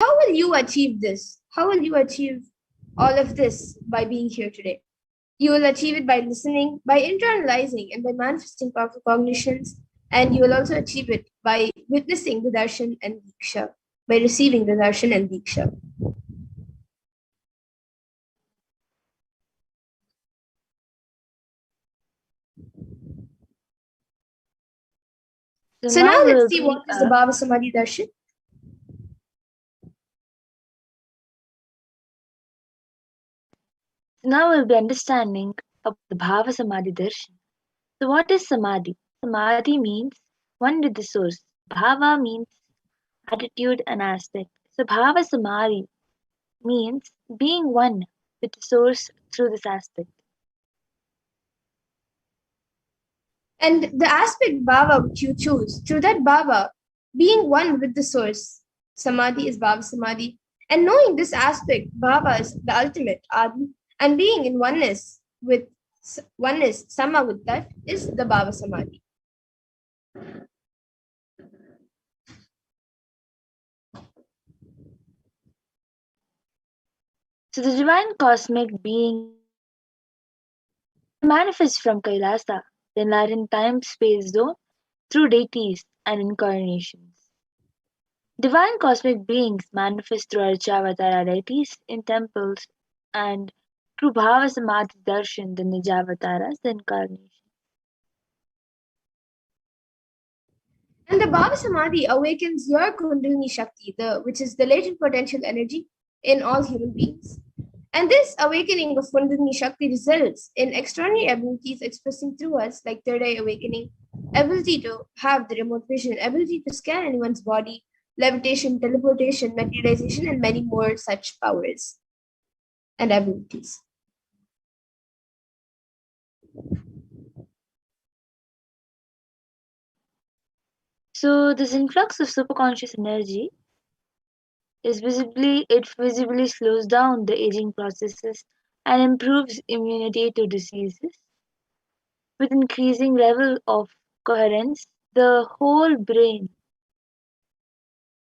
How will you achieve this? How will you achieve all of this by being here today? You will achieve it by listening, by internalizing, and by manifesting powerful cognitions. And you will also achieve it by witnessing the Darshan and Diksha, by receiving the Darshan and Diksha. So now let's see what is the Bhava Samadhi Darshan. Now we'll be understanding about the Bhava Samadhi Darshan. So what is Samadhi? Samadhi means one with the source. Bhava means attitude and aspect. So Bhava Samadhi means being one with the source through this aspect. And the aspect Bhava which you choose, through that Bhava, being one with the source, Samadhi is Bhava Samadhi. And knowing this aspect, Bhava is the ultimate Adi, and being in oneness, Sama with that, is the Bhava Samadhi. So the divine cosmic being manifests from Kailasa, the enlightened time-space zone, through deities and incarnations. Divine cosmic beings manifest through Archavatara deities in temples and through Bhava Samadhi Darshan, the Nijavataras, the incarnation. And the Bhava Samadhi awakens your Kundalini Shakti, which is the latent potential energy in all human beings. And this awakening of Kundalini Shakti results in extraordinary abilities expressing through us, like third eye awakening, ability to have the remote vision, ability to scan anyone's body, levitation, teleportation, materialization, and many more such powers and abilities. So this influx of superconscious energy visibly slows down the aging processes and improves immunity to diseases. With increasing level of coherence, the whole brain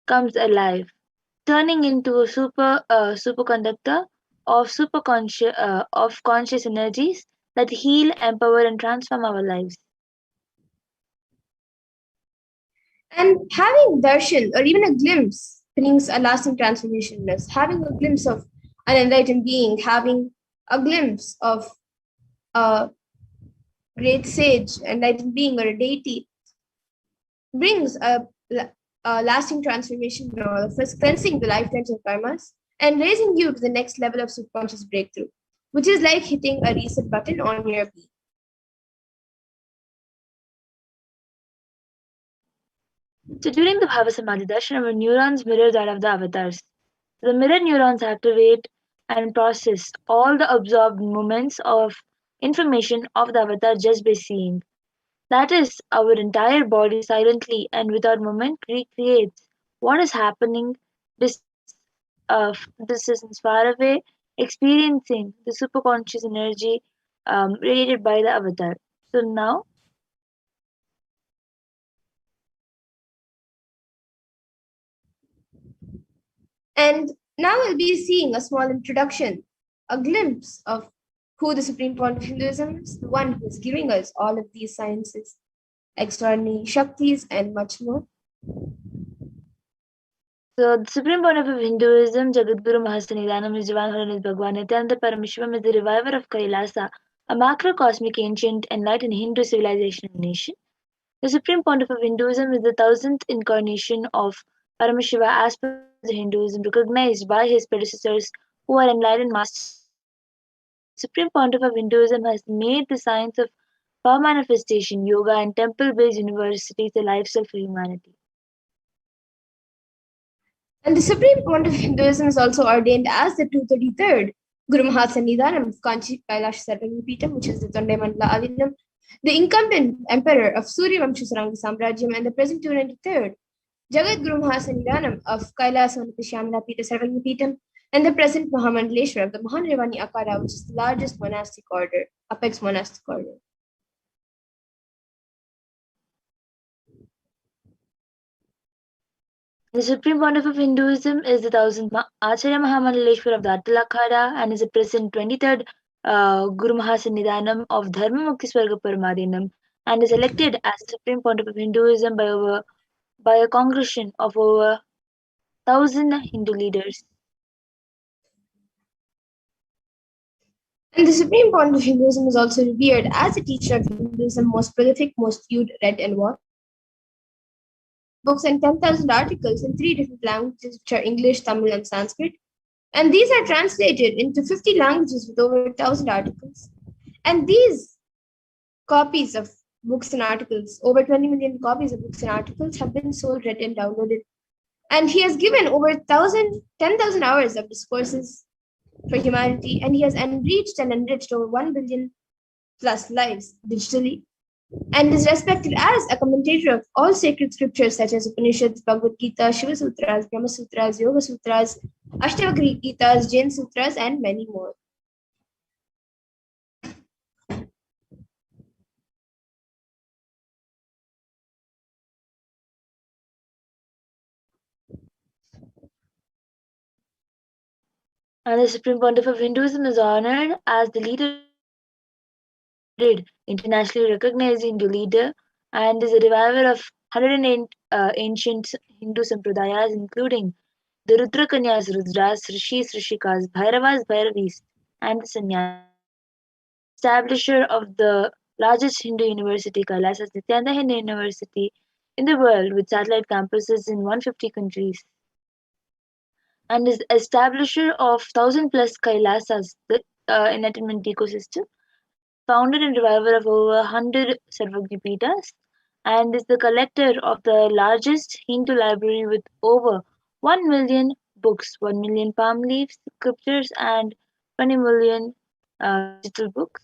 comes alive, turning into a superconductor of conscious energies that heal, empower, and transform our lives. And having darshan or even a glimpse brings a lasting transformation. Having a glimpse of an enlightened being, having a glimpse of a great sage, enlightened being, or a deity brings a lasting transformation in all of us, cleansing the lifetimes of karmas and raising you to the next level of subconscious breakthrough, which is like hitting a reset button on your being. So during the Bhava Samadhi Darshan, our neurons mirror that of the avatars. The mirror neurons activate and process all the absorbed moments of information of the avatar just by seeing. That is, our entire body silently and without movement recreates what is happening distance far away, experiencing the superconscious energy radiated by the avatar. So now, And now we'll be seeing a small introduction, a glimpse of who the Supreme Point of Hinduism is, the one who is giving us all of these sciences, extraordinary Shaktis, and much more. so the supreme point of Hinduism, Jagadguru Mahasanidanam, his divine holiness Bhagavan Nithyananda Paramashivam, is the reviver of Kailasa, a macrocosmic ancient enlightened Hindu civilization and nation. The supreme pontiff of Hinduism is the thousandth incarnation of Paramashiva as per the Hinduism, recognized by his predecessors who are enlightened masters. The supreme pontiff of Hinduism has made the science of power manifestation, yoga, and temple-based universities a lifestyle for humanity. And the Supreme Point of Hinduism is also ordained as the 233rd Guru Mahasannidhanam of Kanchi Kailash Sarvagripitam, which is the Tonde Mandala Adinam, the incumbent emperor of Suryavamsha Saranga Samrajyam, and the present 293rd Jagat Guru Mahasannidhanam of Kailasavamsha Shyamala Pita Sarvagripitam, and the present Mahamandaleshwar of the Mahanirvani Akara, which is the largest monastic order, apex monastic order. The supreme pontiff of Hinduism is the thousandth Acharya Mahamangaleshwar of the Attal Akhada and is the present 23rd Guru Mahasannidhanam of Dharma Mukti Swarga Paramadinam and is elected as the supreme pontiff of Hinduism by a congregation of over 1,000 Hindu leaders. And the Supreme Pontiff of Hinduism is also revered as a teacher of Hinduism, most prolific, most viewed, read, and watched. Books and 10,000 articles in 3 different languages, which are English, Tamil, and Sanskrit. And these are translated into 50 languages with over 1,000 articles. And these copies of books and articles, over 20 million copies of books and articles, have been sold, read, and downloaded. And he has given over 10,000 hours of discourses for humanity, and he has enriched over 1 billion plus lives digitally, and is respected as a commentator of all sacred scriptures such as Upanishads, Bhagavad Gita, Shiva Sutras, Brahma Sutras, Yoga Sutras, Ashtavakra Gitas, Jain Sutras, and many more. And the supreme pontiff of Hinduism is honored as the leader internationally recognized Hindu leader and is a reviver of 108 ancient Hindu sampradayas, including the Rudrakanyas, Rudras, Rishis, Rishikas, Bhairavas, Bhairavis, and the Sannyas. Establisher of the largest Hindu university, Kailasas Nithyananda Hindu University in the world with satellite campuses in 150 countries, and is establisher of 1,000 plus Kailasas, the enlightenment ecosystem, founder and reviver of over 100 Sarvagnipitas, and is the collector of the largest Hindu library with over 1 million books, 1 million palm leaves, scriptures, and 20 million digital books.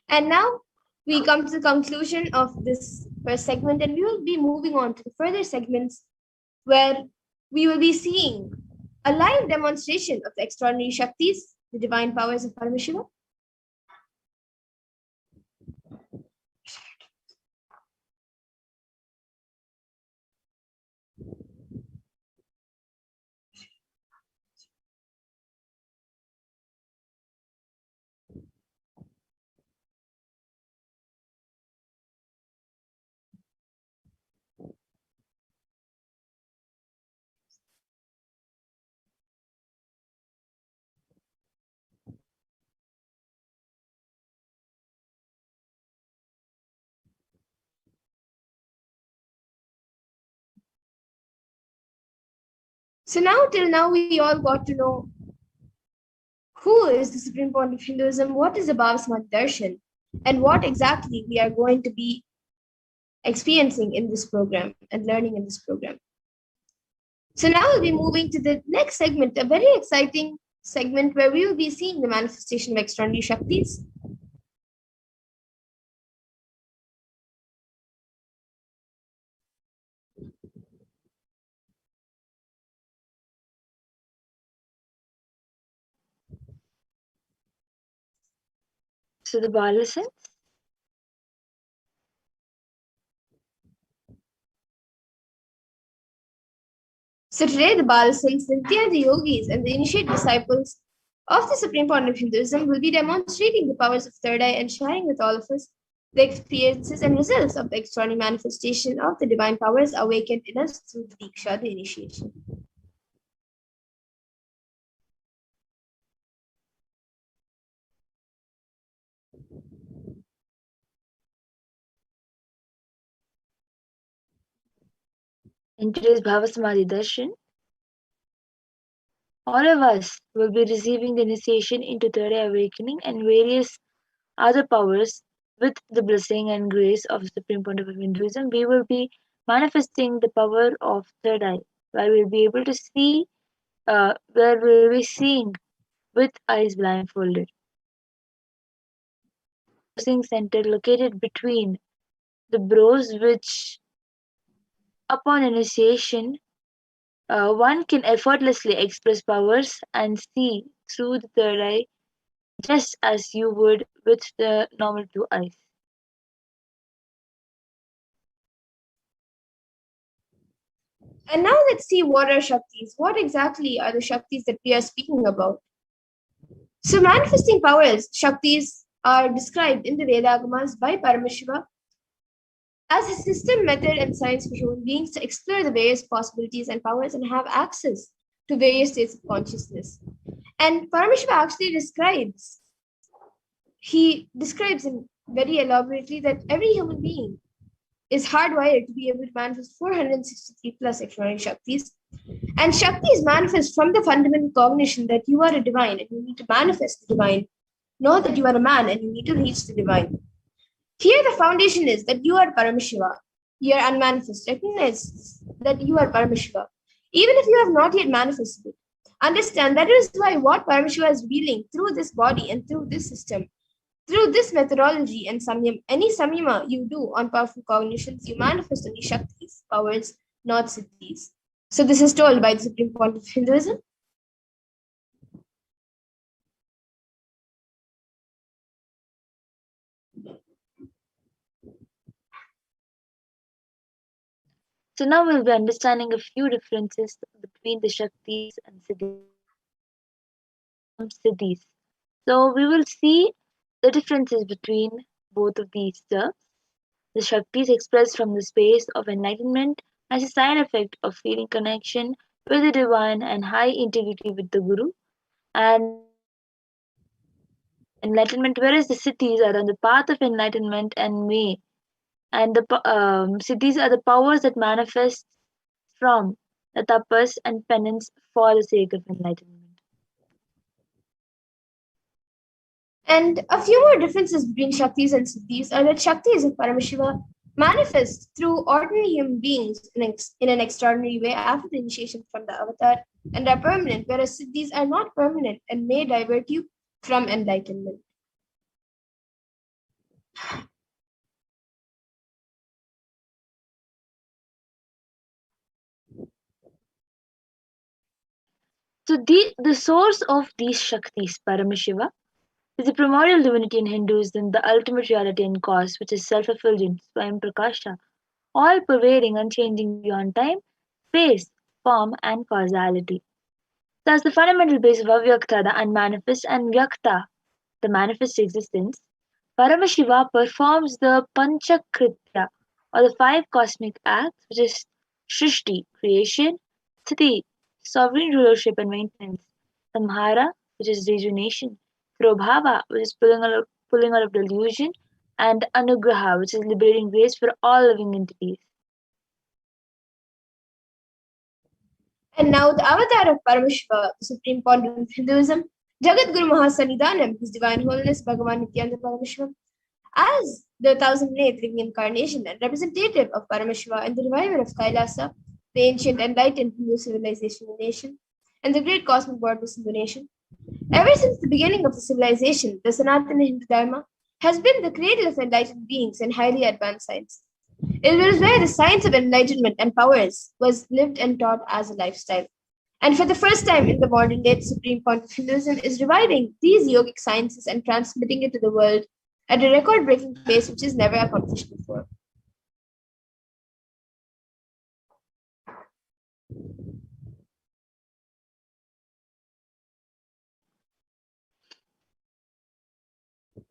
And now we come to the conclusion of this first segment, and we will be moving on to the further segments where we will be seeing a live demonstration of the extraordinary Shaktis, the divine powers of Paramashiva. So now, till now, we all got to know who is the Supreme Pontiff of Hinduism, what is the Bhava Samadhi Darshan, and what exactly we are going to be experiencing in this program and learning in this program. So now we'll be moving to the next segment, a very exciting segment where we will be seeing the manifestation of extraordinary Shaktis. So the Balasa. So today, the Balasans, the yogis, and the initiate disciples of the Supreme Pontiff of Hinduism will be demonstrating the powers of third eye and sharing with all of us the experiences and results of the extraordinary manifestation of the divine powers awakened in us through the Diksha, the initiation. In today's Bhava Samadhi Darshan, all of us will be receiving the initiation into third eye awakening and various other powers with the blessing and grace of the Supreme Pontiff of Hinduism. We will be manifesting the power of third eye, where we'll be able to see, where we'll be seeing with eyes blindfolded. Processing center located between the brows, which upon initiation one can effortlessly express powers and see through the third eye just as you would with the normal two eyes. And now let's see what are Shaktis. What exactly are the Shaktis that we are speaking about? So, manifesting powers, Shaktis, are described in the Vedagamas by Paramashiva as a system, method, and science for human beings to explore the various possibilities and powers and have access to various states of consciousness. And Paramashiva actually describes in very elaborately that every human being is hardwired to be able to manifest 463 plus extraordinary Shaktis. And Shaktis manifest from the fundamental cognition that you are a divine and you need to manifest the divine, not that you are a man and you need to reach the divine. Here, the foundation is that you are Paramashiva. You are unmanifest. Recognize that you are Paramashiva. Even if you have not yet manifested it, understand that is why what Paramashiva is revealing through this body and through this system, through this methodology and any samyama you do on powerful cognitions, you manifest only Shaktis, powers, not siddhis. So this is told by the Supreme Point of Hinduism. So now we'll be understanding a few differences between the Shaktis and Siddhis. So we will see the differences between both of these terms. The Shaktis expressed from the space of enlightenment as a side effect of feeling connection with the divine and high integrity with the Guru, and enlightenment, whereas the Siddhis are on the path of enlightenment and the Siddhis are the powers that manifest from the tapas and penance for the sake of enlightenment. And a few more differences between Shaktis and Siddhis are that Shaktis of Paramashiva manifest through ordinary human beings in an extraordinary way after the initiation from the avatar and are permanent, whereas Siddhis are not permanent and may divert you from enlightenment. So the source of these Shaktis, Paramashiva, is the primordial divinity in Hinduism, the ultimate reality and cause, which is self-effulgent, Swayam Prakasha, all pervading, unchanging beyond time, space, form, and causality. Thus, the fundamental base of Avyakta, the unmanifest, and Vyakta, the manifest existence, Paramashiva performs the Panchakritya, or the five cosmic acts, which is Shrishti, creation, Sthiti, sovereign rulership and maintenance, Samhara, which is rejuvenation, Prabhava, which is pulling out of delusion, and Anugraha, which is liberating grace for all living entities. And now the avatar of Paramashiva, the supreme pontiff of Hinduism, Jagat Guru Mahasannidhanam, His Divine Holiness Bhagavan Nithyananda Paramashivam, as the 1008th living incarnation and representative of Paramashiva and the reviver of Kailasa, the ancient enlightened Hindu civilization and nation, and the great cosmic goddess in the nation. Ever since the beginning of the civilization, the Sanatana Hindu Dharma has been the cradle of enlightened beings and highly advanced science. It was where the science of enlightenment and powers was lived and taught as a lifestyle. And for the first time in the modern day, the Supreme Point of Hinduism is reviving these yogic sciences and transmitting it to the world at a record breaking pace which is never accomplished before.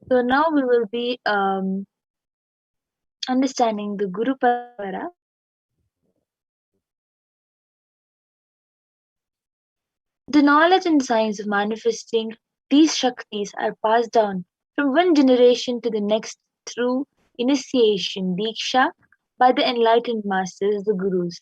So now we will be understanding the Guru Parampara. The knowledge and science of manifesting these Shaktis are passed down from one generation to the next through initiation, Diksha, by the enlightened masters, the Gurus.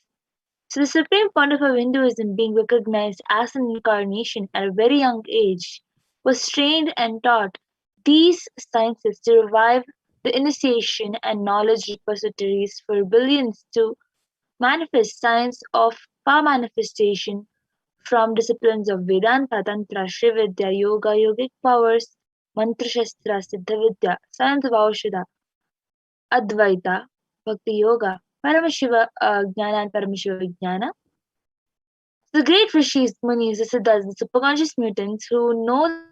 So the supreme pontiff of Hinduism, being recognized as an incarnation at a very young age, was trained and taught these sciences to revive the initiation and knowledge repositories for billions to manifest science of power manifestation from disciplines of Vedanta, Tantra, Srividya, Yoga, Yogic powers, Mantra Shastra, Siddha Vidya, science of Aushadha, Advaita, Bhakti Yoga, Paramashiva Jnana and Paramashiva Vijnana. The great rishis, munis, the siddhas, the superconscious mutants who know the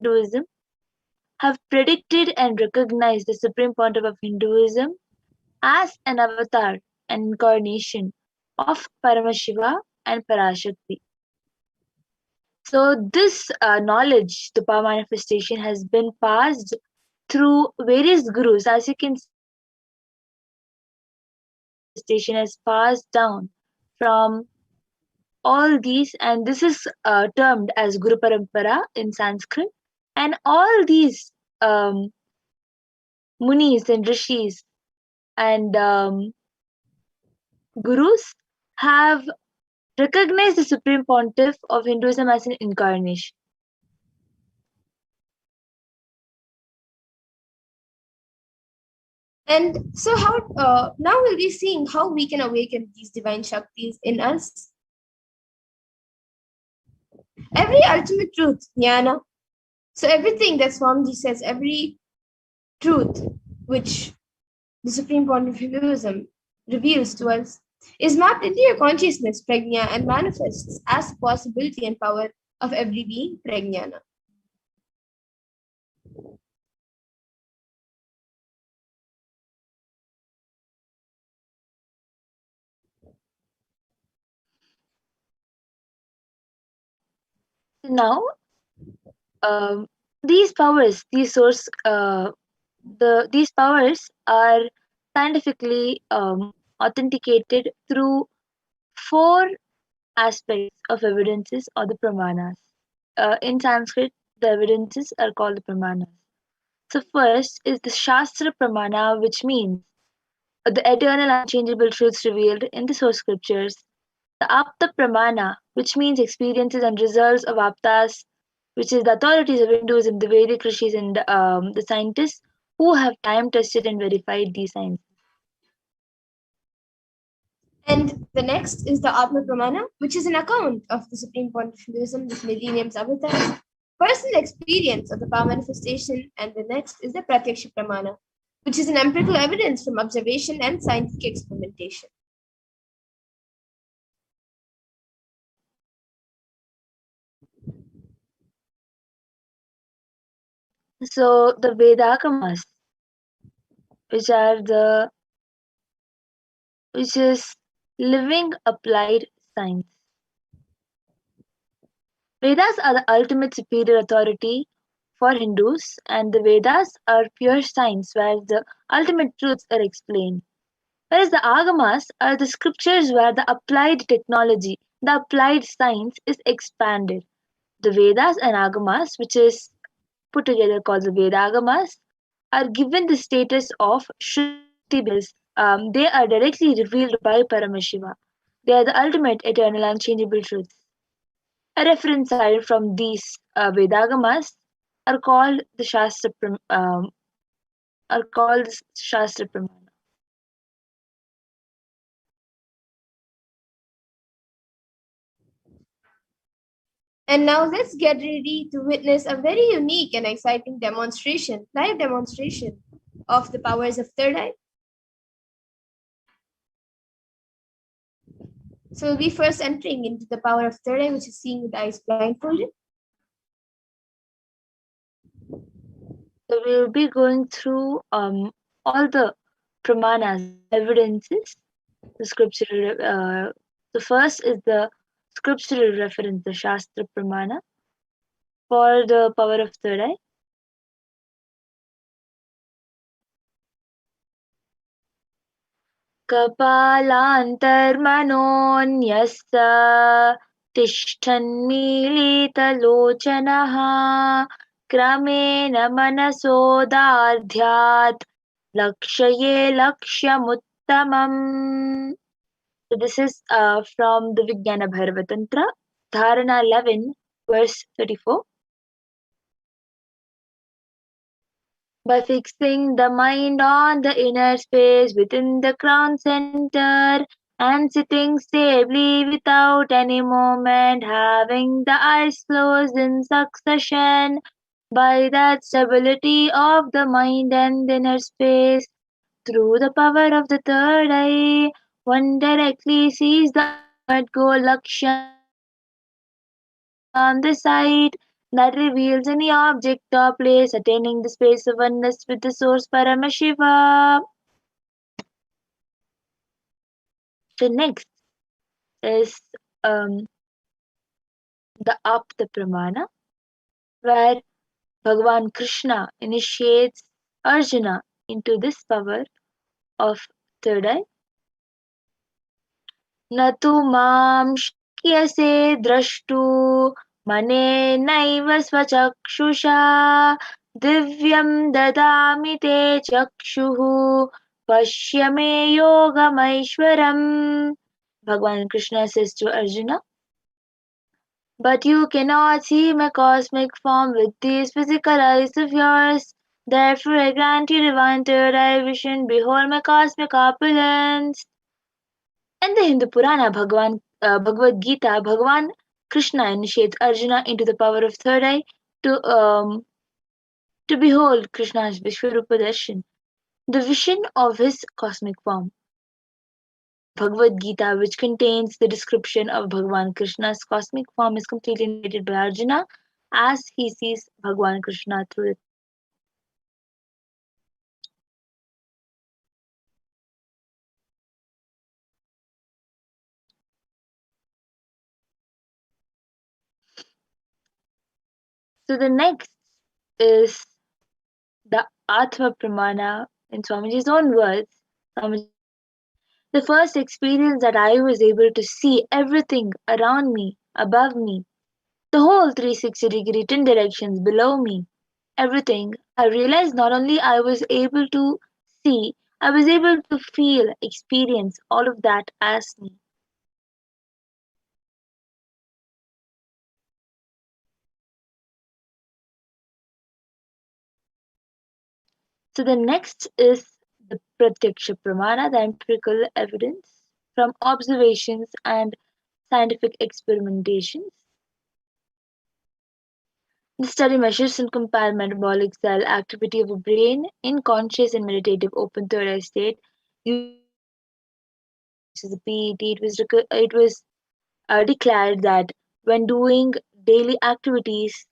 Hinduism have predicted and recognized the Supreme Pontiff of Hinduism as an avatar and incarnation of Paramashiva and Parashakti. So, this knowledge, the power manifestation, has been passed through various gurus. As you can see, the power manifestation has passed down from all these, and this is termed as Guru Parampara in Sanskrit. And all these munis and rishis and gurus have recognized the Supreme Pontiff of Hinduism as an incarnation. And so, how now we'll be seeing how we can awaken these divine Shaktis in us. Every ultimate truth, jnana. So, everything that Swamiji says, every truth which the Supreme Pontiff of Hinduism reveals to us is mapped into your consciousness, prajna, and manifests as the possibility and power of every being, prajnana. Now, these powers, these powers are scientifically authenticated through four aspects of evidences or the pramanas. In Sanskrit, the evidences are called the pramanas. So, first is the Shastra Pramana, which means the eternal unchangeable truths revealed in the source scriptures. The Apta Pramana, which means experiences and results of Aptas, which is the authorities of Hinduism, the Vedic rishis, and the scientists who have time tested and verified these sciences. And the next is the Atma Pramana, which is an account of the Supreme Pontiff of Hinduism, this millennium's avatars, personal experience of the power manifestation. And the next is the Pratyaksha Pramana, which is an empirical evidence from observation and scientific experimentation. So the Vedagamas, which are the which is living applied science. Vedas are the ultimate superior authority for Hindus, and the Vedas are pure science where the ultimate truths are explained. Whereas the Agamas are the scriptures where the applied technology, the applied science is expanded. The Vedas and Agamas, which is put together called the Vedagamas, are given the status of Shruti because they are directly revealed by Paramashiva. They are the ultimate eternal unchangeable truths. A reference cited from these Vedagamas are called the Shastra Pramana. And now let's get ready to witness a very unique and exciting demonstration, live demonstration of the powers of third eye. So we'll be first entering into the power of third eye, which is seeing with the eyes blindfolded. So we'll be going through all the pramanas, evidences, the scriptural. The first is the scriptural reference, the Shastra Pramana, for the power of third eye. कपालान्तर्मनोऽन्यस्य तिष्ठन्मीलितलोचनः क्रमेण मनसोदार्ध्यात् लक्ष्ये लक्ष्यमुत्तमम्. So this is from the Vijnana Bhairava Tantra, Dharana 11, verse 34. By fixing the mind on the inner space within the crown center and sitting stably without any movement, having the eyes closed in succession, by that stability of the mind and inner space, through the power of the third eye, one directly sees the ultimate goal Lakshya on the sight, that reveals any object or place attaining the space of oneness with the source Paramashiva. The next is um, the Apta Pramana, where Bhagavan Krishna initiates Arjuna into this power of third eye. न तु मां शक्यसे द्रष्टु मनेनैव स्वचक्षुषा दिव्यं ददामि ते चक्षुः पश्य मे योगमैश्वरम्. Bhagavan Krishna says to Arjuna, but you cannot see my cosmic form with these physical eyes of yours. Therefore, I grant you divine third eye vision. Behold my cosmic opulence. In the Hindu Purana Bhagavad Gita, Bhagavan Krishna initiates Arjuna into the power of third eye to behold Krishna's Vishwarupa Darshan, the vision of his cosmic form. Bhagavad Gita, which contains the description of Bhagavan Krishna's cosmic form, is completely narrated by Arjuna as he sees Bhagavan Krishna through the. So the next is the Atma Pramana in Swamiji's own words. Swamiji, the first experience that I was able to see everything around me, above me, the whole 360-degree 10 directions below me, everything, I realized not only I was able to see, I was able to feel, experience all of that as me. So the next is the Pratyaksha Pramana, the empirical evidence from observations and scientific experimentations. The study measures and compares metabolic cell activity of a brain in conscious and meditative open third eye state. This is a PET. It was declared that when doing daily activities,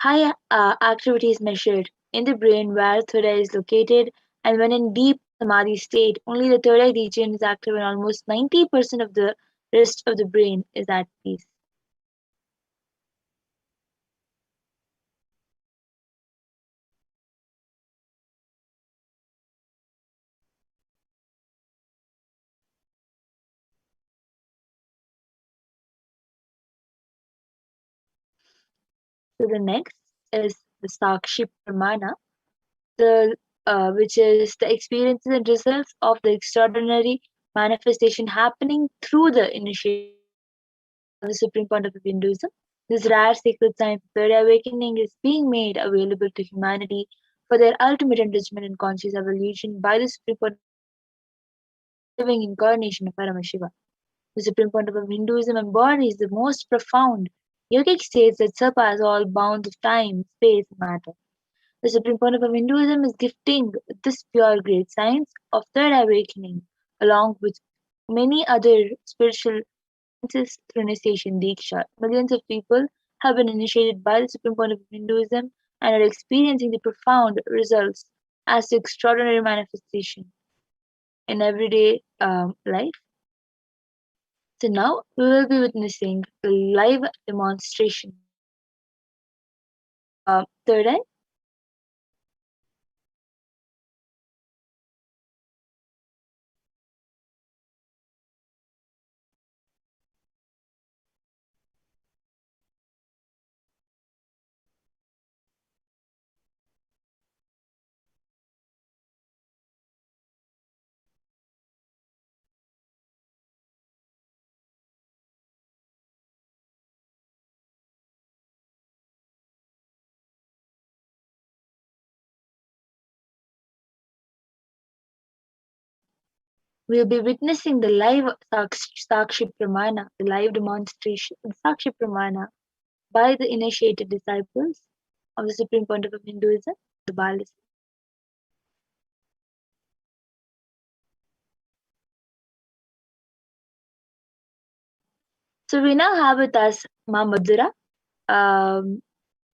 high activity is measured in the brain where third eye is located, and when in deep Samadhi state, only the third eye region is active, and almost 90% of the rest of the brain is at peace. So the next is the Sakshi Pramana, the which is the experiences and results of the extraordinary manifestation happening through the initiation of the Supreme Pontiff of Hinduism. This rare sacred science of third awakening is being made available to humanity for their ultimate enrichment and conscious evolution by the Supreme Pontiff, living incarnation of Paramashiva. The Supreme Pontiff of Hinduism embodies the most profound yogic states that surpass all bounds of time, space, and matter. The Supreme Pontiff of Hinduism is gifting this pure great science of third awakening, along with many other spiritual sciences through initiation Diksha. Millions of people have been initiated by the Supreme Pontiff of Hinduism and are experiencing the profound results as the extraordinary manifestation in everyday life. So now we will be witnessing the live demonstration. Third eye. We'll be witnessing the live Sakshi Pramana, the live demonstration of Sakshi Pramana by the initiated disciples of the Supreme Pontiff of Hinduism, the Balas. So we now have with us Ma Madhura. Um,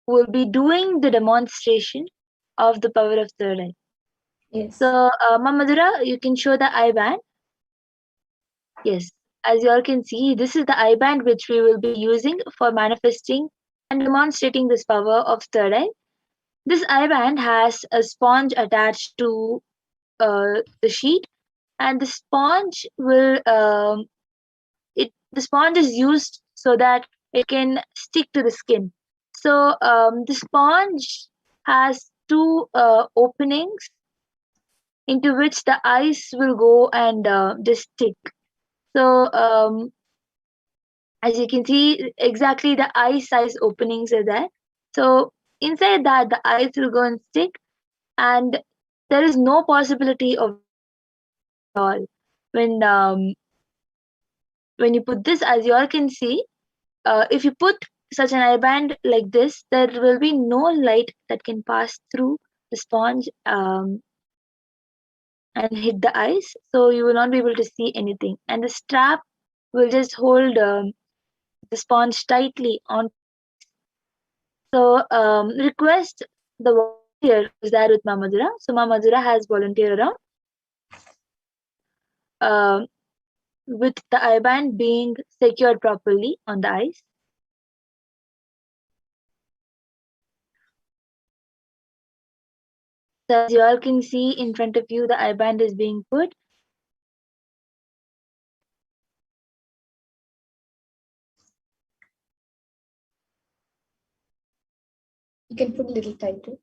will be doing the demonstration of the power of third eye. Yes. So, Mamadura, you can show the eye band. Yes, as you all can see, this is the eye band which we will be using for manifesting and demonstrating this power of third eye. This eye band has a sponge attached to the sheet, and the sponge will the sponge is used so that it can stick to the skin. So the sponge has two openings into which the ice will go and just stick. So as you can see, exactly the eye size openings are there. So inside that, the ice will go and stick, and there is no possibility of leakage at all. When when you put this, as you all can see, if you put such an eye band like this, there will be no light that can pass through the sponge and hit the ice, so you will not be able to see anything. And the strap will just hold the sponge tightly onto the ice. So request the volunteer who is there with Mamadura. So Mamadura has volunteer around uh, with the eye band being secured properly on the ice. So as you all can see in front of you, the eye band is being put. You can put a little tighter.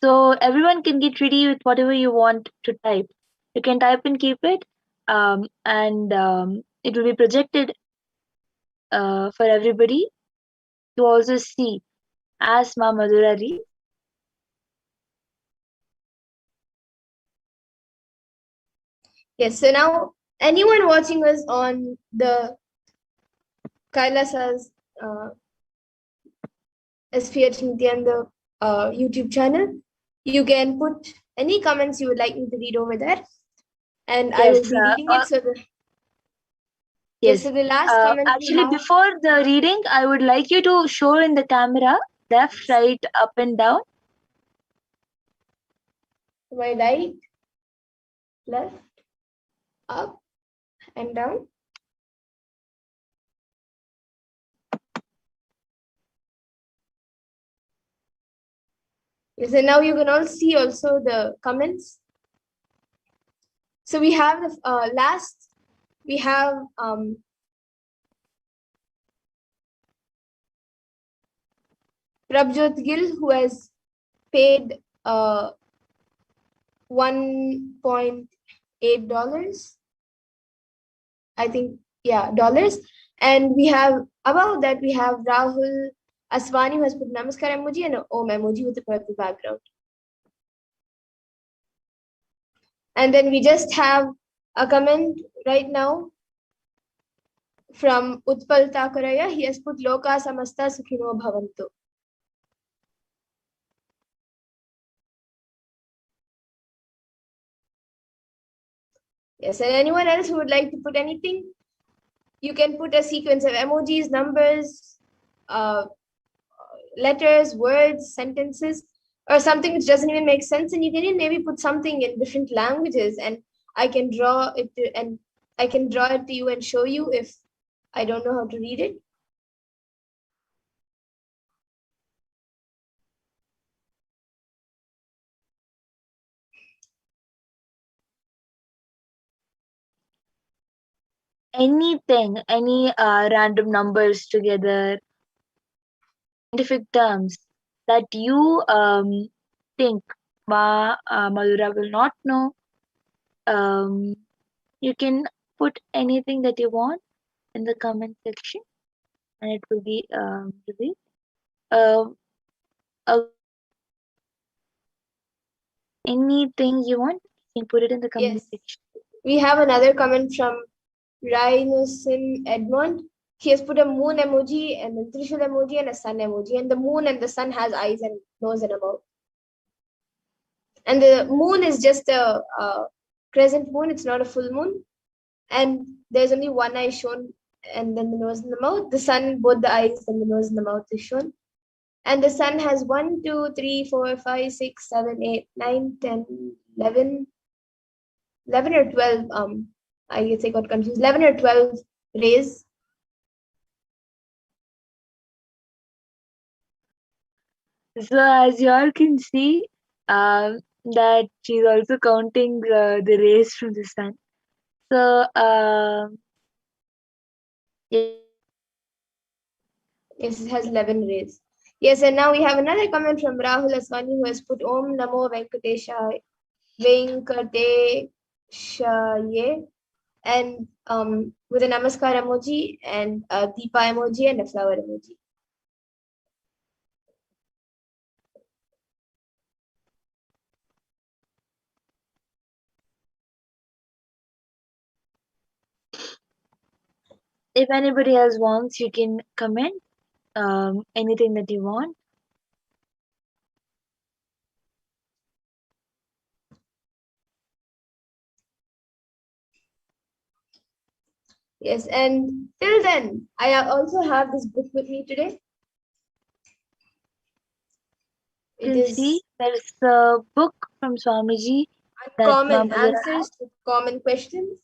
So everyone can get ready with whatever you want to type. You can type and keep it, and it will be projected for everybody to also see as Ma Madhura reads. Yes, so now anyone watching us on the Kailasa's HDH Nithyananda YouTube channel, you can put any comments you would like me to read over there, and I will Yes, be reading it. So the yes. so the last comment we Actually, have. before the reading, I would like you to show in the camera left, right, up, and down. My right, left, up, and down. Yes, and now you can all see also the comments. So we have the last, we have Prabjot Gill, who has paid $1.8, I think, yeah, dollars. And we have, above that, we have Rahul Aswani, who has put Namaskar emoji and an Om emoji with a purple background. And then we just have a comment right now from Utpal Takaraya. He has put Loka Samasta Sukhino Bhavantu. Yes, and anyone else who would like to put anything, you can put a sequence of emojis, numbers, letters, words, sentences, or something which doesn't even make sense, and you can even maybe put something in different languages, and I can draw it to you and show you if I don't know how to read it. Anything, any random numbers together, scientific terms that you think Madhura will not know. You can put anything that you want in the comment section, and it will be revealed. Anything you want, you can put it in the comment Yes. section. We have another comment from Rhinosin Edmond. he has put a moon emoji and a Trishul emoji and a sun emoji. And the moon and the sun has eyes and nose and a mouth. And the moon is just a crescent moon. It's not a full moon. And there's only one eye shown, and then the nose and the mouth. The sun, both the eyes and the nose and the mouth is shown. And the sun has 1, 2, 3, 4, 5, 6, 7, 8, 9, 10, 11, 11 or 12. I guess I got confused. 11 or 12 rays. So as you all can see, that she's also counting the rays from the sun. So Yes, it has 11 rays. Yes, and now we have another comment from Rahul Aswani who has put Om Namo Venkateshaye, and with a namaskar emoji and a deepa emoji and a flower emoji. if anybody else wants, you can comment anything that you want. Yes, and till then, I also have this book with me today. You It can is see there's a book from Swamiji that Uncommon Mama Zara Answers to Common Questions.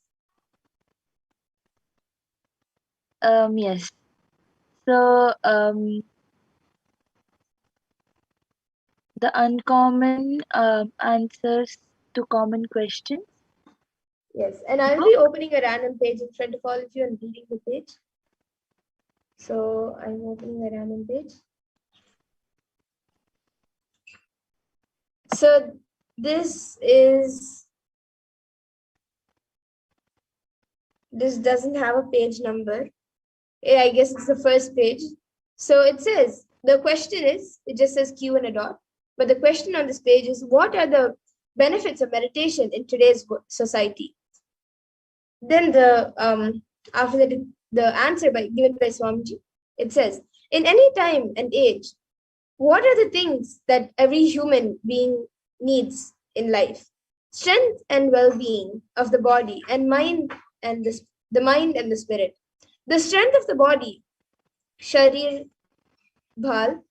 has. Yes. So the uncommon answers to common questions. Yes, and I'll be opening a random page in front of all of you and reading the page. So I'm opening a random page. So this doesn't have a page number. I guess it's the first page. So it says, the question is, it just says Q and a dot. But the question on this page is, what are the benefits of meditation in today's society? Then after that, the answer given by Swamiji, it says, in any time and age, what are the things that every human being needs in life? Strength and well-being of the body and mind and the mind and the spirit. The strength of the body, sharir bhal,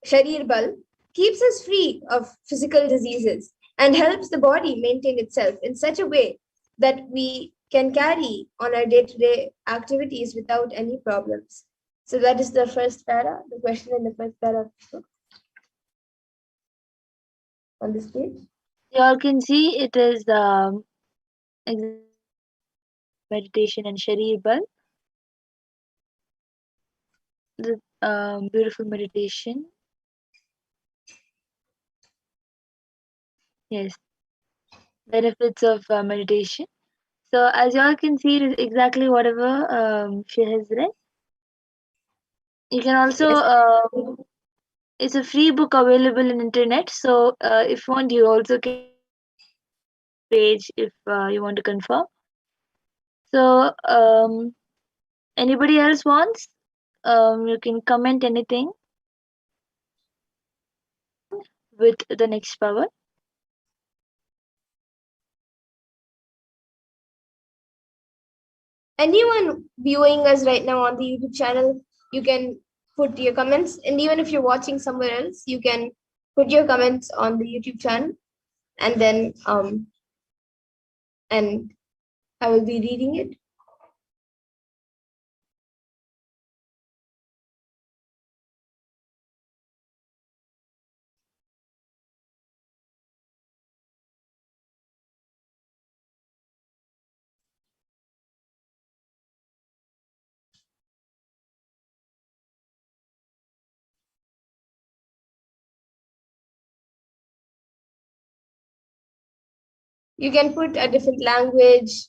sharir bal, keeps us free of physical diseases and helps the body maintain itself in such a way that we can carry on our day-to-day activities without any problems. So that is the first para, the question in the first para on this page. You all can see it is meditation and Sharir Bal, the beautiful meditation. Yes, benefits of meditation. So as you all can see, it is exactly whatever she has read. You can also Yes. it's a free book available in internet. So if you want, you also can page if you want to confirm. So anybody else wants? You can comment anything with the next power. Anyone viewing us right now on the YouTube channel, you can put your comments. And even if you're watching somewhere else, you can put your comments on the YouTube channel, and then and I will be reading it. You can put a different language,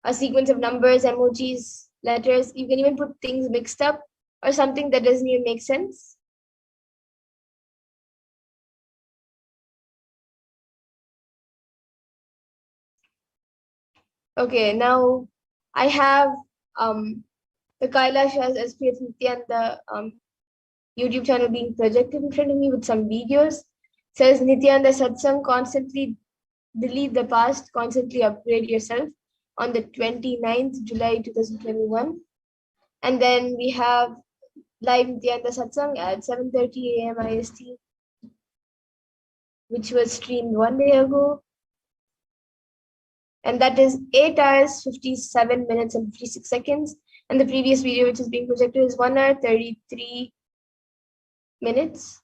a sequence of numbers, emojis, letters. You can even put things mixed up or something that doesn't even make sense. Okay, now I have the Kailash has SPF Nithyananda YouTube channel being projected in front of me with some videos. It says Nithyananda Satsang, constantly delete the past, constantly upgrade yourself on the 29th July 2021. And then we have live Nithyananda Satsang at 7:30 a.m. IST, which was streamed 1 day ago. And that is 8 hours, 57 minutes, and 56 seconds. And the previous video, which is being projected, is 1 hour, 33 minutes.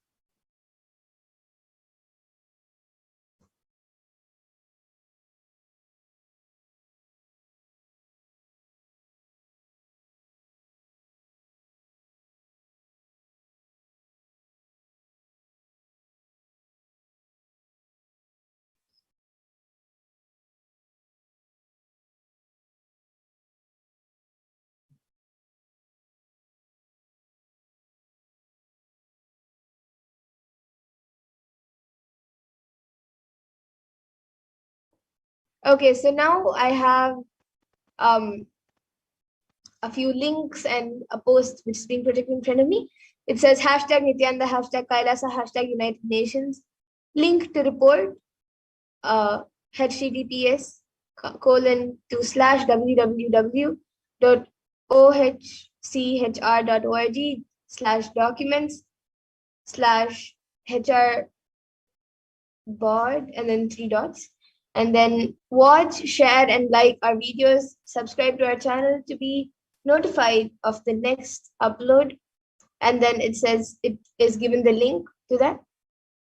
Okay, so now I have a few links and a post which is being projected in front of me. It says hashtag Nithyananda, hashtag Kailasa, hashtag United Nations. Link to report, https www.ohchr.org/documents/hr board and then 3 dots. And then watch, share, and like our videos. Subscribe to our channel to be notified of the next upload. And then it says it is given the link to that,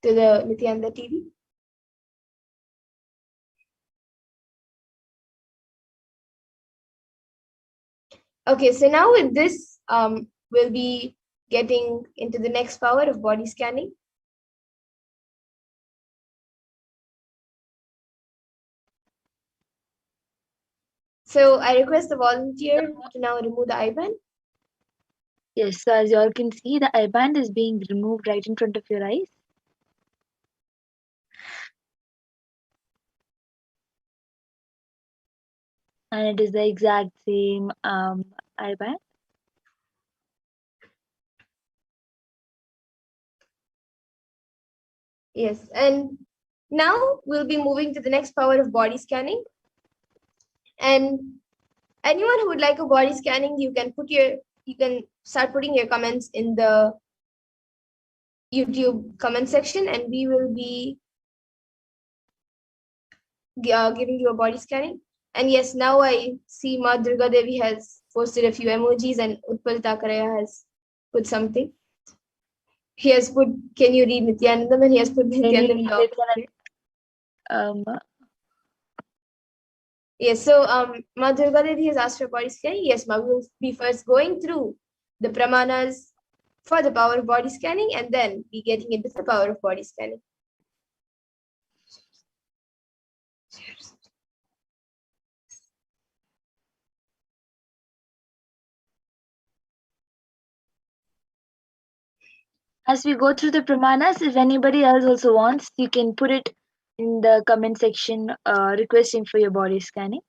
to the Nithyananda TV. Okay, so now with this, we'll be getting into the next power of body scanning. So I request the volunteer to now remove the eye band. Yes, so as you all can see, the eye band is being removed right in front of your eyes. And it is the exact same eye band. Yes, and now we'll be moving to the next power of body scanning. And anyone who would like a body scanning, you can start putting your comments in the YouTube comment section, and we will be giving you a body scanning. And yes, now I see Ma Durga Devi has posted a few emojis, and Utpal Takaraya has put something. He has put, can you read Nithyanandam? And he has put Nithyanandam. Yes, so Ma Durga Devi has asked for body scanning. Yes, Ma, we will be first going through the pramanas for the power of body scanning, and then be getting into the power of body scanning. As we go through the pramanas, if anybody else also wants, you can put it in the comment section requesting for your body scanning.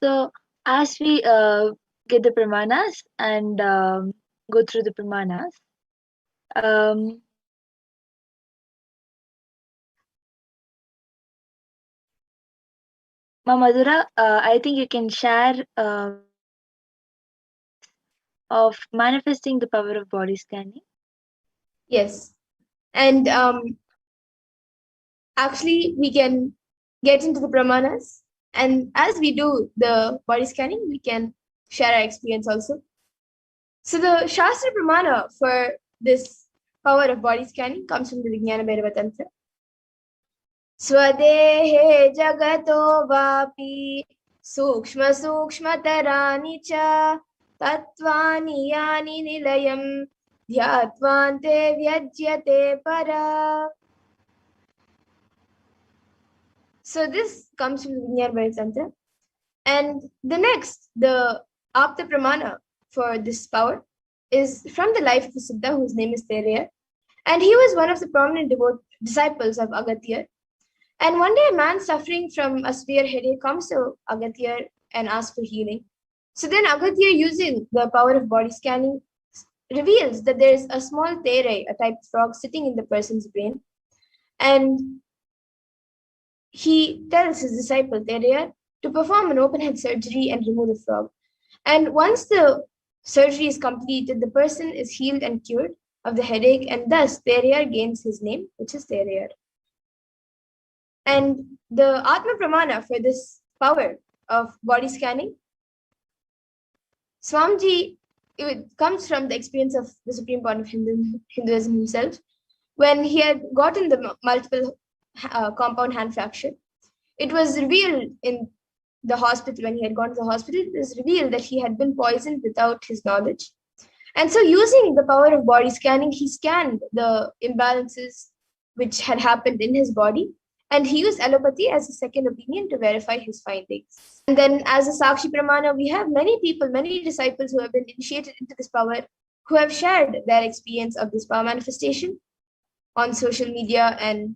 So as we get the pramanas and go through the pramanas, Ma Madhura, I think you can share of manifesting the power of body scanning. Yes. And actually, we can get into the pramanas. And as we do the body scanning, we can share our experience also. So the Shastra Pramana for this power of body scanning comes from the Vijnana Bhairava Tantra. Swadehe jagato vapi sukshma sukshmatarani cha tatvani yani nilayam dhyatvante vyajyate para. So this comes from the Vijnana Bhairava Tantra. And the next, the Apta Pramana for this power is from the life of a Siddha whose name is Teraya. And he was one of the prominent disciples of Agatya. And one day a man suffering from a severe headache comes to Agatya and asks for healing. So then Agatya, using the power of body scanning, reveals that there is a small tere, a type of frog, sitting in the person's brain. And he tells his disciple Teraya to perform an open head surgery and remove the frog. And once the surgery is completed, the person is healed and cured of the headache, and thus Teraya gains his name, which is Teraya. And the Atma Pramana for this power of body scanning, Swamiji, it comes from the experience of the Supreme Lord of Hinduism himself, when he had gotten the multiple compound hand fracture. It was revealed in the hospital, when he had gone to the hospital, it was revealed that he had been poisoned without his knowledge. And so using the power of body scanning, he scanned the imbalances which had happened in his body, and he used allopathy as a second opinion to verify his findings. And then as a Sakshi Pramana, we have many people, many disciples who have been initiated into this power, who have shared their experience of this power manifestation on social media and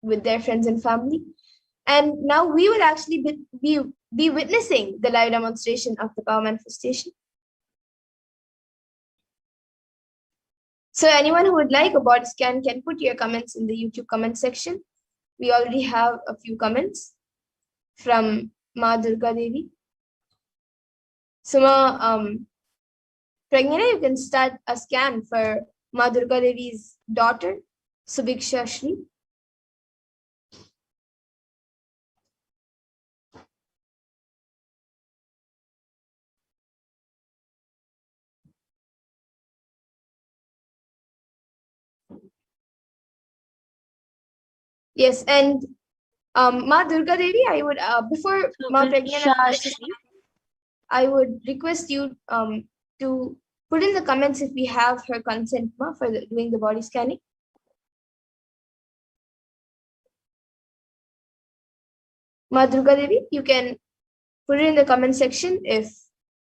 with their friends and family. And now we will actually be witnessing the live demonstration of the power manifestation. So anyone who would like a body scan can put your comments in the YouTube comment section. We already have a few comments from Ma Durga Devi. So Pragnana, you can start a scan for Ma Durga Devi's daughter, Subhiksha Shri. Yes, and Ma Durga Devi, I would before Ma Pragnana, I would request you to put in the comments if we have her consent for doing the body scanning. Ma Durga Devi, you can put it in the comment section if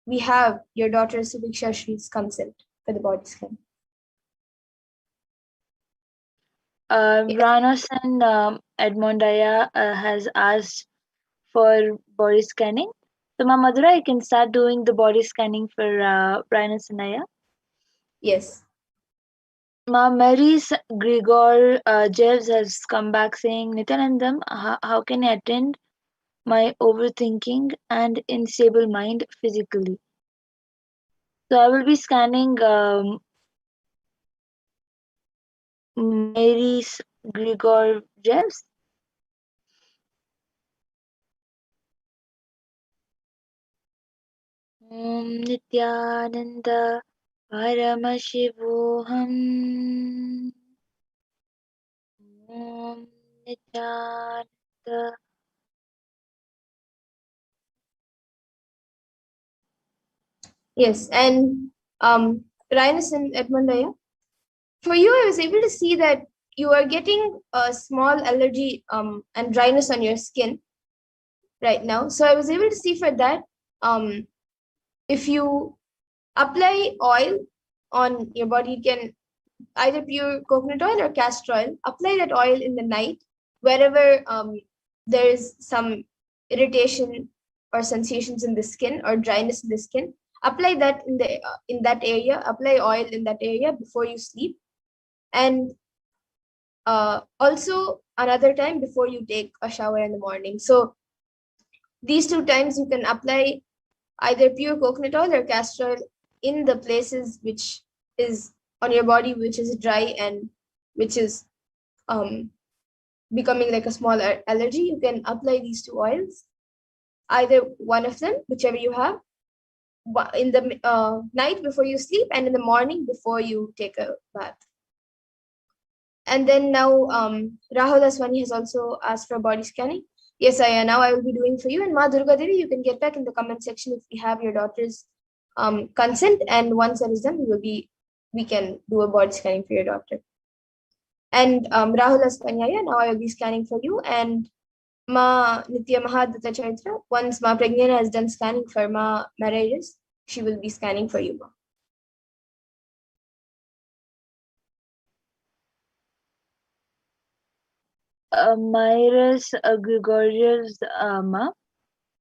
we have your daughter Subhiksha Shri's consent for the body scan. Yes. Ranos and Edmondaya has asked for body scanning. So, Ma Madhura, you can start doing the body scanning for Ranos and Aya. Yes. Ma Mary's Grigor Jevs has come back saying, Nityanandam, how can I attend my overthinking and unstable mind physically? So I will be scanning Mary's Grigor Jevs. Om Nithyananda Paramashivoham. Om Nithyananda. Yes, and Rhinus and Edmondaya, for you, I was able to see that you are getting a small allergy and dryness on your skin right now. So I was able to see for that, if you apply oil on your body, you can either pure coconut oil or castor oil. Apply that oil in the night wherever there is some irritation or sensations in the skin or dryness in the skin, apply that in that area. Apply oil in that area before you sleep, and also another time before you take a shower in the morning. So these 2 times you can apply either pure coconut oil or castor oil in the places which is on your body which is dry and which is becoming like a small allergy. You can apply these 2 oils, either one of them, whichever you have, in the night before you sleep and in the morning before you take a bath. And then now Rahul Aswani has also asked for body scanning. Yes, now I will be doing for you. And Ma Durga Devi, you can get back in the comment section if we have your daughter's consent. And once that is done, we can do a body scanning for your daughter. And Rahul Aswani, now I will be scanning for you. And Ma Nitya Mahadata Chaitra, once Ma Pragnana has done scanning for Ma marriages, she will be scanning for you, Ma. Myris Gregorius Ma,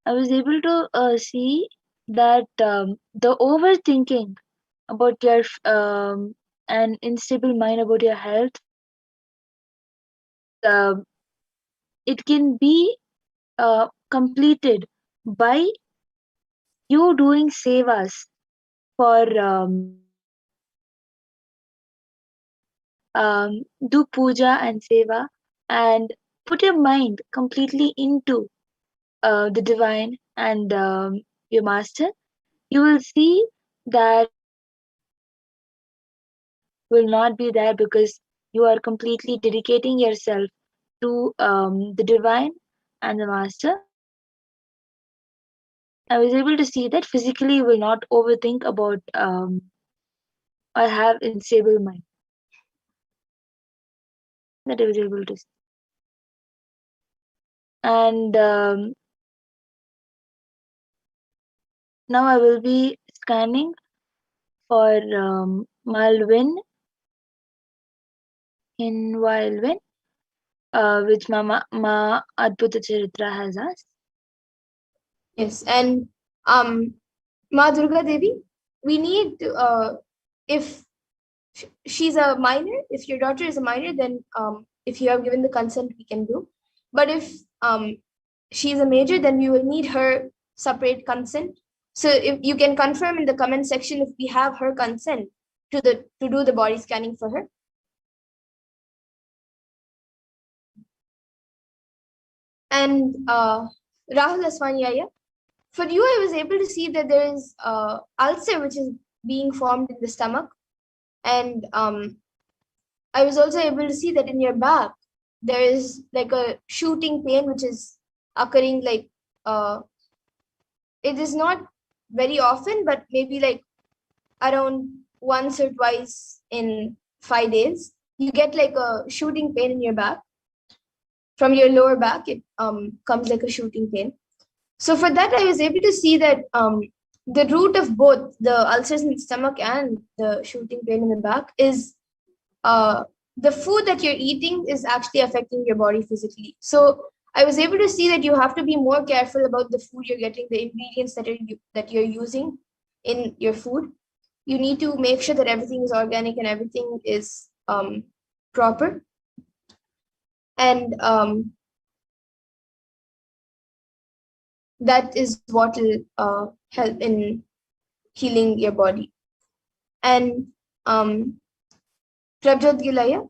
I was able to see that the overthinking about your an unstable mind about your health, it can be completed by you doing sevas for do puja and seva and put your mind completely into the divine and your master. You will see that will not be there because you are completely dedicating yourself to the divine and the master. I was able to see that physically you will not overthink about or have unstable mind. That I was able to see. And now I will be scanning for Malvin in Wildwin, which Ma Adbhuta Charitra has asked. Yes, and Ma Durga Devi, we need to, if she's a minor, if your daughter is a minor, then if you have given the consent, we can do. But if she's a major, then we will need her separate consent. So if you can confirm in the comment section if we have her consent to do the body scanning for her. And Rahul Aswani, for you, I was able to see that there is ulcer which is being formed in the stomach. And I was also able to see that in your back, there is like a shooting pain which is occurring like, it is not very often, but maybe like around once or twice in 5 days. You get like a shooting pain in your back. From your lower back, it comes like a shooting pain. So for that, I was able to see that the root of both the ulcers in the stomach and the shooting pain in the back is the food that you're eating is actually affecting your body physically. So I was able to see that you have to be more careful about the food you're getting, the ingredients that you're using in your food. You need to make sure that everything is organic and everything is proper. And that is what will help in healing your body. And Prabjot Gilaya,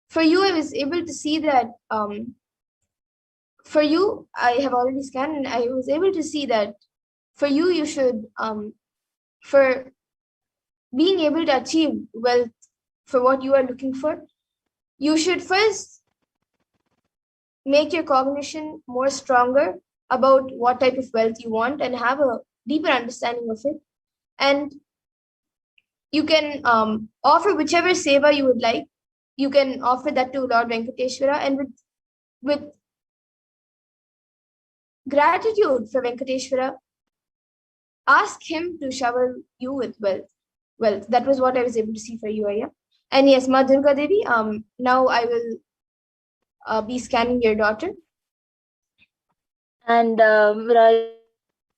for you, I was able to see that for you, I have already scanned and I was able to see that for you, you should, for being able to achieve wealth for what you are looking for, you should first make your cognition more stronger about what type of wealth you want and have a deeper understanding of it. And you can offer whichever seva you would like. You can offer that to Lord Venkateshwara, and with gratitude for Venkateshwara, ask him to shower you with wealth. That was what I was able to see for you, Aya. And yes, Ma Durga Devi, now I will be scanning your daughter. And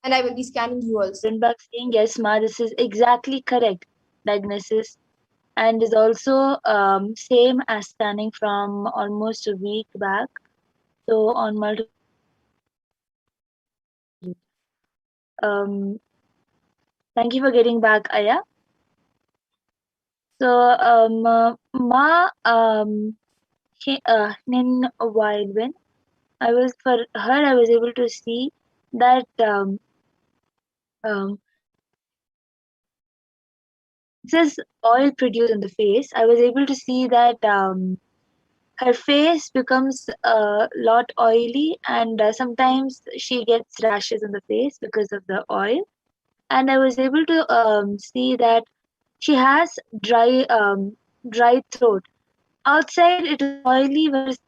and I will be scanning you also. Back saying, yes, ma, this is exactly correct diagnosis, and is also same as scanning from almost a week back. So on multiple thank you for getting back, Aya. So ma in a while when I was for her, I was able to see that um, it says oil produced on the face. I was able to see that her face becomes a lot oily, and sometimes she gets rashes on the face because of the oil. And I was able to see that she has dry throat. Outside it is oily, whereas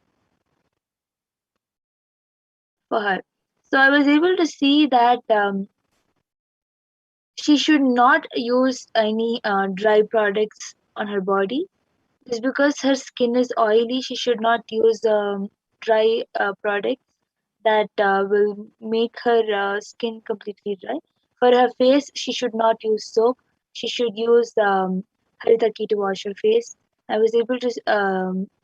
for her. So I was able to see that she should not use any dry products on her body. Just because her skin is oily, she should not use dry products that will make her skin completely dry. For her face, she should not use soap. She should use haritaki to wash her face. I was able to,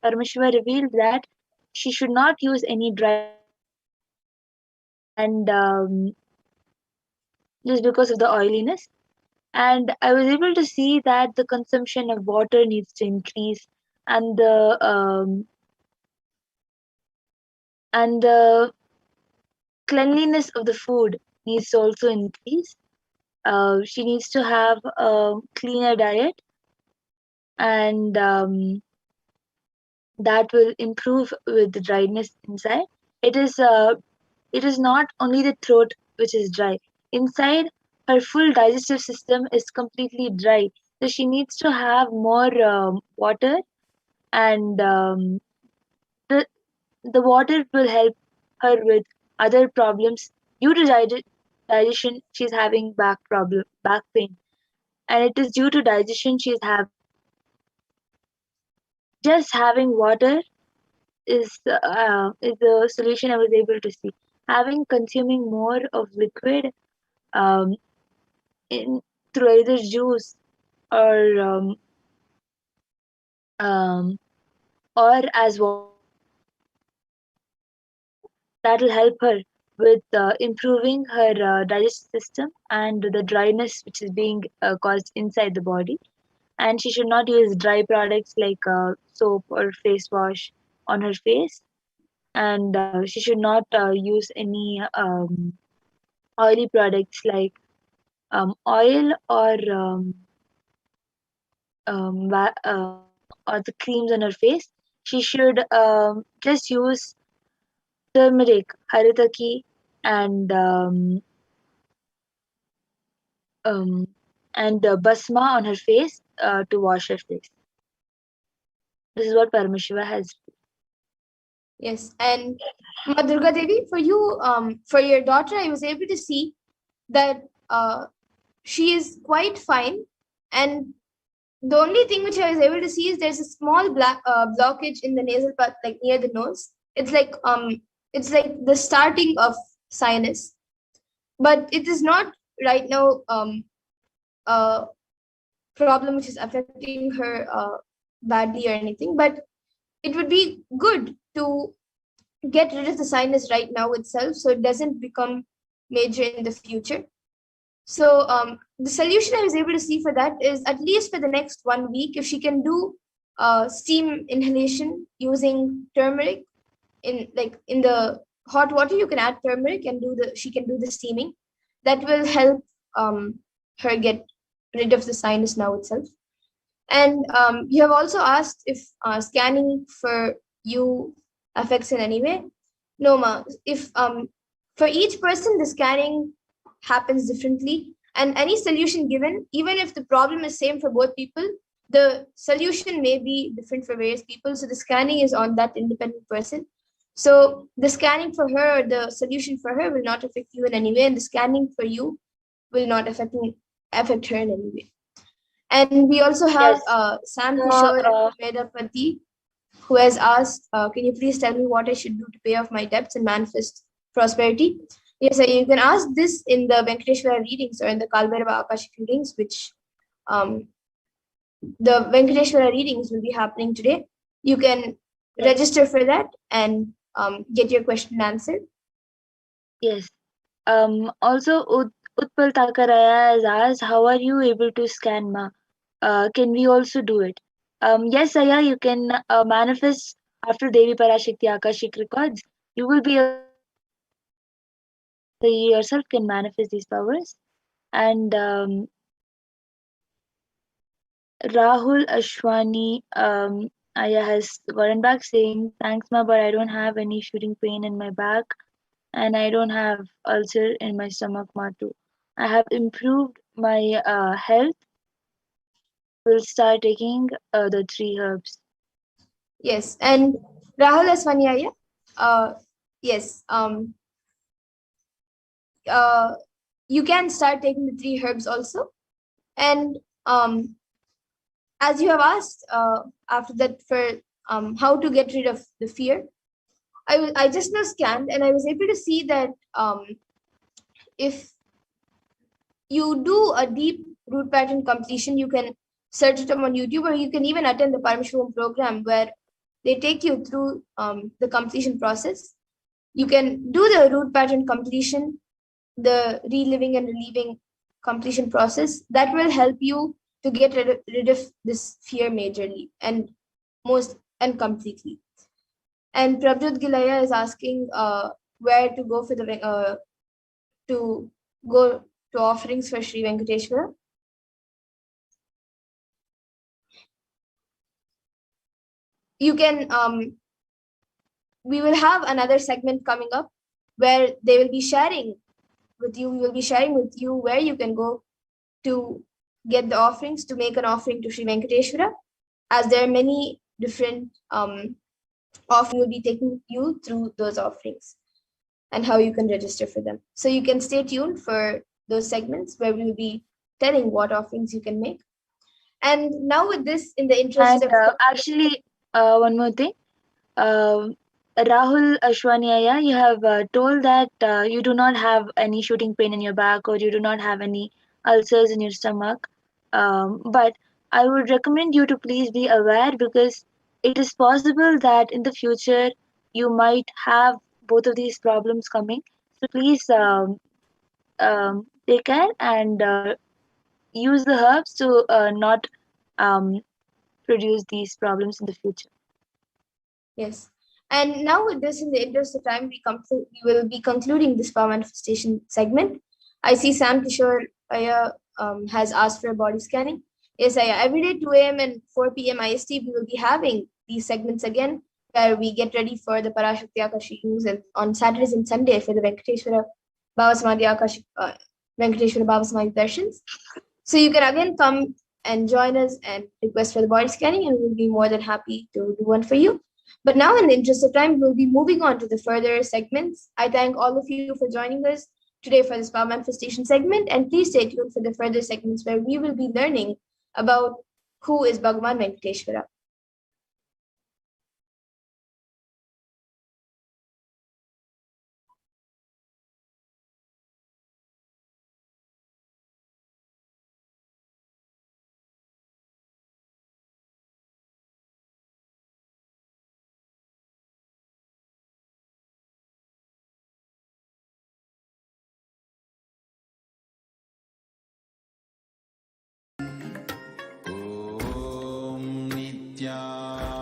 Paramashiva revealed that she should not use any dry products, and just because of the oiliness. And I was able to see that the consumption of water needs to increase, and the cleanliness of the food needs to also increase. She needs to have a cleaner diet, and that will improve with the dryness inside. It is it is not only the throat which is dry. Inside, her full digestive system is completely dry. So she needs to have more water, and the the water will help her with other problems. Due to digestion, she's having back pain, and it is due to digestion she's having back pain. Just having water is the solution I was able to see. Having consuming more of liquid um, in through either juice or um, or as water, that will help her with improving her digestive system and the dryness which is being caused inside the body. And she should not use dry products like soap or face wash on her face, and she should not use any oily products like oil or the creams on her face. She should just use turmeric, haritaki, and um, basma on her face to wash her face. This is what Paramashiva has. Yes, and Ma Durga Devi, for you, for your daughter, I was able to see that she is quite fine, and the only thing which I was able to see is there's a small black blockage in the nasal part, like near the nose. It's like the starting of sinus, but it is not right now a problem which is affecting her badly or anything. But it would be good to get rid of the sinus right now itself, so it doesn't become major in the future. So the solution I was able to see for that is, at least for the next 1 week, if she can do steam inhalation using turmeric in the hot water, you can add turmeric and she can do the steaming. That will help her get rid of the sinus now itself. And you have also asked if scanning for you affects in any way. No, ma. If for each person the scanning happens differently, and any solution given, even if the problem is same for both people, the solution may be different for various people. So the scanning is on that independent person. So the scanning for her, the solution for her will not affect you in any way, and the scanning for you will not affect her in any way. And we also have Yes. Sam So, Kishore Medapati, who has asked, can you please tell me what I should do to pay off my debts and manifest prosperity? Yes, you can ask this in the Venkateshwara readings or in the Kalbhairava Akashic readings, which the Venkateshwara readings will be happening today. You can register for that and get your question answered. Yes. Also, Utpal Takaraya has asked, how are you able to scan Ma? Can we also do it? Yes, Aya, you can manifest after Devi Parashakti Akashic records. You will be able to you yourself can manifest these powers. And Rahul Ashwani Aya has gotten back saying, thanks, Ma, but I don't have any shooting pain in my back and I don't have ulcer in my stomach, Ma, too. I have improved my health. Will start taking the 3 herbs. Yes, and Rahul Aswanyaya, yes, you can start taking the 3 herbs also. And as you have asked after that for how to get rid of the fear, I just now scanned and I was able to see that if you do a deep root pattern completion, you can search it on YouTube, or you can even attend the Paramashivoham program where they take you through the completion process. You can do the root pattern completion, the reliving and relieving completion process. That will help you to get rid of this fear majorly and completely. And Prabjot Gilaya is asking where to go for the to go to offerings for Sri Venkateshwara. You can we will have another segment coming up where they will be sharing with you. We will be sharing with you where you can go to get the offerings, to make an offering to Sri Venkateshwara, as there are many different offerings will be taking you through those offerings and how you can register for them. So you can stay tuned for those segments where we will be telling what offerings you can make. And now with this, in the interest And of actually, one more thing. Rahul Ashwaniaya, you have told that you do not have any shooting pain in your back or you do not have any ulcers in your stomach. But I would recommend you to please be aware because it is possible that in the future you might have both of these problems coming. So please take care and use the herbs to not um, produce these problems in the future. yes. And now with this, in the interest of time, we will be concluding this power manifestation segment. I see Sam Kishore has asked for a body scanning. Yes, Aya, every day 2 a.m. and 4 p.m. IST, we will be having these segments again, where we get ready for the Parashakti Akashic news, and on Saturdays and Sunday for the Venkateshwara Bhava Samadhi Akashic Venkateshwara Bhava Samadhi Darshans. So you can again come and join us and request for the body scanning, and we'll be more than happy to do one for you. But now, in the interest of time, we'll be moving on to the further segments. I thank all of you for joining us today for this power manifestation segment, and please stay tuned for the further segments where we will be learning about who is Bhagavan Venkateshwara.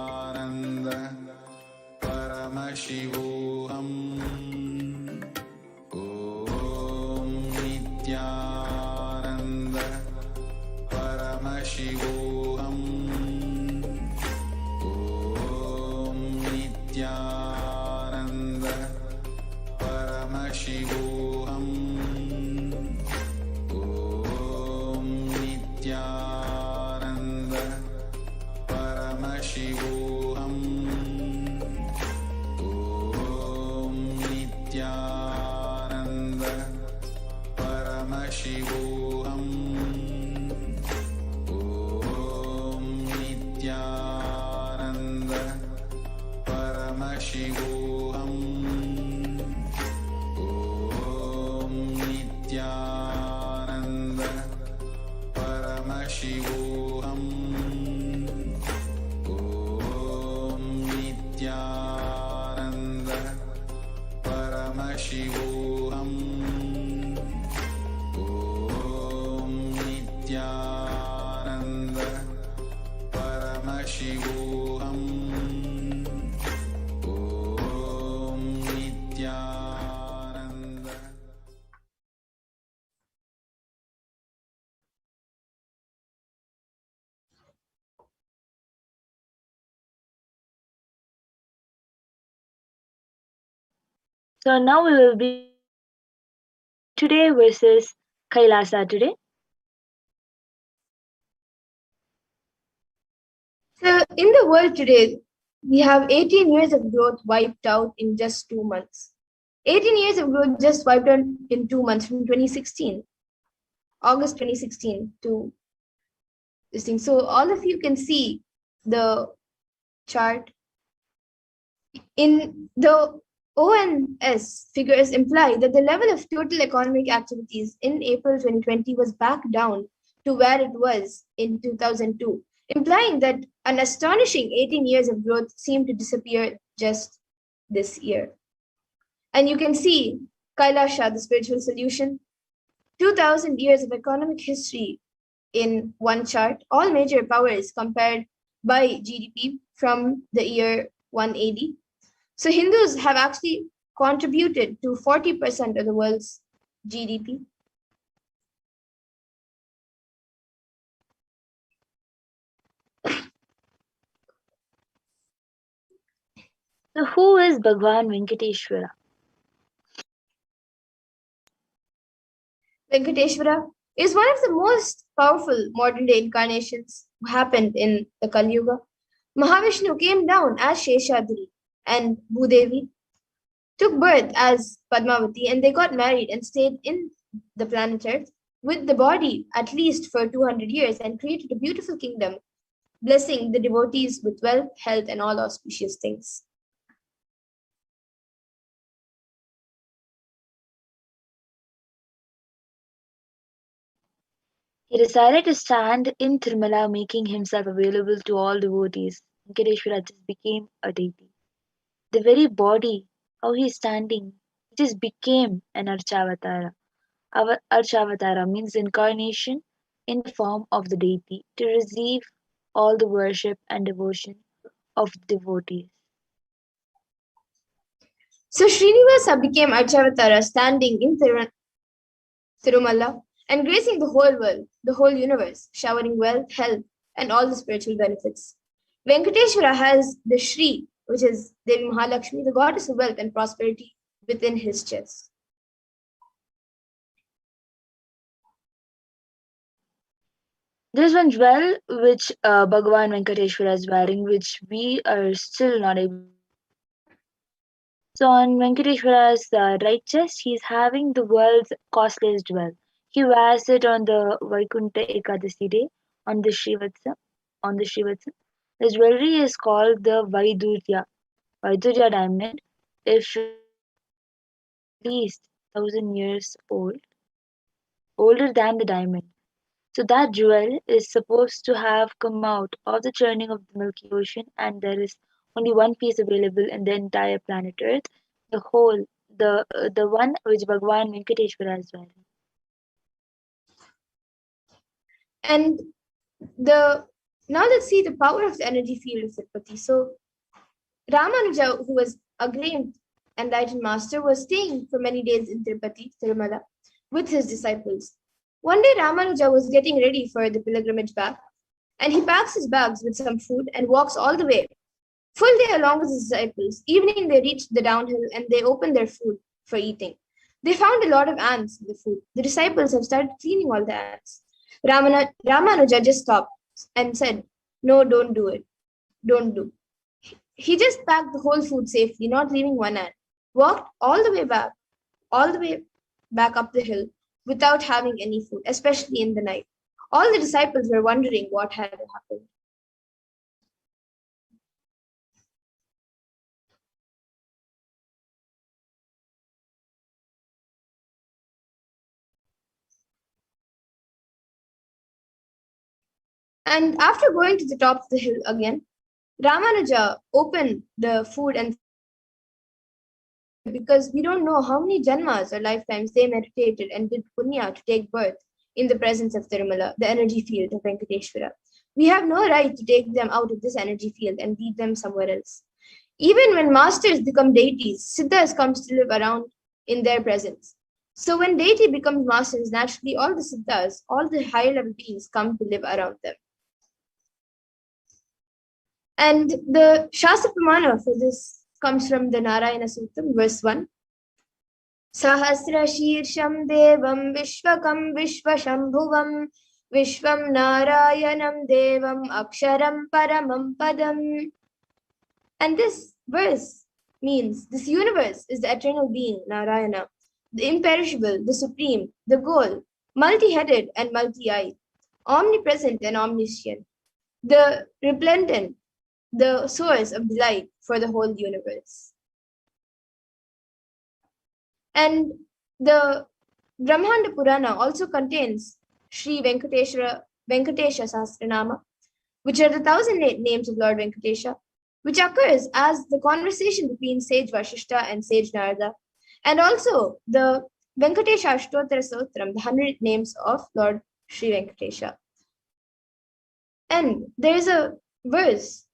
Nithyananda Paramashivoham. Om Nithyananda Paramashivoham. Om Nithyananda Paramashivoham. Om Nithyananda Paramashivoham. Om Nithyananda Paramashivoham. Om Paramashivoham. Om Nithyananda Paramashivoham. Om Nithyananda Paramashivoham. Om Nithyananda. So now we will be today versus Kailasa today. So, in the world today, we have 18 years of growth wiped out in just 2 months. 18 years of growth just wiped out in 2 months from 2016, August 2016 to this thing. So, all of you can see the chart. In the ONS figures imply that the level of total economic activities in April 2020 was back down to where it was in 2002, implying that an astonishing 18 years of growth seemed to disappear just this year. And you can see Kailasha, the spiritual solution, 2000 years of economic history in one chart, all major powers compared by GDP from the year 180. So Hindus have actually contributed to 40% of the world's GDP. So who is Bhagavan Venkateshwara? Venkateshwara is one of the most powerful modern day incarnations who happened in the Kali Yuga. Mahavishnu came down as Sheshadri and Bhudevi took birth as Padmavati, and they got married and stayed in the planet Earth with the body at least for 200 years and created a beautiful kingdom, blessing the devotees with wealth, health, and all auspicious things. He decided to stand in Tirumala, making himself available to all devotees. Venkateshwara just became a deity. The very body, how he is standing, it just became an Archavatara. Our Archavatara means incarnation in the form of the deity to receive all the worship and devotion of the devotees. So Srinivasa became Archavatara, standing in Tirumala and gracing the whole world, the whole universe, showering wealth, health, and all the spiritual benefits. Venkateshwara has the Shri, which is Devi Mahalakshmi, the goddess of wealth and prosperity, within his chest. There's one jewel which Bhagavan Venkateshwara is wearing, which we are still not able. So on Venkateshwara's right chest, he's having the world's costliest jewel. He wears it on the Vaikunta Ekadasi day on the Srivatsa. On the Srivatsa, the jewelry is called the Vaidurya diamond. If at least 1,000 years old, older than the diamond. So that jewel is supposed to have come out of the churning of the Milky Ocean, and there is only one piece available in the entire planet Earth. The whole, the one which Bhagavan Venkateshwara is wearing. And now let's see the power of the energy field of Tirupati. So Ramanuja, who was a great enlightened master, was staying for many days in Tirupati, Tirumala, with his disciples. One day Ramanuja was getting ready for the pilgrimage back, and he packs his bags with some food and walks all the way, full day along with his disciples. Evening they reached the downhill and they opened their food for eating. They found a lot of ants in the food. The disciples have started cleaning all the ants. Ramanuja just stopped and said, "No, don't do it. Don't do." He just packed the whole food safely, not leaving one ant. Walked all the way back up the hill without having any food, especially in the night. All the disciples were wondering what had happened. And after going to the top of the hill again, Ramanuja opened the food and said, because we don't know how many janmas or lifetimes they meditated and did punya to take birth in the presence of Tirumala, the energy field of Venkateshwara. We have no right to take them out of this energy field and lead them somewhere else. Even when masters become deities, siddhas comes to live around in their presence. So when deity becomes masters, naturally all the siddhas, all the higher level beings come to live around them. And the Shastra Pramana for this comes from the Narayana Sutram, verse 1. Sahasra Shirsham Devam Vishwakam Vishwashambhuvam Vishwam Narayanam Devam Aksharam Paramam Padam. And this verse means this universe is the eternal being, Narayana, the imperishable, the supreme, the goal, multi-headed and multi-eyed, omnipresent and omniscient, the resplendent, the source of delight for the whole universe. And the Brahmanda Purana also contains Sri Venkatesha Sahasranama, which are the 1,008 names of Lord Venkatesha, which occurs as the conversation between sage Vashishta and sage Narada, and also the Venkatesha Ashtottara Sotram, the 100 names of Lord Sri Venkatesha. And there is a verse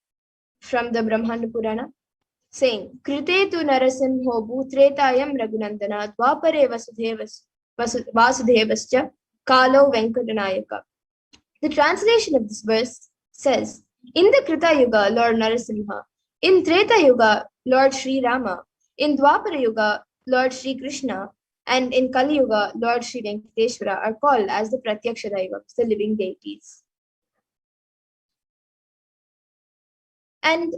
from the Brahmanda Purana saying, Krite tu narasimho bhutretayam raghunandana dvapare vasudevascha kalo venkatanayaka. The translation of this verse says, in the Krita Yuga, Lord Narasimha, in Treta Yuga, Lord Sri Rama, in Dwapara Yuga, Lord Sri Krishna, and in Kali Yuga, Lord Sri Venkateshwara are called as the Pratyaksha Daivams, the living deities. And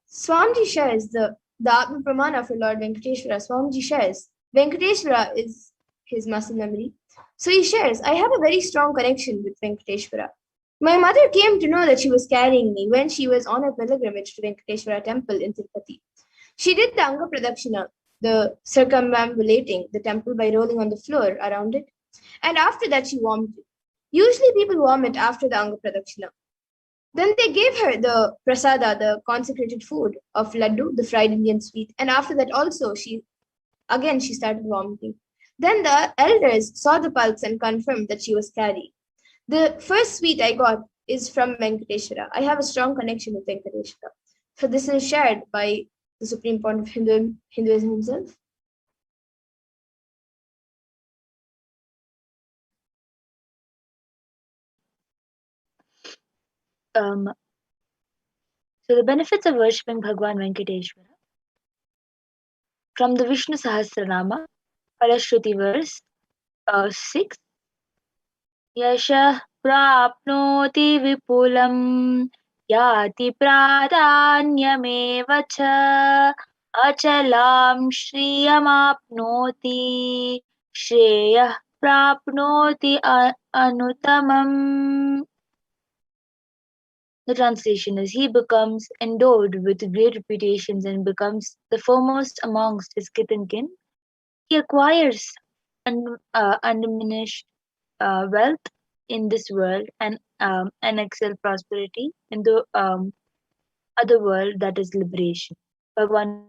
Swamiji shares the Atma Pramana for Lord Venkateshwara. Swamiji shares Venkateshwara is his muscle memory. So he shares, I have a very strong connection with Venkateshwara. My mother came to know that she was carrying me when she was on a pilgrimage to Venkateshwara temple in Tirupati. She did the Anga Pradakshina, the circumambulating the temple by rolling on the floor around it. And after that, she vomited. Usually people vomit after the Anga Pradakshina. Then they gave her the prasada, the consecrated food of laddu, the fried Indian sweet. And after that also, she started vomiting. Then the elders saw the pulse and confirmed that she was carrying. The first sweet I got is from Venkateshwara. I have a strong connection with Venkateshwara. So this is shared by the supreme point of Hinduism himself. So the benefits of worshipping Bhagavan Venkateshwara. From the Vishnu Sahasranama, Falashruti verse 6. Yasha prapnoti vipulam yati pradanyameva cha achalam shriyamapnoti shreyah prapnoti anutamam. The translation is, he becomes endowed with great reputations and becomes the foremost amongst his kith and kin. He acquires undiminished wealth in this world and excel prosperity in the other world, that is liberation. Bhagavan,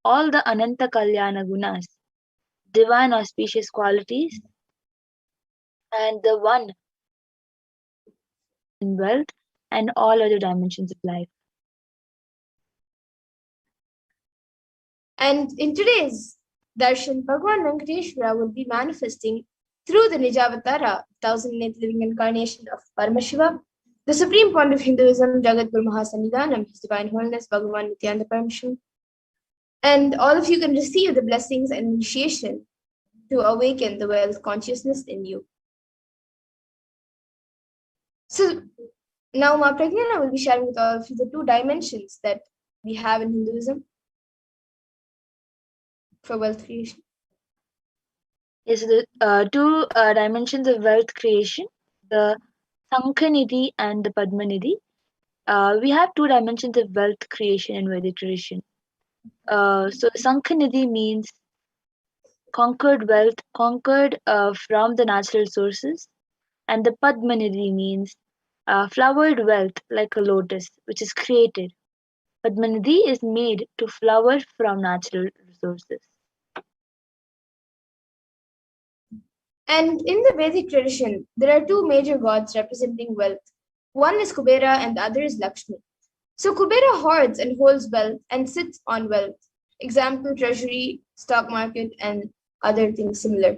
all the Ananta Kalyana Gunas, divine auspicious qualities, and the one in wealth and all other dimensions of life. And in today's Darshan, Bhagavan Venkateshwara will be manifesting through the Nijavatara, 1,008 living incarnation of Paramashivoham, the supreme point of Hinduism, Jagadguru Mahasannidhanam, His Divine Holiness, Bhagavan Nithyananda Paramashivam. And all of you can receive the blessings and initiation to awaken the wealth consciousness in you. So now Ma Pragyana will be sharing with all of you the 2 dimensions that we have in Hinduism for wealth creation. Yes, the 2 dimensions of wealth creation, the Sankhanidhi and the Padmanidhi. We have 2 dimensions of wealth creation in Vedic tradition. So Sankhanidhi means conquered wealth, conquered from the natural sources, and the Padmanidhi means flowered wealth like a lotus, which is created. Padmanidhi is made to flower from natural resources. And in the Vedic tradition, there are two major gods representing wealth. One is Kubera and the other is Lakshmi. So Kubera hoards and holds wealth and sits on wealth. Example, treasury, stock market, and other things similar.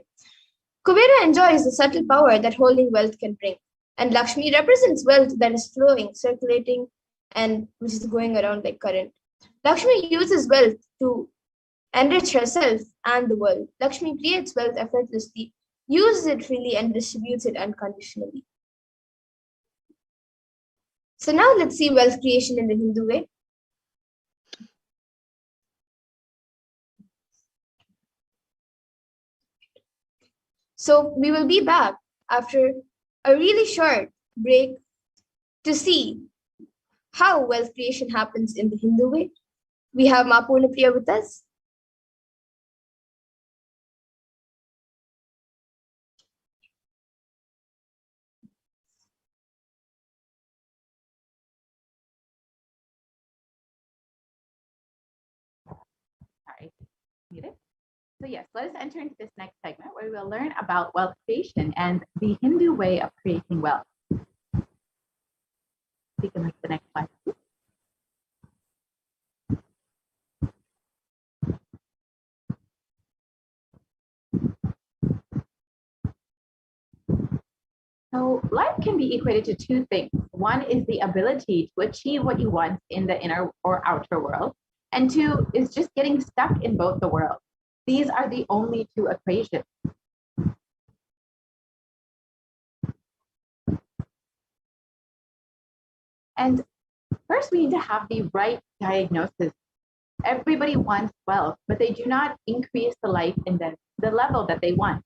Kubera enjoys the subtle power that holding wealth can bring. And Lakshmi represents wealth that is flowing, circulating, and which is going around like current. Lakshmi uses wealth to enrich herself and the world. Lakshmi creates wealth effortlessly, uses it freely, and distributes it unconditionally. So now let's see wealth creation in the Hindu way. So we will be back after a really short break to see how wealth creation happens in the Hindu way. We have Mapurnapriya with us. Sorry, muted. So yes, let us enter into this next segment where we will learn about wealth creation and the Hindu way of creating wealth. We can move to the next slide. So life can be equated to two things. One is the ability to achieve what you want in the inner or outer world, and two is just getting stuck in both the worlds. These are the only two equations. And first, we need to have the right diagnosis. Everybody wants wealth, but they do not increase the life in the level that they want.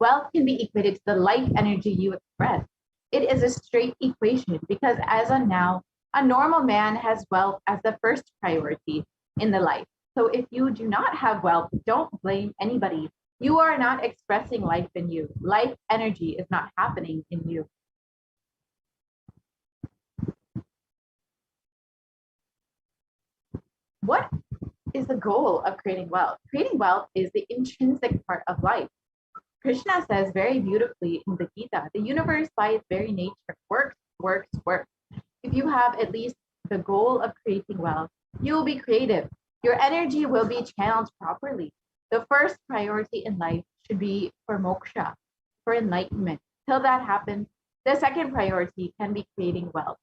Wealth can be equated to the life energy you express. It is a straight equation because as of now, a normal man has wealth as the first priority in the life. So if you do not have wealth, don't blame anybody. You are not expressing life in you. Life energy is not happening in you. What is the goal of creating wealth? Creating wealth is the intrinsic part of life. Krishna says very beautifully in the Gita, the universe by its very nature works, works, works. If you have at least the goal of creating wealth, you will be creative. Your energy will be channeled properly. The first priority in life should be for moksha, for enlightenment. Till that happens, the second priority can be creating wealth.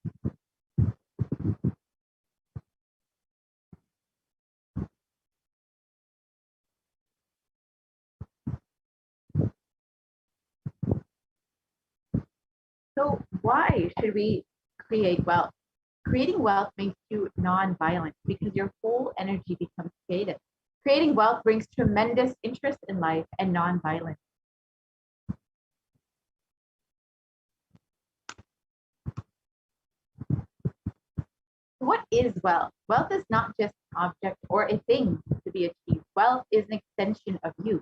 So why should we create wealth? Creating wealth makes you non-violent because your whole energy becomes creative. Creating wealth brings tremendous interest in life and non-violence. What is wealth? Wealth is not just an object or a thing to be achieved. Wealth is an extension of you.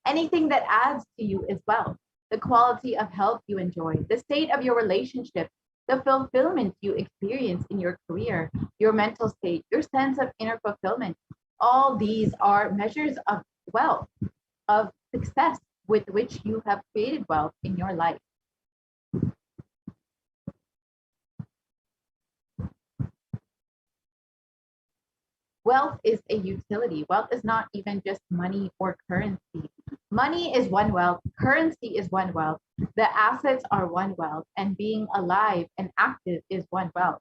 Anything that adds to you is wealth. The quality of health you enjoy, the state of your relationship, the fulfillment you experience in your career, your mental state, your sense of inner fulfillment. All these are measures of wealth, of success with which you have created wealth in your life. Wealth is a utility. Wealth is not even just money or currency. Money is one wealth, currency is one wealth, the assets are one wealth, and being alive and active is one wealth.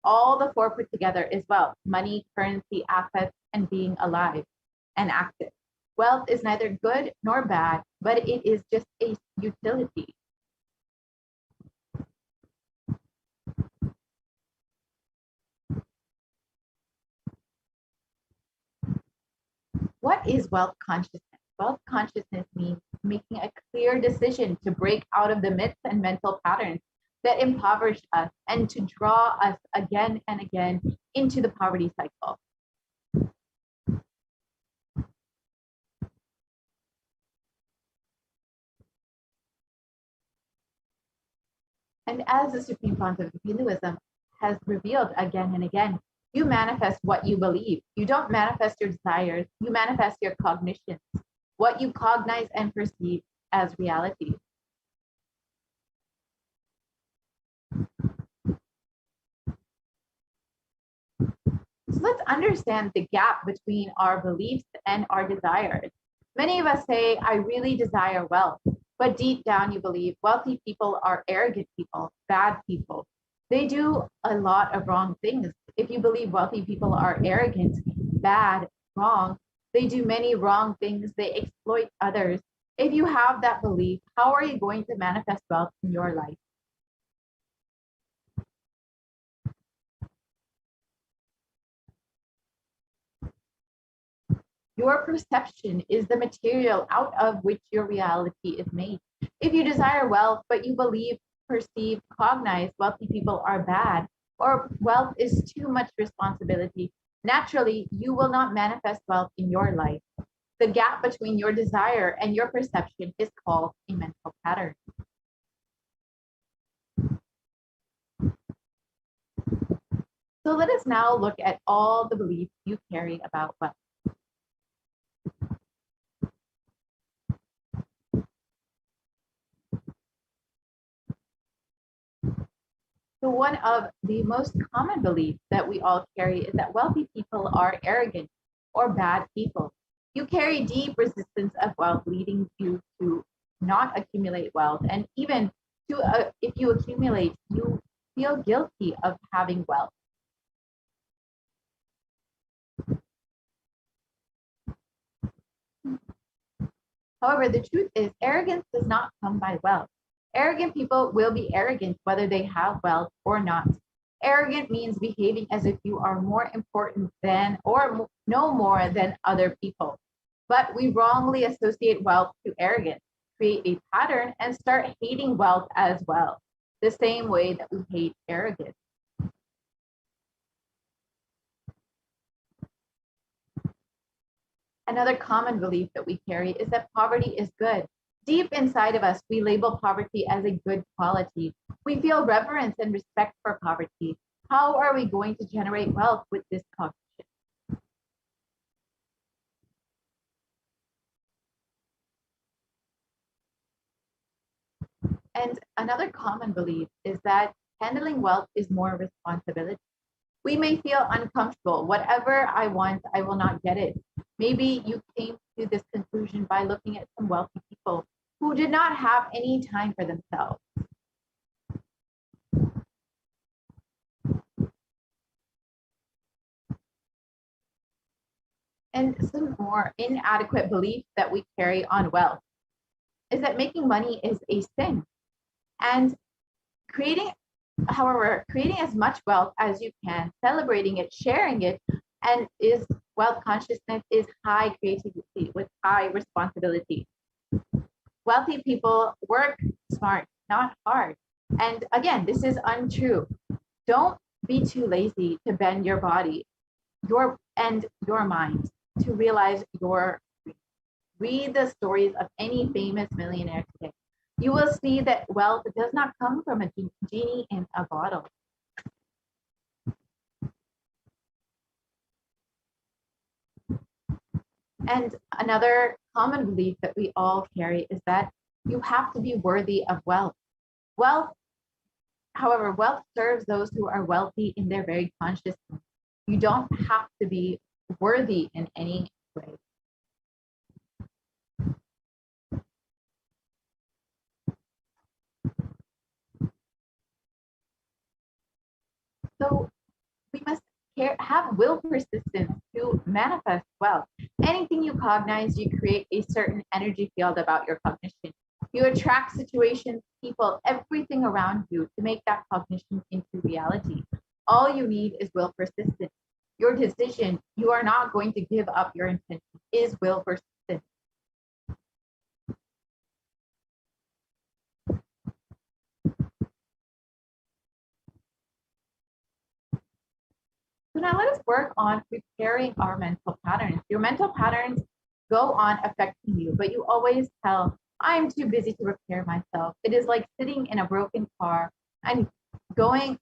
All the four put together is wealth: money, currency, assets, and being alive and active. Wealth is neither good nor bad, but it is just a utility. What is wealth consciousness? Wealth consciousness means making a clear decision to break out of the myths and mental patterns that impoverish us and to draw us again and again into the poverty cycle. And as the Supreme Pontiff of Hinduism has revealed again and again, you manifest what you believe. You don't manifest your desires, you manifest your cognitions, what you cognize and perceive as reality. So let's understand the gap between our beliefs and our desires. Many of us say, I really desire wealth, but deep down you believe wealthy people are arrogant people, bad people. They do a lot of wrong things. If you believe wealthy people are arrogant, bad, wrong, they do many wrong things. They exploit others. If you have that belief, how are you going to manifest wealth in your life? Your perception is the material out of which your reality is made. If you desire wealth, but you believe, perceive, cognize wealthy people are bad, or wealth is too much responsibility, naturally, you will not manifest wealth in your life. The gap between your desire and your perception is called a mental pattern. So let us now look at all the beliefs you carry about wealth. So one of the most common beliefs that we all carry is that wealthy people are arrogant or bad people. You carry deep resistance of wealth, leading you to not accumulate wealth. And even to, if you accumulate, you feel guilty of having wealth. However, the truth is arrogance does not come by wealth. Arrogant people will be arrogant whether they have wealth or not. Arrogant means behaving as if you are more important than or no more than other people. But we wrongly associate wealth to arrogance, create a pattern, and start hating wealth as well, the same way that we hate arrogance. Another common belief that we carry is that poverty is good. Deep inside of us, we label poverty as a good quality. We feel reverence and respect for poverty. How are we going to generate wealth with this cognition? And another common belief is that handling wealth is more responsibility. We may feel uncomfortable. Whatever I want, I will not get it. Maybe you came to this conclusion by looking at some wealthy people who did not have any time for themselves. And some more inadequate beliefs that we carry on wealth is that making money is a sin. And creating as much wealth as you can, celebrating it, sharing it, and is wealth consciousness is high creativity with high responsibility. Wealthy people work smart, not hard. And again, this is untrue. Don't be too lazy to bend your body, your mind to realize your dreams. Read the stories of any famous millionaire today. You will see that wealth does not come from a genie in a bottle. And another common belief that we all carry is that you have to be worthy of wealth. However, wealth serves those who are wealthy in their very consciousness. You don't have to be worthy in any way. So we must have will persistence to manifest wealth. Anything you cognize, you create a certain energy field about your cognition. You attract situations, people, everything around you to make that cognition into reality. All you need is will persistence. Your decision, you are not going to give up your intention, is will persistence. So now let us work on preparing our mental patterns. Your mental patterns go on affecting you, but you always tell, I'm too busy to repair myself. It is like sitting in a broken car and going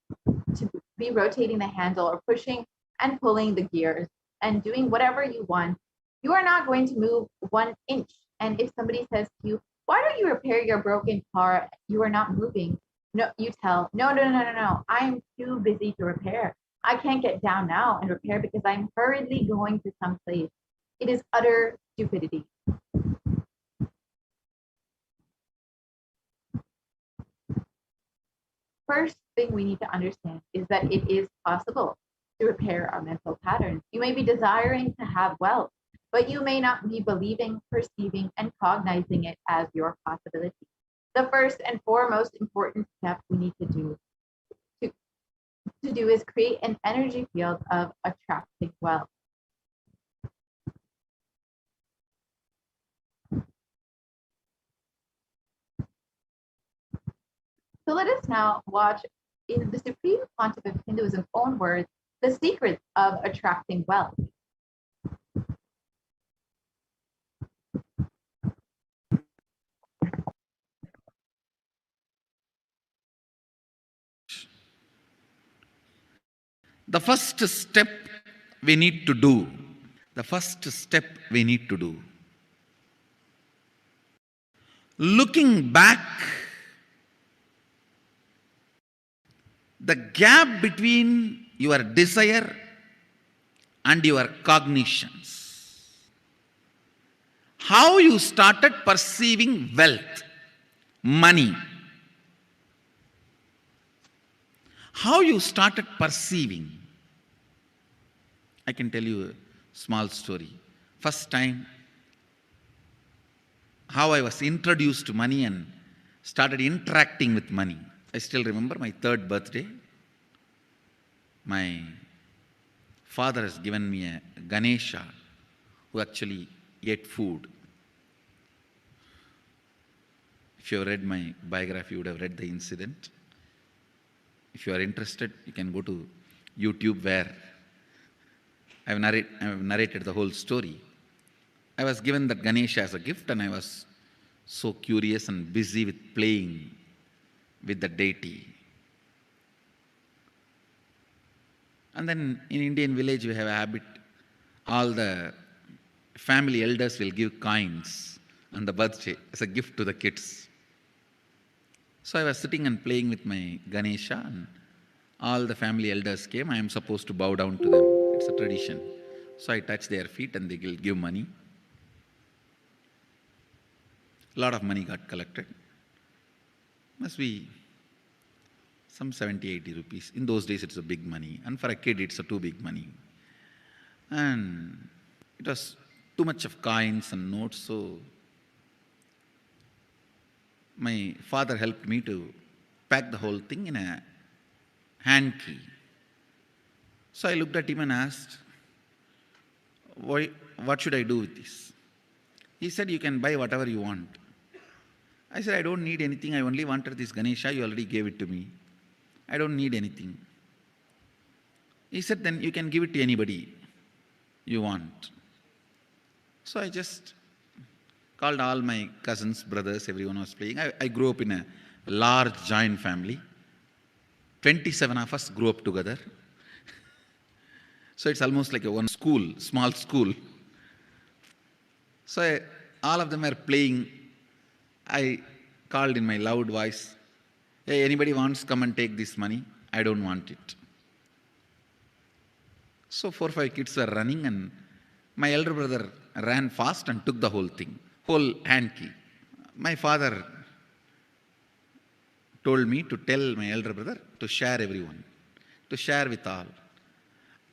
to be rotating the handle or pushing and pulling the gears and doing whatever you want, you are not going to move 1 inch. And if somebody says to you, why don't you repair your broken car? You are not moving. No, you tell, no. I'm too busy to repair. I can't get down now and repair because I'm hurriedly going to some place. It is utter stupidity. First thing we need to understand is that it is possible to repair our mental patterns. You may be desiring to have wealth, but you may not be believing, perceiving, and cognizing it as your possibility. The first and foremost important step we need to do is create an energy field of attracting wealth. So let us now watch, in the Supreme Pontiff of Hinduism's own words, the secrets of attracting wealth. The first step we need to do, looking back, the gap between your desire and your cognitions, how you started perceiving wealth, money, how you started perceiving. I can tell you a small story. First time, how I was introduced to money and started interacting with money. I still remember my 3rd birthday. My father has given me a Ganesha who actually ate food. If you have read my biography, you would have read the incident. If you are interested, you can go to YouTube where I have narrated the whole story. I was given that Ganesha as a gift and I was so curious and busy with playing with the deity. And then in Indian village we have a habit, all the family elders will give coins on the birthday as a gift to the kids. So I was sitting and playing with my Ganesha and all the family elders came. I am supposed to bow down to them. It's a tradition. So I touch their feet and they will give money. A lot of money got collected. Must be some 70, 80 rupees. In those days it's a big money. And for a kid it's a too big money. And it was too much of coins and notes. So my father helped me to pack the whole thing in a hand key. So I looked at him and asked, what should I do with this? He said, you can buy whatever you want. I said, I don't need anything. I only wanted this Ganesha. You already gave it to me. I don't need anything. He said, then you can give it to anybody you want. So I just called all my cousins, brothers, everyone was playing. I grew up in a large joint family. 27 of us grew up together. So it's almost like a one school, small school. So all of them are playing. I called in my loud voice, hey, anybody wants, come and take this money? I don't want it. So 4 or 5 kids were running and my elder brother ran fast and took the whole thing, whole hand key. My father told me to tell my elder brother to share everyone, to share with all.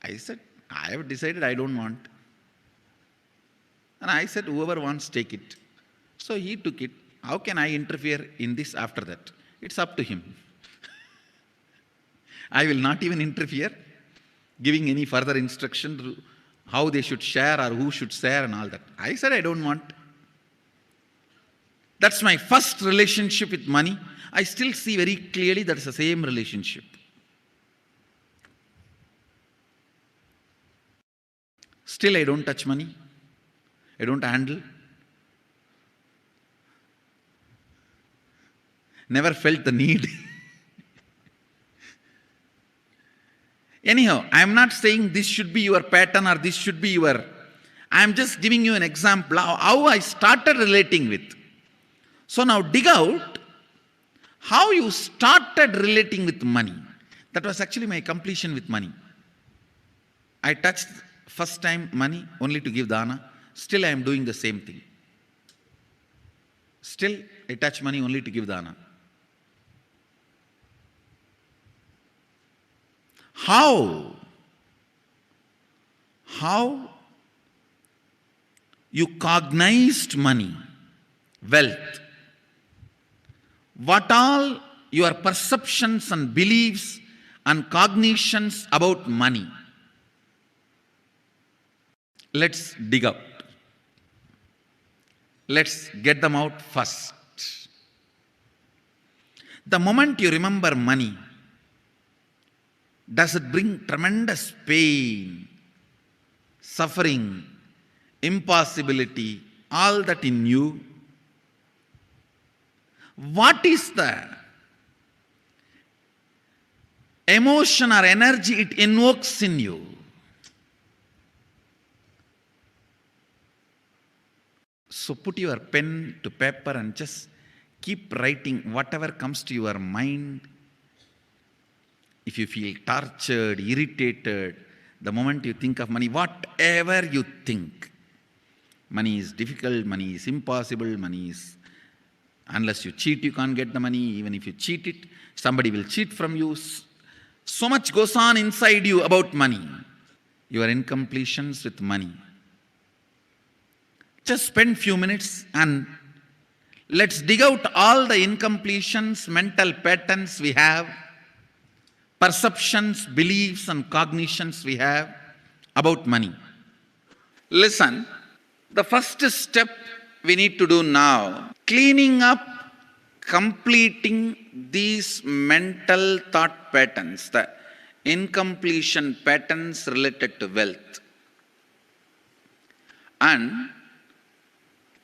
I said, I have decided I don't want. And I said, whoever wants, take it. So he took it. How can I interfere in this after that? It's up to him. I will not even interfere, giving any further instruction to how they should share or who should share and all that. I said, I don't want. That's my first relationship with money. I still see very clearly that it's the same relationship. Still, I don't touch money. I don't handle. Never felt the need. Anyhow, I am not saying this should be your pattern or this should be your. I am just giving you an example how I started relating with. So now dig out how you started relating with money. That was actually my completion with money. I touched first time money only to give dana. Still I am doing the same thing. Still I touch money only to give dana. How you cognized money, wealth, what all your perceptions and beliefs and cognitions about money. Let's dig out. Let's get them out first. The moment you remember money, does it bring tremendous pain, suffering, impossibility, all that in you? What is the emotion or energy it invokes in you? So put your pen to paper and just keep writing whatever comes to your mind. If you feel tortured, irritated, the moment you think of money, whatever you think, money is difficult, money is impossible, money is, unless you cheat, you can't get the money. Even if you cheat it, somebody will cheat from you. So much goes on inside you about money. Your incompletions with money. Just spend few minutes and let's dig out all the incompletions, mental patterns we have, perceptions, beliefs and cognitions we have about money. Listen, the first step we need to do now, cleaning up, completing these mental thought patterns, the incompletion patterns related to wealth, and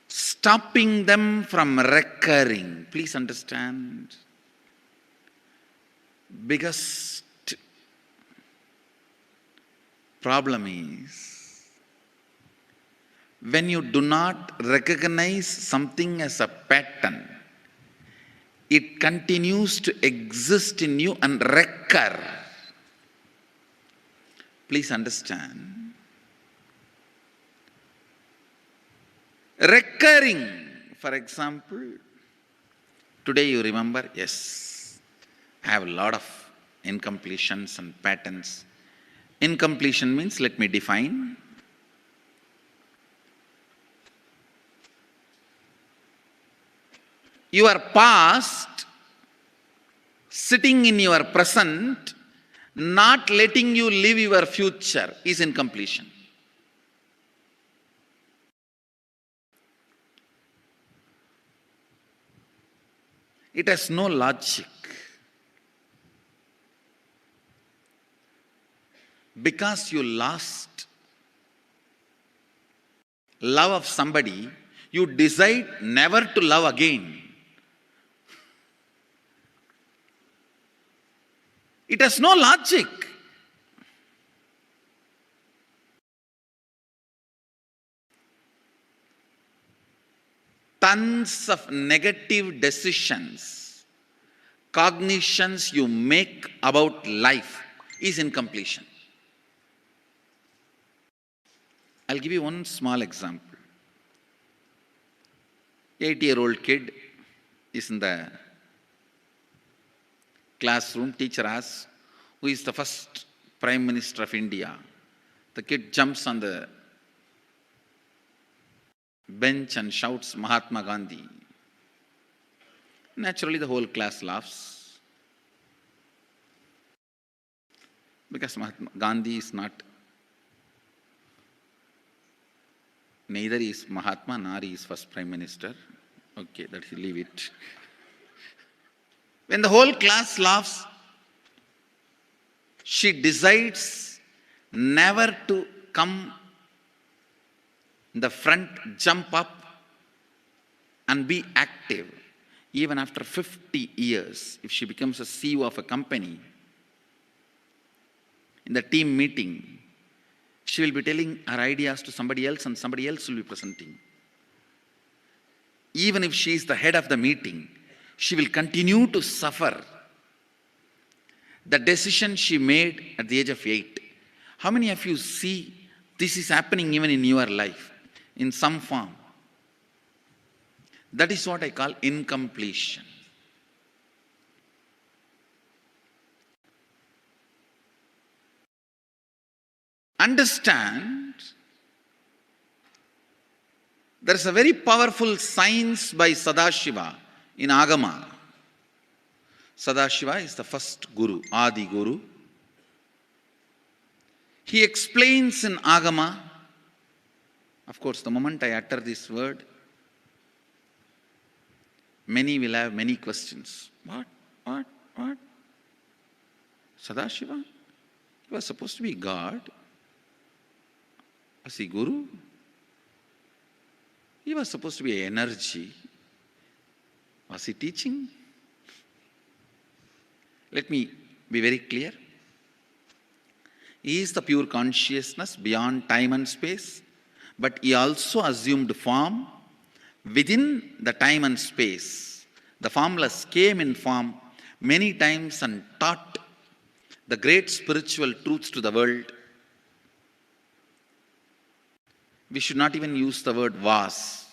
stopping them from recurring. Please understand. Biggest problem is when you do not recognize something as a pattern, it continues to exist in you and recur. Please understand. Recurring, for example, today you remember, yes, I have a lot of incompletions and patterns. Incompletion means, let me define. Your past sitting in your present, not letting you live your future is incompletion. It has no logic. Because you lost love of somebody, you decide never to love again. It has no logic. Tons of negative decisions, cognitions you make about life is incompletion. I'll give you one small example. 8-year-old kid is in the classroom. Teacher asks, who is the first Prime Minister of India? The kid jumps on the bench and shouts, Mahatma Gandhi. Naturally, the whole class laughs. Because Mahatma Gandhi is not, neither is Mahatma nor is first Prime Minister. Okay, let's leave it. When the whole class laughs, she decides never to come in the front, jump up and be active. Even after 50 years, if she becomes a CEO of a company, in the team meeting, she will be telling her ideas to somebody else and somebody else will be presenting. Even if she is the head of the meeting, she will continue to suffer the decision she made at the age of 8. How many of you see this is happening even in your life in some form? That is what I call incompletion. Understand, there is a very powerful science by Sadashiva in Agama. Sadashiva is the first Guru, Adi Guru. He explains in Agama, of course, the moment I utter this word, many will have many questions. What? Sadashiva? He was supposed to be God. Was he Guru? He was supposed to be energy. Was he teaching? Let me be very clear. He is the pure consciousness beyond time and space, but he also assumed form within the time and space. The formless came in form many times and taught the great spiritual truths to the world. We should not even use the word was.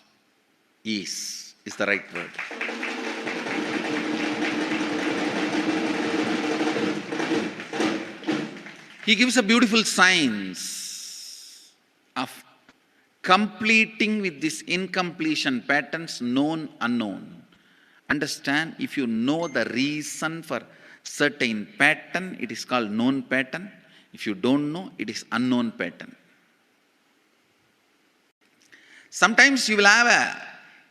Is the right word. He gives a beautiful science of completing with this incompletion patterns, known, unknown. Understand, if you know the reason for certain pattern, it is called known pattern. If you don't know, it is unknown pattern. Sometimes you will have a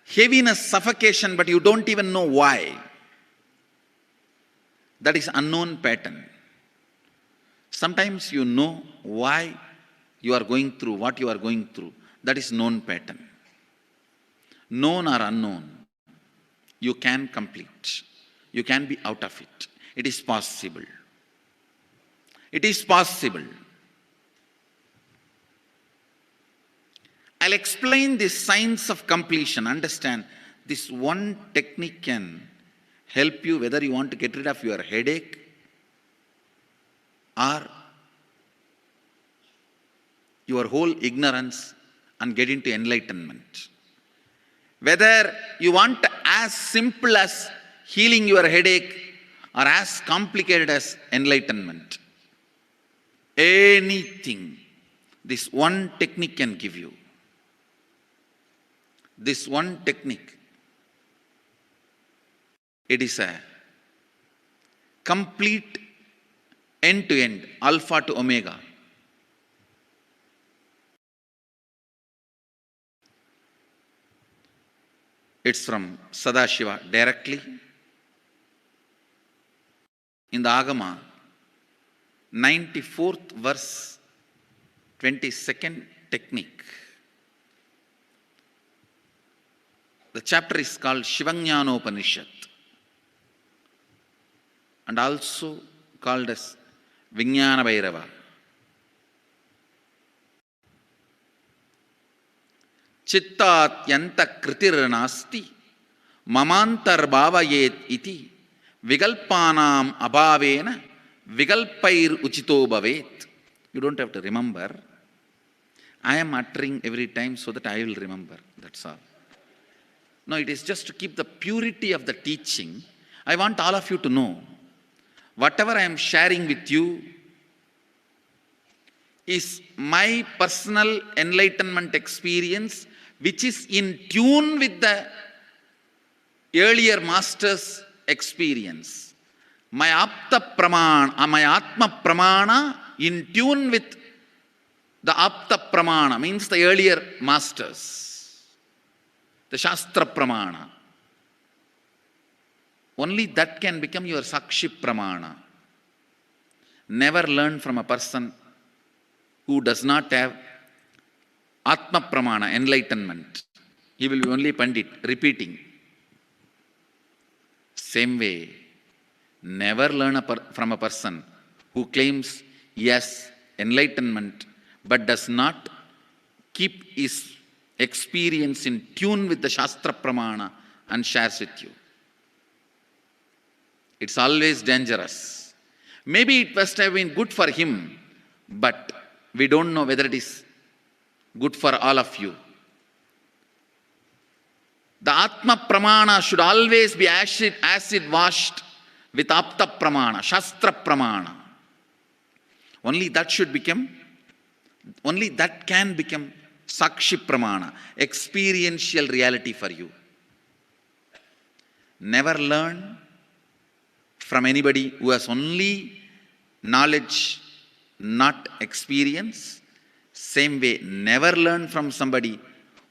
heaviness, suffocation, but you don't even know why. That is unknown pattern. Sometimes you know why you are going through what you are going through. That is known pattern. Known or unknown, you can complete. You can be out of it. It is possible. It is possible. I'll explain this science of completion. Understand, this one technique can help you whether you want to get rid of your headache or your whole ignorance and get into enlightenment. Whether you want as simple as healing your headache or as complicated as enlightenment. Anything, this one technique can give you. This one technique, it is a complete end-to-end, alpha to omega. It's from Sadashiva directly. In the Agama, 94th verse, 22nd technique. The chapter is called Shivajnanopanishad and also called as Vijnana Bhairava. Chittat yanta kritir nasti mamantar bhavayet iti vigalpanam abhavena vigalpair uchito bhavet. You don't have to remember. I am uttering every time so that I will remember. That's all. No, it is just to keep the purity of the teaching. I want all of you to know, whatever I am sharing with you is my personal enlightenment experience, which is in tune with the earlier master's experience. My Apta Pramana, my Atma Pramana in tune with the Apta Pramana, means the earlier masters. The Shastra Pramana. Only that can become your Sakshi Pramana. Never learn from a person who does not have Atma Pramana, enlightenment. He will be only Pandit, repeating. Same way, never learn from a person who claims yes, enlightenment, but does not keep his experience in tune with the Shastra Pramana and shares with you. It's always dangerous. Maybe it must have been good for him, but we don't know whether it is good for all of you. The Atma Pramana should always be acid washed with Apta Pramana, Shastra Pramana. Only that can become Sakshi Pramana, experiential reality for you. Never learn from anybody who has only knowledge, not experience. Same way, never learn from somebody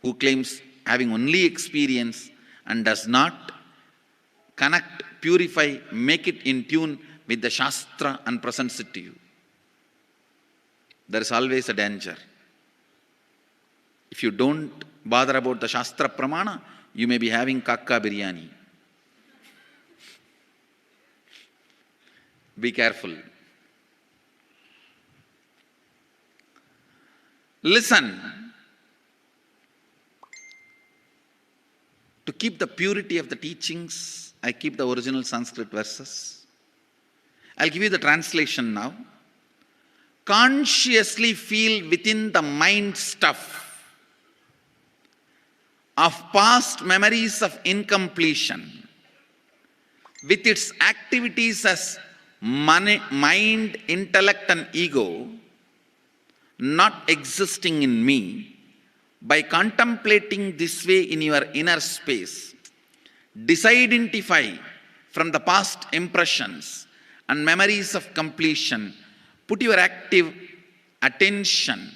who claims having only experience and does not connect, purify, make it in tune with the Shastra and presents it to you. There is always a danger. If you don't bother about the Shastra Pramana, you may be having kakka biryani. Be careful. Listen. To keep the purity of the teachings, I keep the original Sanskrit verses. I'll give you the translation now. Consciously feel within the mind stuff of past memories of incompletion with its activities as mind, intellect and ego not existing in me. By contemplating this way in your inner space, disidentify from the past impressions and memories of completion. Put your active attention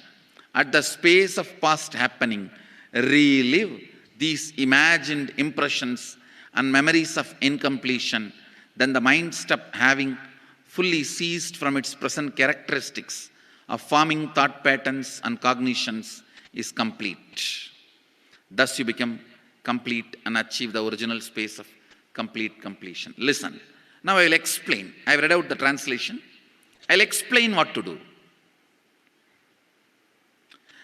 at the space of past happening. Relive these imagined impressions and memories of incompletion. Then the mind stop having fully ceased from its present characteristics of forming thought patterns and cognitions is complete. Thus you become complete and achieve the original space of complete completion. Listen. Now I will explain. I have read out the translation. I'll explain what to do.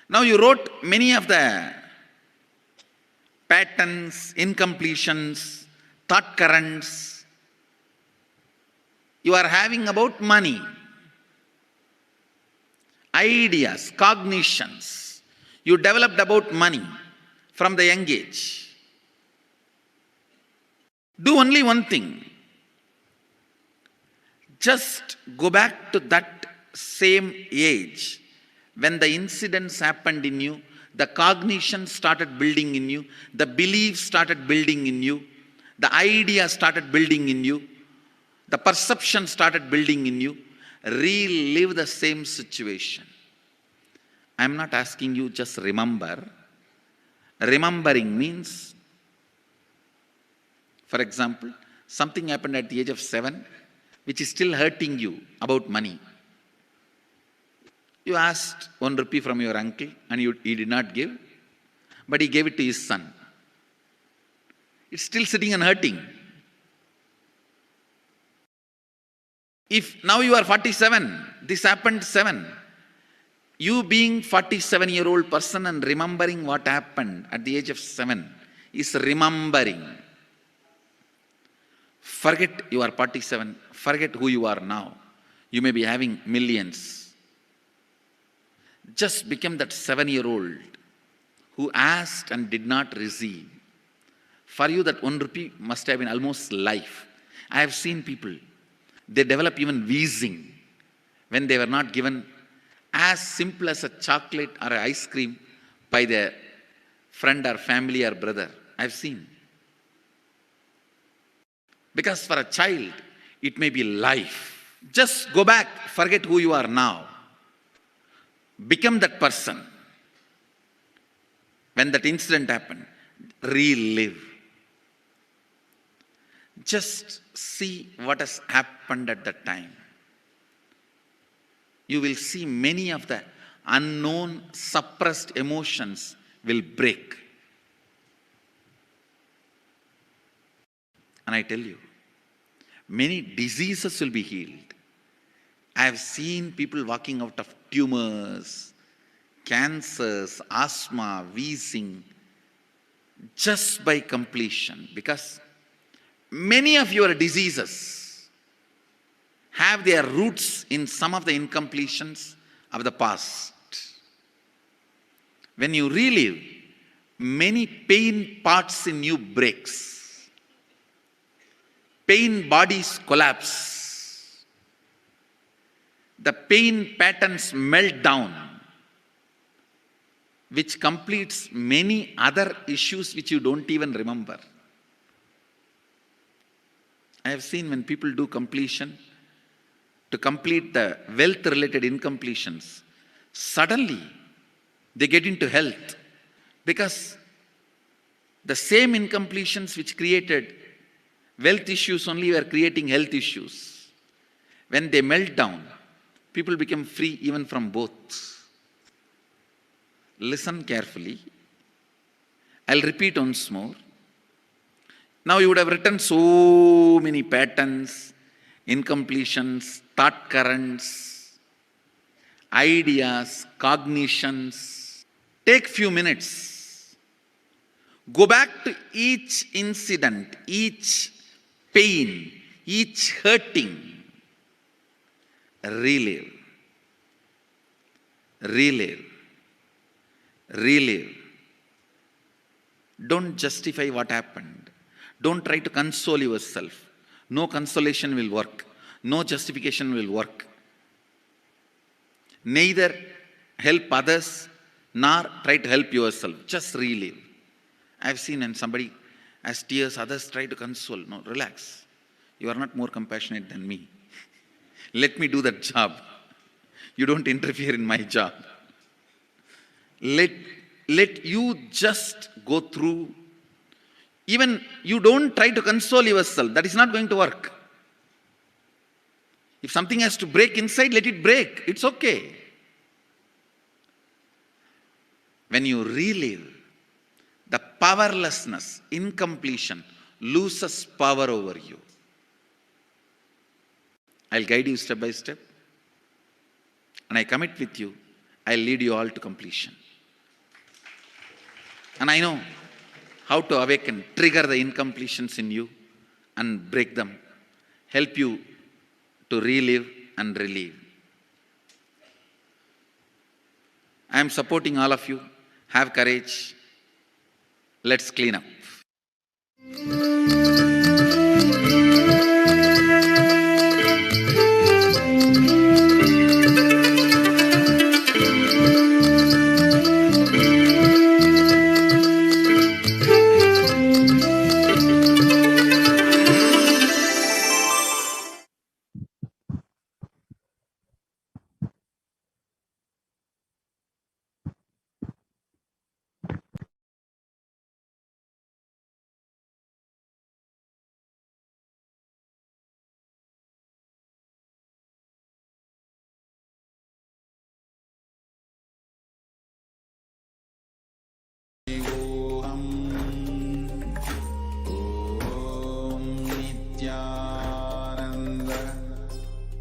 Now you wrote many of the patterns, incompletions, thought currents you are having about money, ideas, cognitions. You developed about money from the young age. Do only one thing. Just go back to that same age when the incidents happened in you, the cognition started building in you, the beliefs started building in you, the idea started building in you, the perception started building in you. Relive the same situation. I am not asking you just remember. Remembering means, for example, something happened at the age of 7 which is still hurting you about money. You asked 1 rupee from your uncle and he did not give, but he gave it to his son. It's still sitting and hurting. If now you are 47, this happened 7. You being 47-year-old person and remembering what happened at the age of 7 is remembering. Forget you are 47. Forget who you are now. You may be having millions. Just become that 7-year-old who asked and did not receive. For you that 1 rupee must have been almost life. I have seen people, they develop even wheezing when they were not given as simple as a chocolate or an ice cream by their friend or family or brother. I've seen. Because for a child, it may be life. Just go back, forget who you are now. Become that person. When that incident happened, relive. Just see what has happened at that time. You will see many of the unknown, suppressed emotions will break. And I tell you, many diseases will be healed. I I have seen people walking out of tumors, cancers, asthma, wheezing, just by completion. Because many of your diseases have their roots in some of the incompletions of the past. When you relive, many pain parts in you breaks. Pain bodies collapse. The pain patterns melt down, which completes many other issues which you don't even remember. I have seen when people do completion, to complete the wealth-related incompletions, suddenly they get into health, because the same incompletions which created wealth issues only were creating health issues. When they melt down, people become free even from both. Listen carefully. I'll repeat once more. Now you would have written so many patterns, incompletions, thought currents, ideas, cognitions. Take few minutes. Go back to each incident, each pain, each hurting. Relive. Relive. Relive. Don't justify what happened. Don't try to console yourself. No consolation will work. No justification will work. Neither help others nor try to help yourself. Just relive. I've seen when somebody has tears, others try to console. No, relax. You are not more compassionate than me. Let me do that job. You don't interfere in my job. Let you just go through. Even you don't try to console yourself. That is not going to work. If something has to break inside, let it break. It's okay. When you relive, the powerlessness, incompletion, loses power over you. I'll guide you step by step. And I commit with you, I'll lead you all to completion. And I know how to awaken, trigger the incompletions in you and break them. Help you to relive and relieve. I am supporting all of you. Have courage. Let's clean up.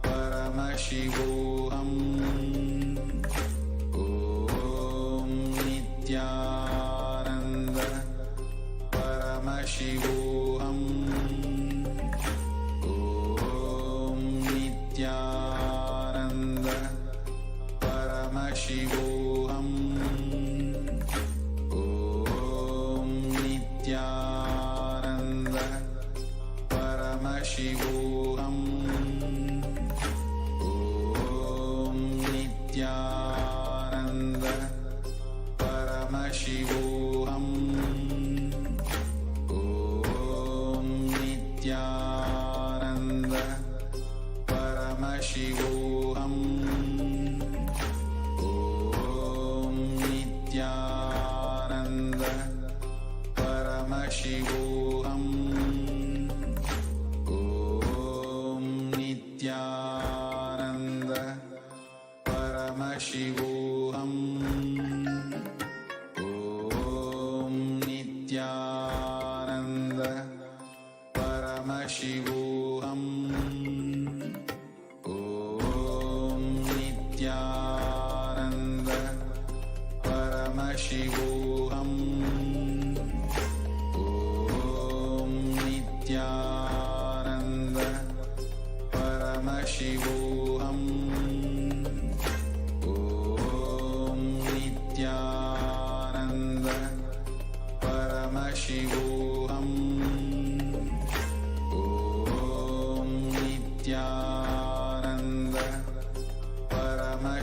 Paramashivoham. Om Nithyananda Paramashivoham. Om Nithyananda Paramashivoham. Om Nithyananda Paramashivoham. Nithyananda Paramashivoham. Om Nithyananda Paramashivoham. Om Nithyananda Paramashivoham. Om Nithyananda Paramashivoham. Om Nithyananda Paramashivoham. Om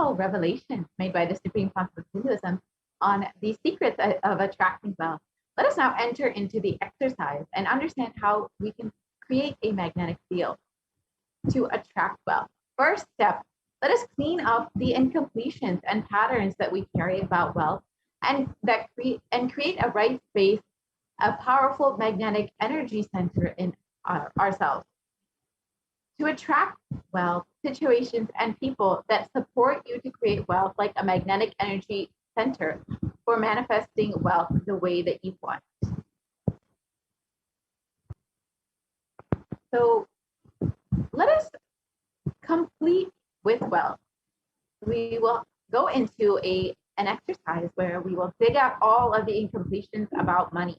beautiful revelation made by the Supreme Council of Hinduism on the secrets of attracting wealth. Let us now enter into the exercise and understand how we can create a magnetic field to attract wealth. First step, let us clean up the incompletions and patterns that we carry about wealth and create a right space, a powerful magnetic energy center in ourselves. To attract wealth, situations, and people that support you to create wealth like a magnetic energy center for manifesting wealth the way that you want. So let us complete with wealth. We will go into an exercise where we will dig out all of the incompletions about money.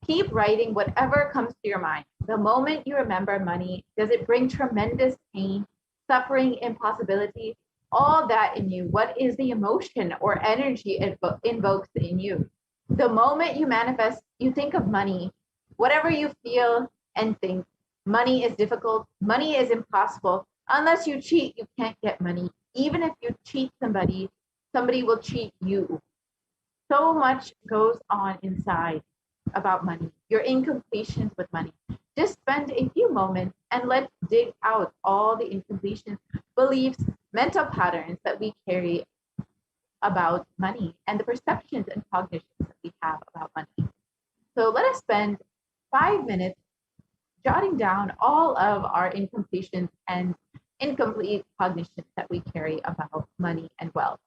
Keep writing whatever comes to your mind. The moment you remember money, does it bring tremendous pain, suffering, impossibility? All that in you. What is the emotion or energy it invokes in you? The moment you manifest, you think of money, whatever you feel and think, money is difficult, money is impossible. Unless you cheat, you can't get money. Even if you cheat somebody, somebody will cheat you. So much goes on inside about money, your incompletions with money. Just spend a few moments and let's dig out all the incompletions, beliefs, mental patterns that we carry about money and the perceptions and cognitions that we have about money. So let us spend 5 minutes jotting down all of our incompletions and incomplete cognitions that we carry about money and wealth.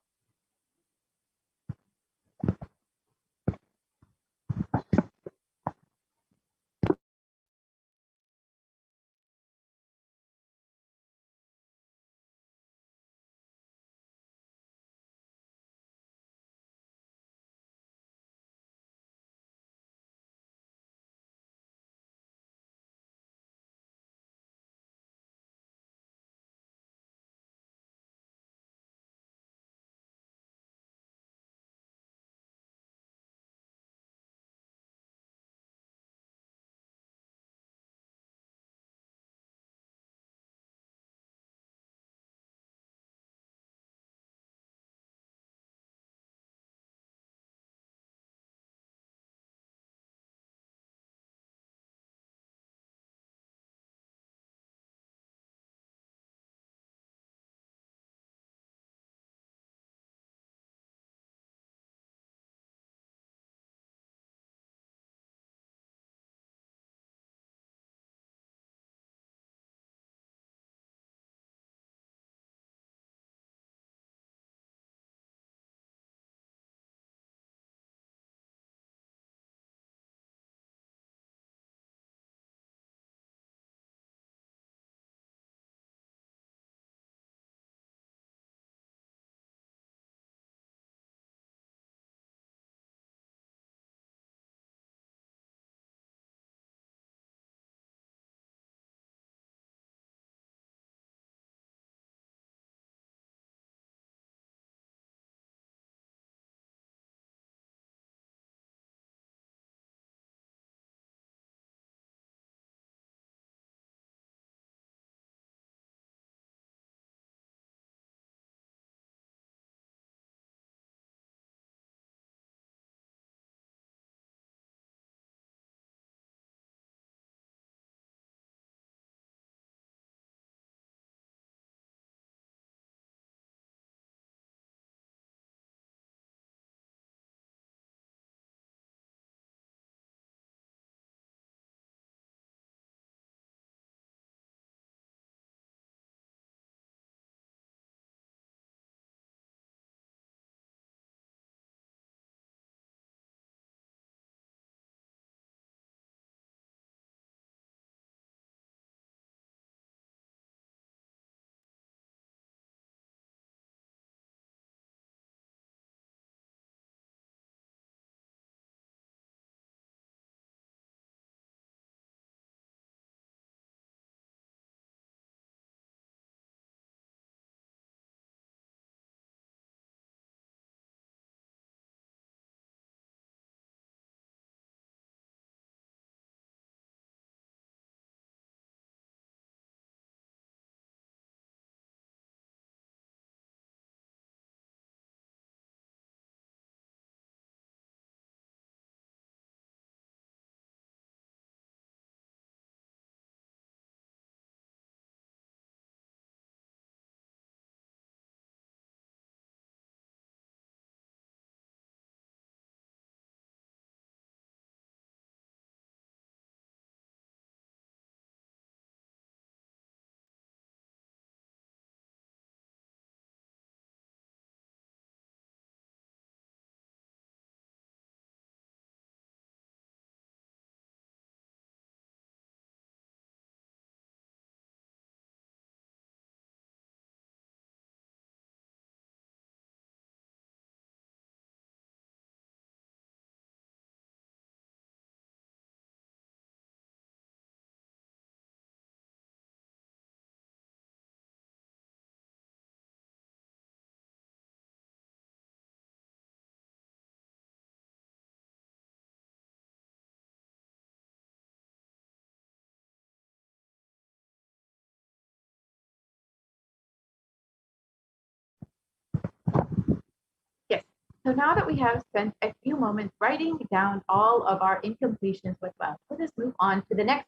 So now that we have spent a few moments writing down all of our incompletions with wealth, let us move on to the next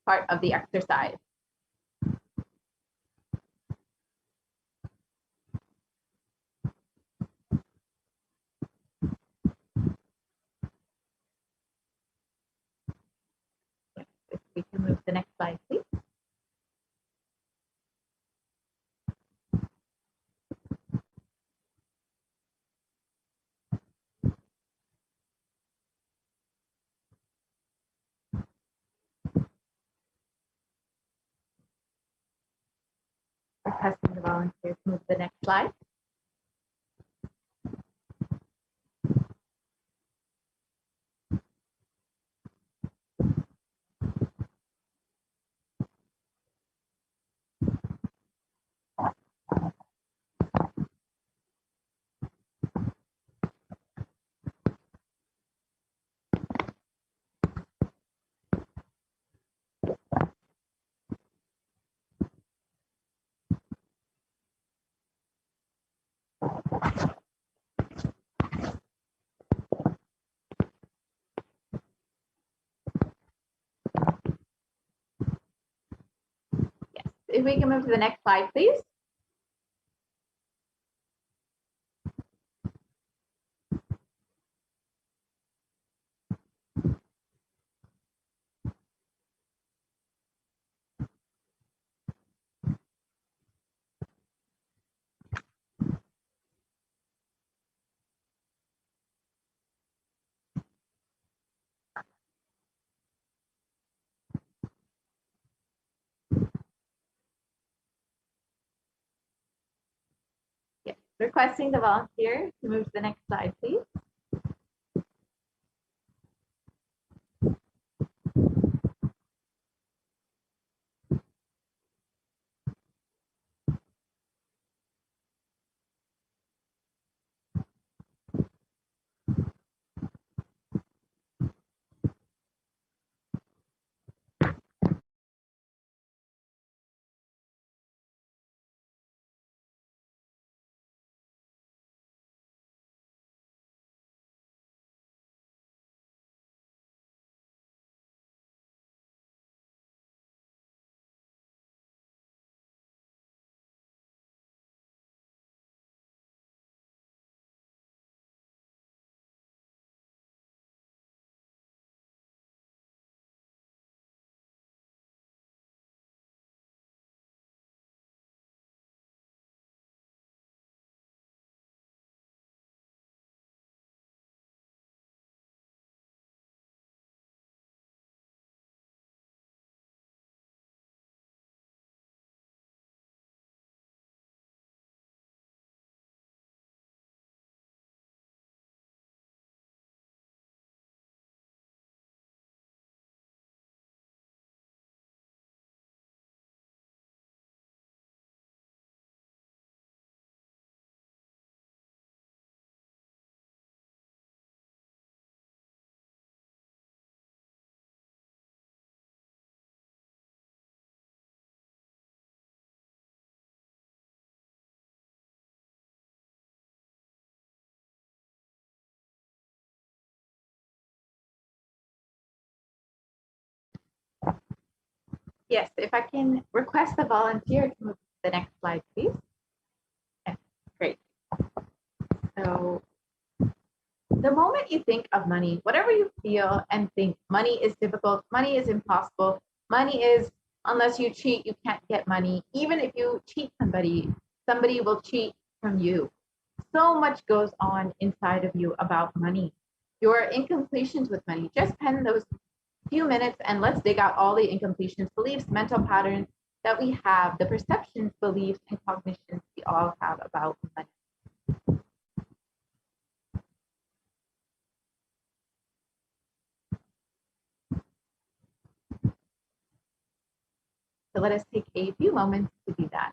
part of the exercise. If we can move to the next slide, please. Requesting the volunteers to move to the next slide. Yes, if we can move to the next slide, please. Yes, requesting the volunteer to move to the next slide, please. Yes, if I can request the volunteer to move to the next slide, please. Yes, great. So the moment you think of money, whatever you feel and think, money is difficult, money is impossible, money is, unless you cheat, you can't get money. Even if you cheat somebody, somebody will cheat from you. So much goes on inside of you about money. Your incompletions with money, just pen those few minutes and let's dig out all the incompletions, beliefs, mental patterns that we have, the perceptions, beliefs, and cognitions we all have about money. So let us take a few moments to do that.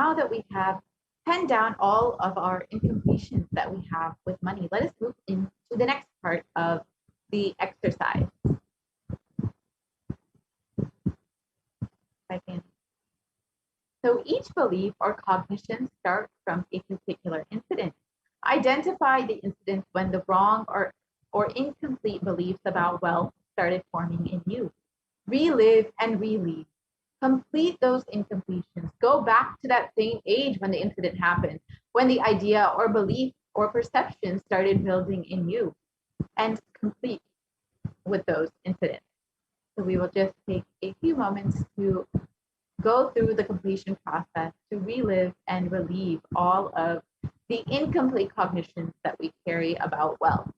now that we have penned down all of our incompletions that we have with money, let us move into the next part of the exercise. So each belief or cognition starts from a particular incident. Identify the incidents when the wrong or incomplete beliefs about wealth started forming in you. Relive and relive. Complete those incompletions. Go back to that same age when the incident happened, when the idea or belief or perception started building in you, and complete with those incidents. So we will just take a few moments to go through the completion process to relive and relieve all of the incomplete cognitions that we carry about wealth.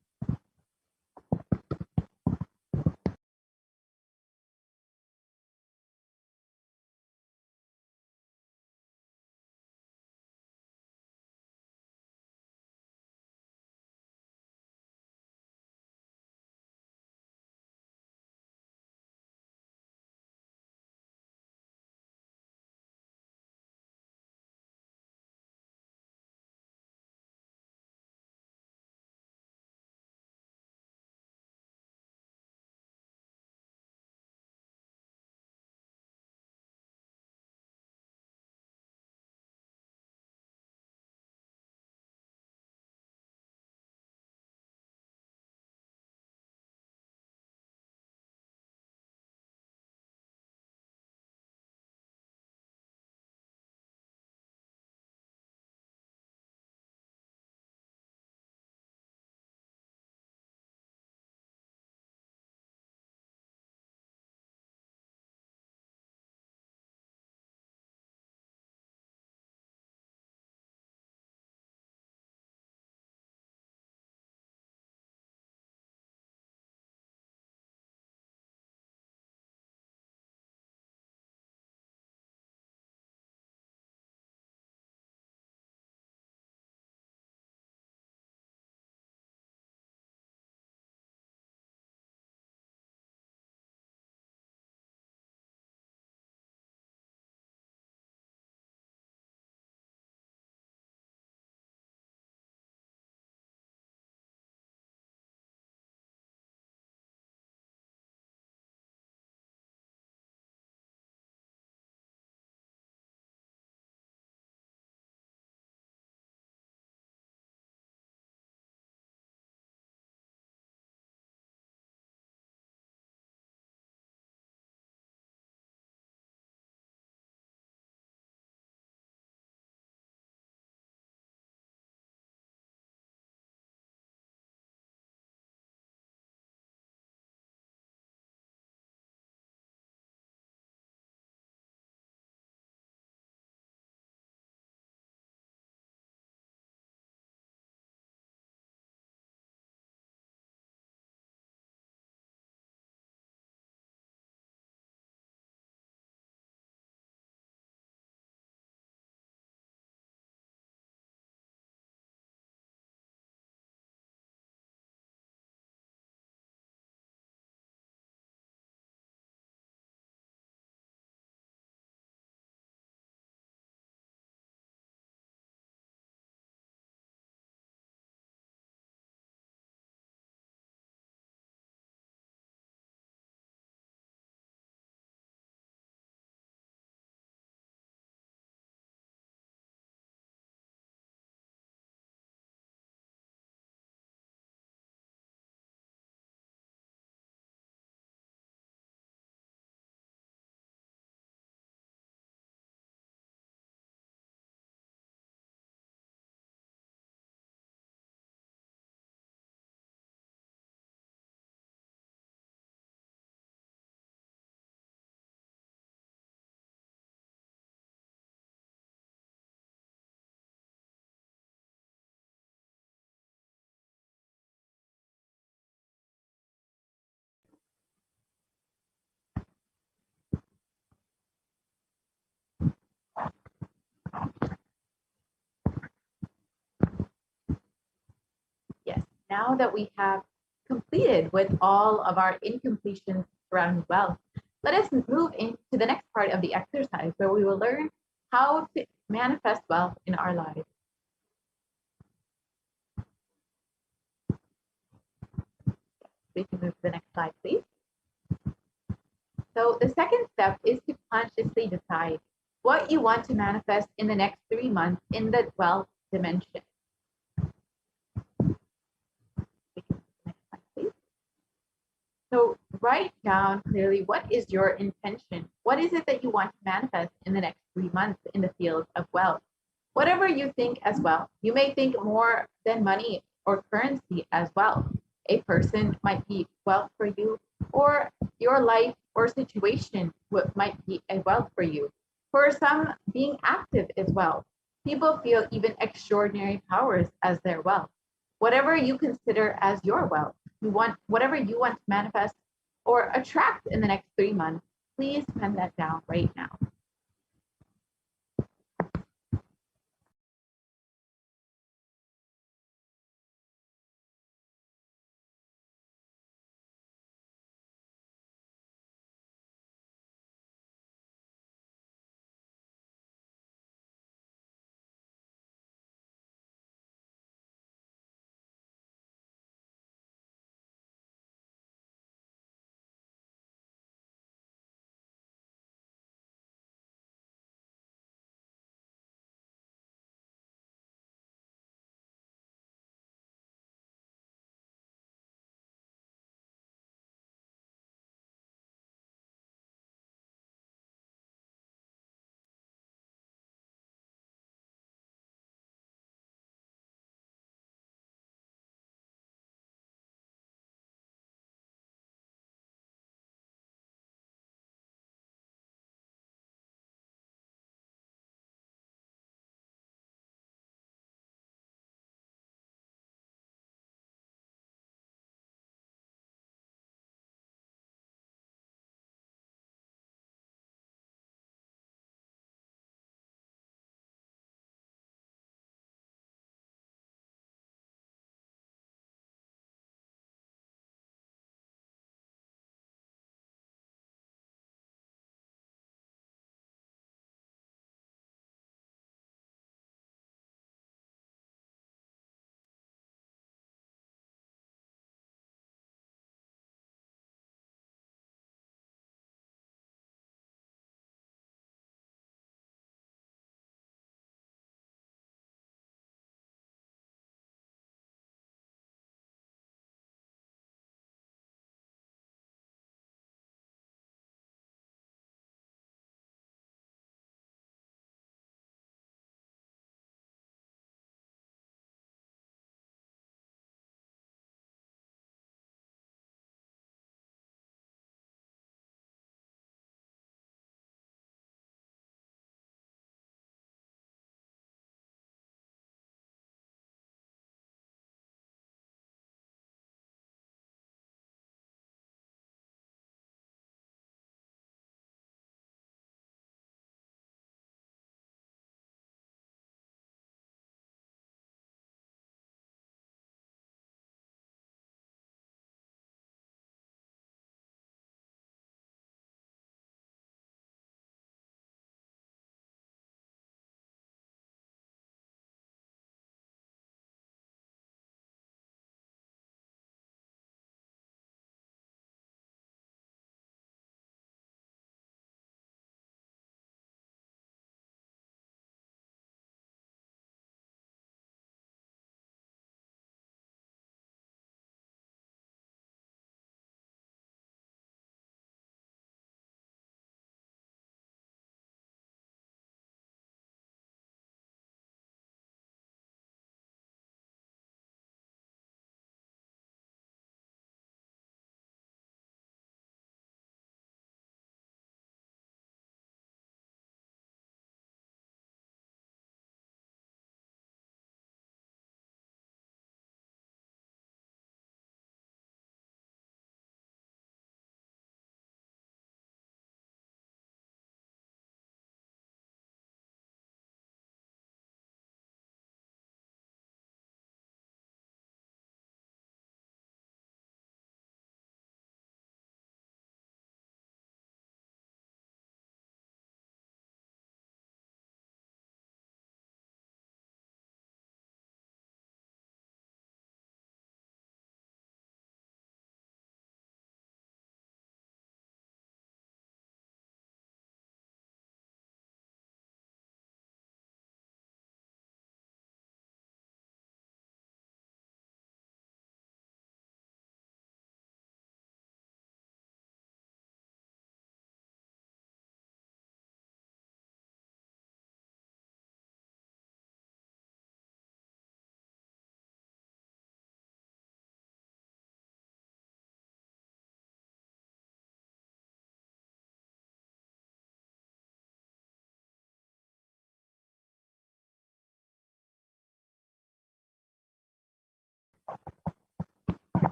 Yes, now that we have completed with all of our incompletions surrounding wealth, let us move into the next part of the exercise where we will learn how to manifest wealth in our lives. We can move to the next slide, please. So the second step is to consciously decide what you want to manifest in the next 3 months in the 12th dimension. We can move to the next slide, please. So write down clearly, what is your intention? What is it that you want to manifest in the next 3 months in the field of wealth? Whatever you think as well. You may think more than money or currency as well. A person might be wealth for you, or your life or situation might be a wealth for you. For some, being active is wealth. People feel even extraordinary powers as their wealth. Whatever you consider as your wealth, whatever you want to manifest or attract in the next 3 months, please pen that down right now.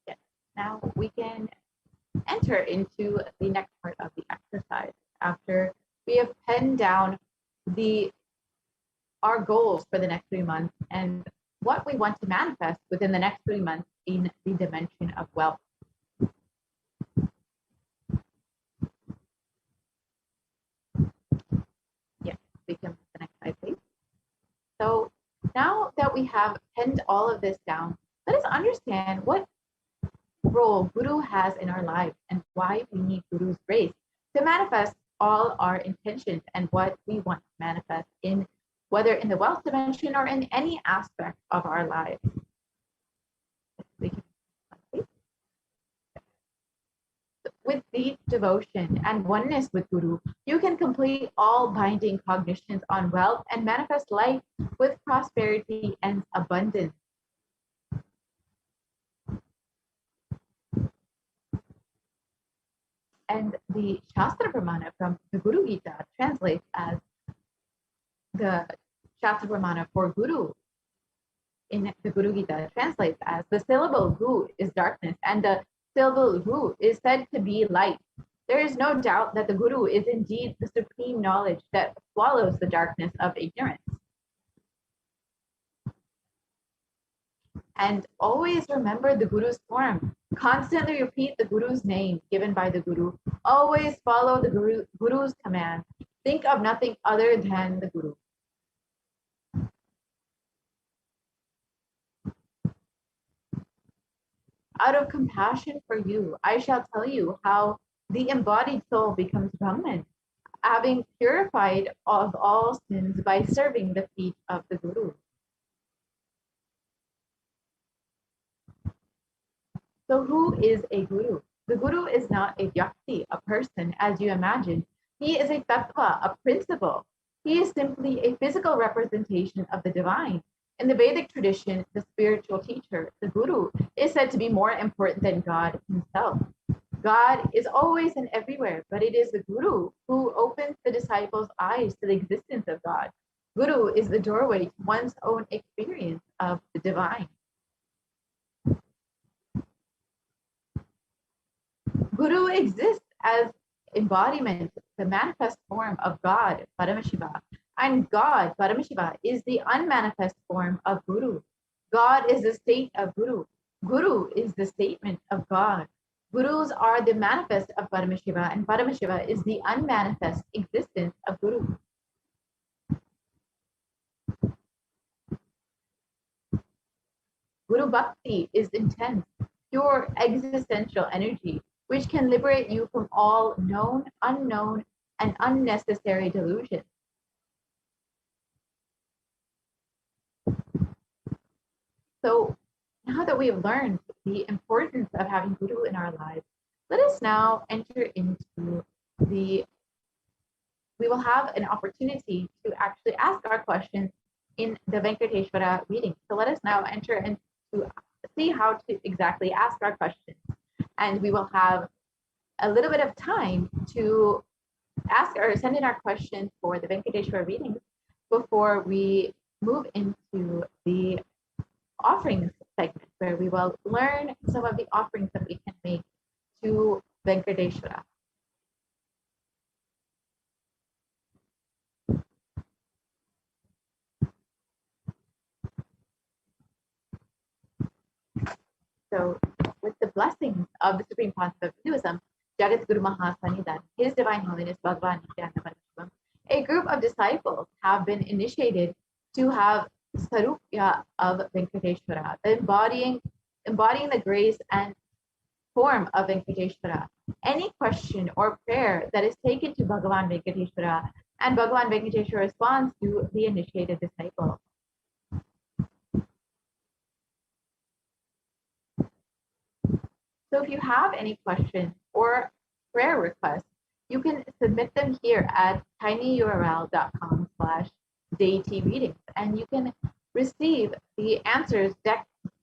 Yes. Now we can enter into the next part of the exercise after we have penned down our goals for the next 3 months and what we want to manifest within the next 3 months in the dimension of wealth. Yes, we can put the next slide, please. So now that we have penned all of this down, let us understand what role Guru has in our lives and why we need Guru's grace to manifest all our intentions and what we want to manifest in, whether in the wealth dimension or in any aspect of our lives. With deep devotion and oneness with Guru, you can complete all binding cognitions on wealth and manifest life with prosperity and abundance. And the Shastra Pramana from the Guru Gita translates as the Shastra Pramana for Guru in the Guru Gita translates as the syllable Gu is darkness and the syllable Ru is said to be light. There is no doubt that the Guru is indeed the supreme knowledge that swallows the darkness of ignorance. And always remember the Guru's form. Constantly repeat the Guru's name given by the Guru. Always follow the Guru's command. Think of nothing other than the Guru. Out of compassion for you, I shall tell you how the embodied soul becomes Brahman, having purified of all sins by serving the feet of the Guru. So who is a Guru? The Guru is not a vyakti, a person, as you imagine. He is a tattva, a principle. He is simply a physical representation of the divine. In the Vedic tradition, the spiritual teacher, the Guru, is said to be more important than God himself. God is always and everywhere, but it is the Guru who opens the disciples' eyes to the existence of God. Guru is the doorway to one's own experience of the divine. Guru exists as embodiment, the manifest form of God, Paramashiva. And God, Paramashiva, is the unmanifest form of Guru. God is the state of Guru. Guru is the statement of God. Gurus are the manifest of Paramashiva, and Paramashiva is the unmanifest existence of Guru. Guru Bhakti is intense, pure existential energy, which can liberate you from all known, unknown, and unnecessary delusions. So now that we have learned the importance of having Guru in our lives, let us now enter into we will have an opportunity to actually ask our questions in the Venkateshwara reading. So let us now enter into see how to exactly ask our questions. And we will have a little bit of time to ask or send in our questions for the Venkateshwara readings before we move into the offerings segment, where we will learn some of the offerings that we can make to Venkateshwara. So, with the blessings of the Supreme Concept of Hinduism, Jagat Guru Mahasanidan, His Divine Holiness Bhagavan Nithyananda Paramashivam, a group of disciples have been initiated to have Sarupya of Venkateshwara, embodying the grace and form of Venkateshwara. Any question or prayer that is taken to Bhagavan Venkateshwara, and Bhagavan Venkateshwara responds to the initiated disciple. So if you have any questions or prayer requests, you can submit them here at tinyurl.com/daytreadings, and you can receive the answers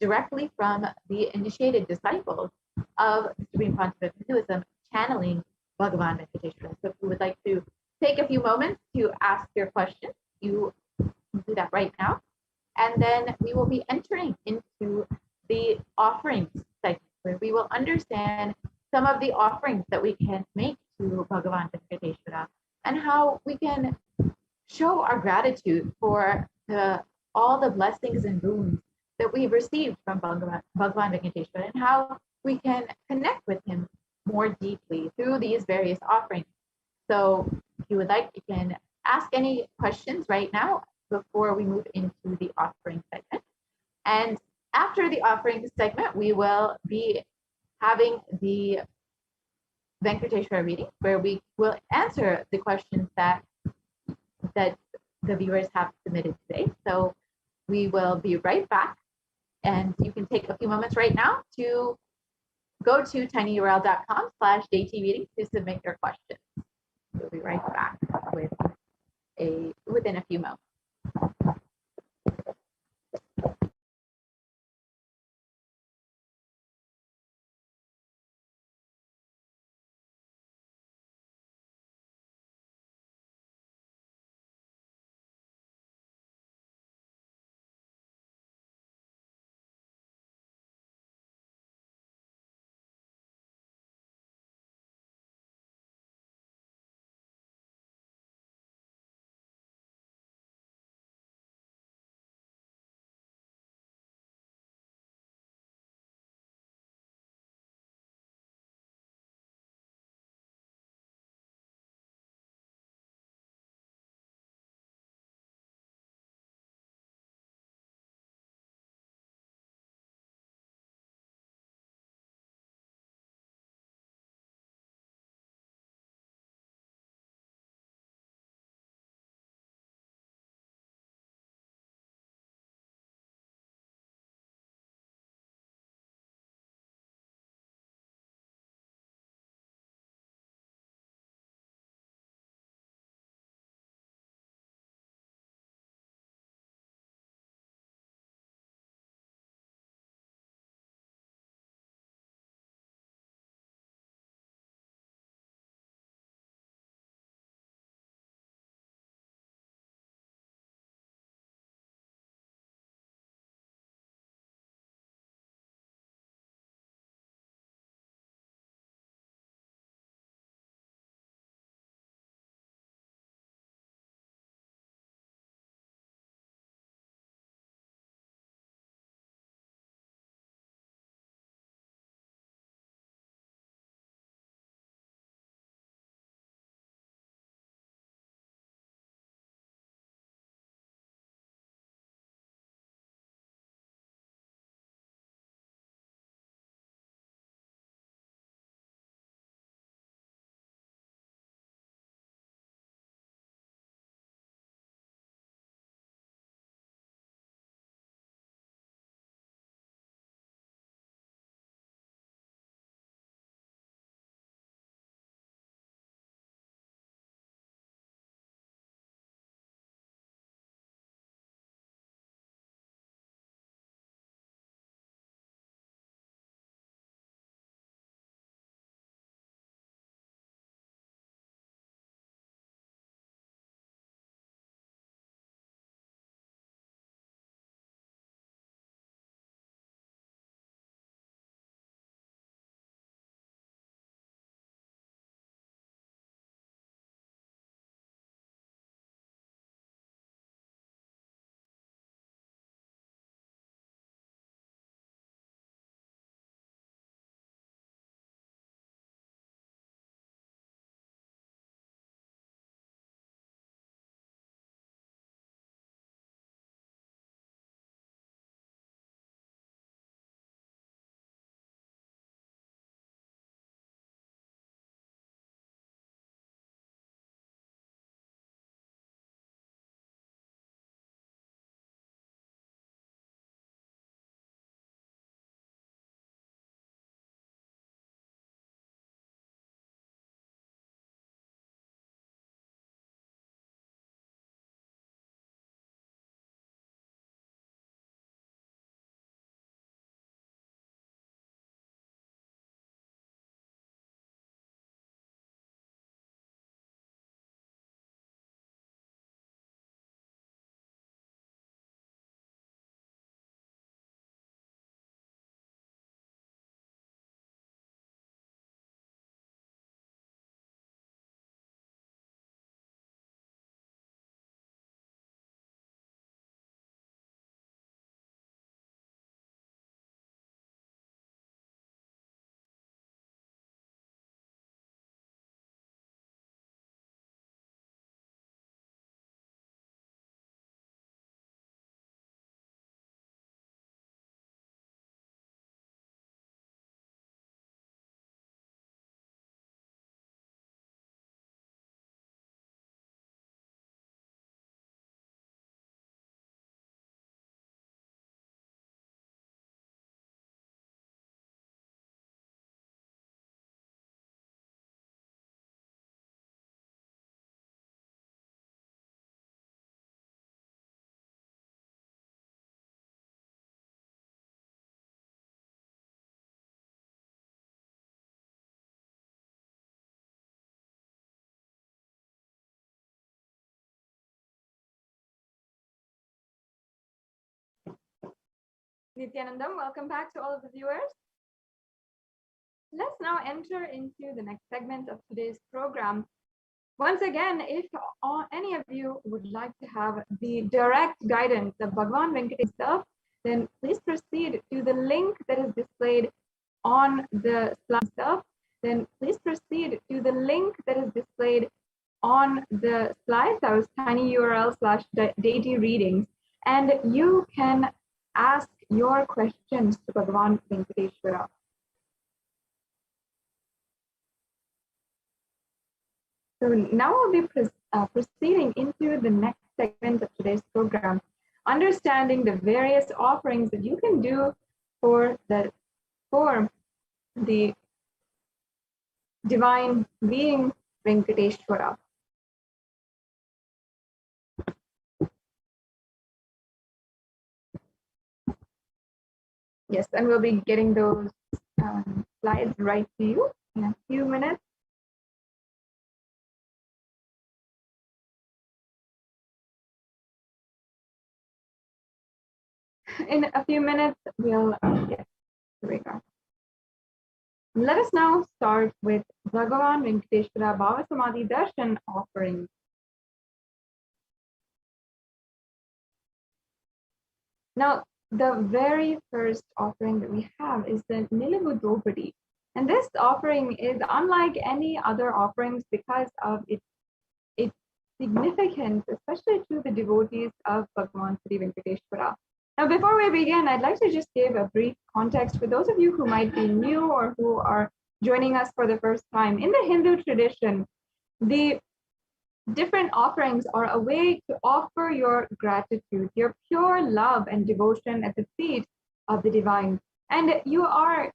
directly from the initiated disciples of the Supreme Concept of Hinduism, channeling Bhagavan Venkateshwara. So if you would like to take a few moments to ask your questions, you can do that right now. And then we will be entering into the offerings segment, where we will understand some of the offerings that we can make to Bhagavan Venkateshwara and how we can show our gratitude for all the blessings and boons that we've received from Bhagavan Venkateshwara, and how we can connect with him more deeply through these various offerings. So if you would like, you can ask any questions right now before we move into the offering segment. And after the offering segment, we will be having the Venkateshwara reading, where we will answer the questions that the viewers have submitted today. So we will be right back, and you can take a few moments right now to go to tinyurl.com/daytreading to submit your questions. We'll be right back within a few moments. Nithyanandam, welcome back to all of the viewers. Let's now enter into the next segment of today's program. Once again, if any of you would like to have the direct guidance of Bhagavan Venkateshwara, then please proceed to the link that is displayed on the slide. Then please proceed to the link that is displayed on the slides, that was tinyurl/deity readings, and you can ask your questions to Bhagavan Venkateshwara. So now we'll be proceeding into the next segment of today's program, understanding the various offerings that you can do for the divine being Venkateshwara. Yes, and we'll be getting those slides right to you in a few minutes. In a few minutes, we'll yes, here we go. Let us now start with Bhagavan Venkateshwara Bhava Samadhi Darshan offering. Now, the very first offering that we have is the Nilavu Draupadi. And this offering is unlike any other offerings because of its significance, especially to the devotees of Bhagavan Sri Venkateshwara. Now, before we begin, I'd like to just give a brief context for those of you who might be new or who are joining us for the first time. In the Hindu tradition, the different offerings are a way to offer your gratitude, your pure love and devotion at the feet of the divine. And you are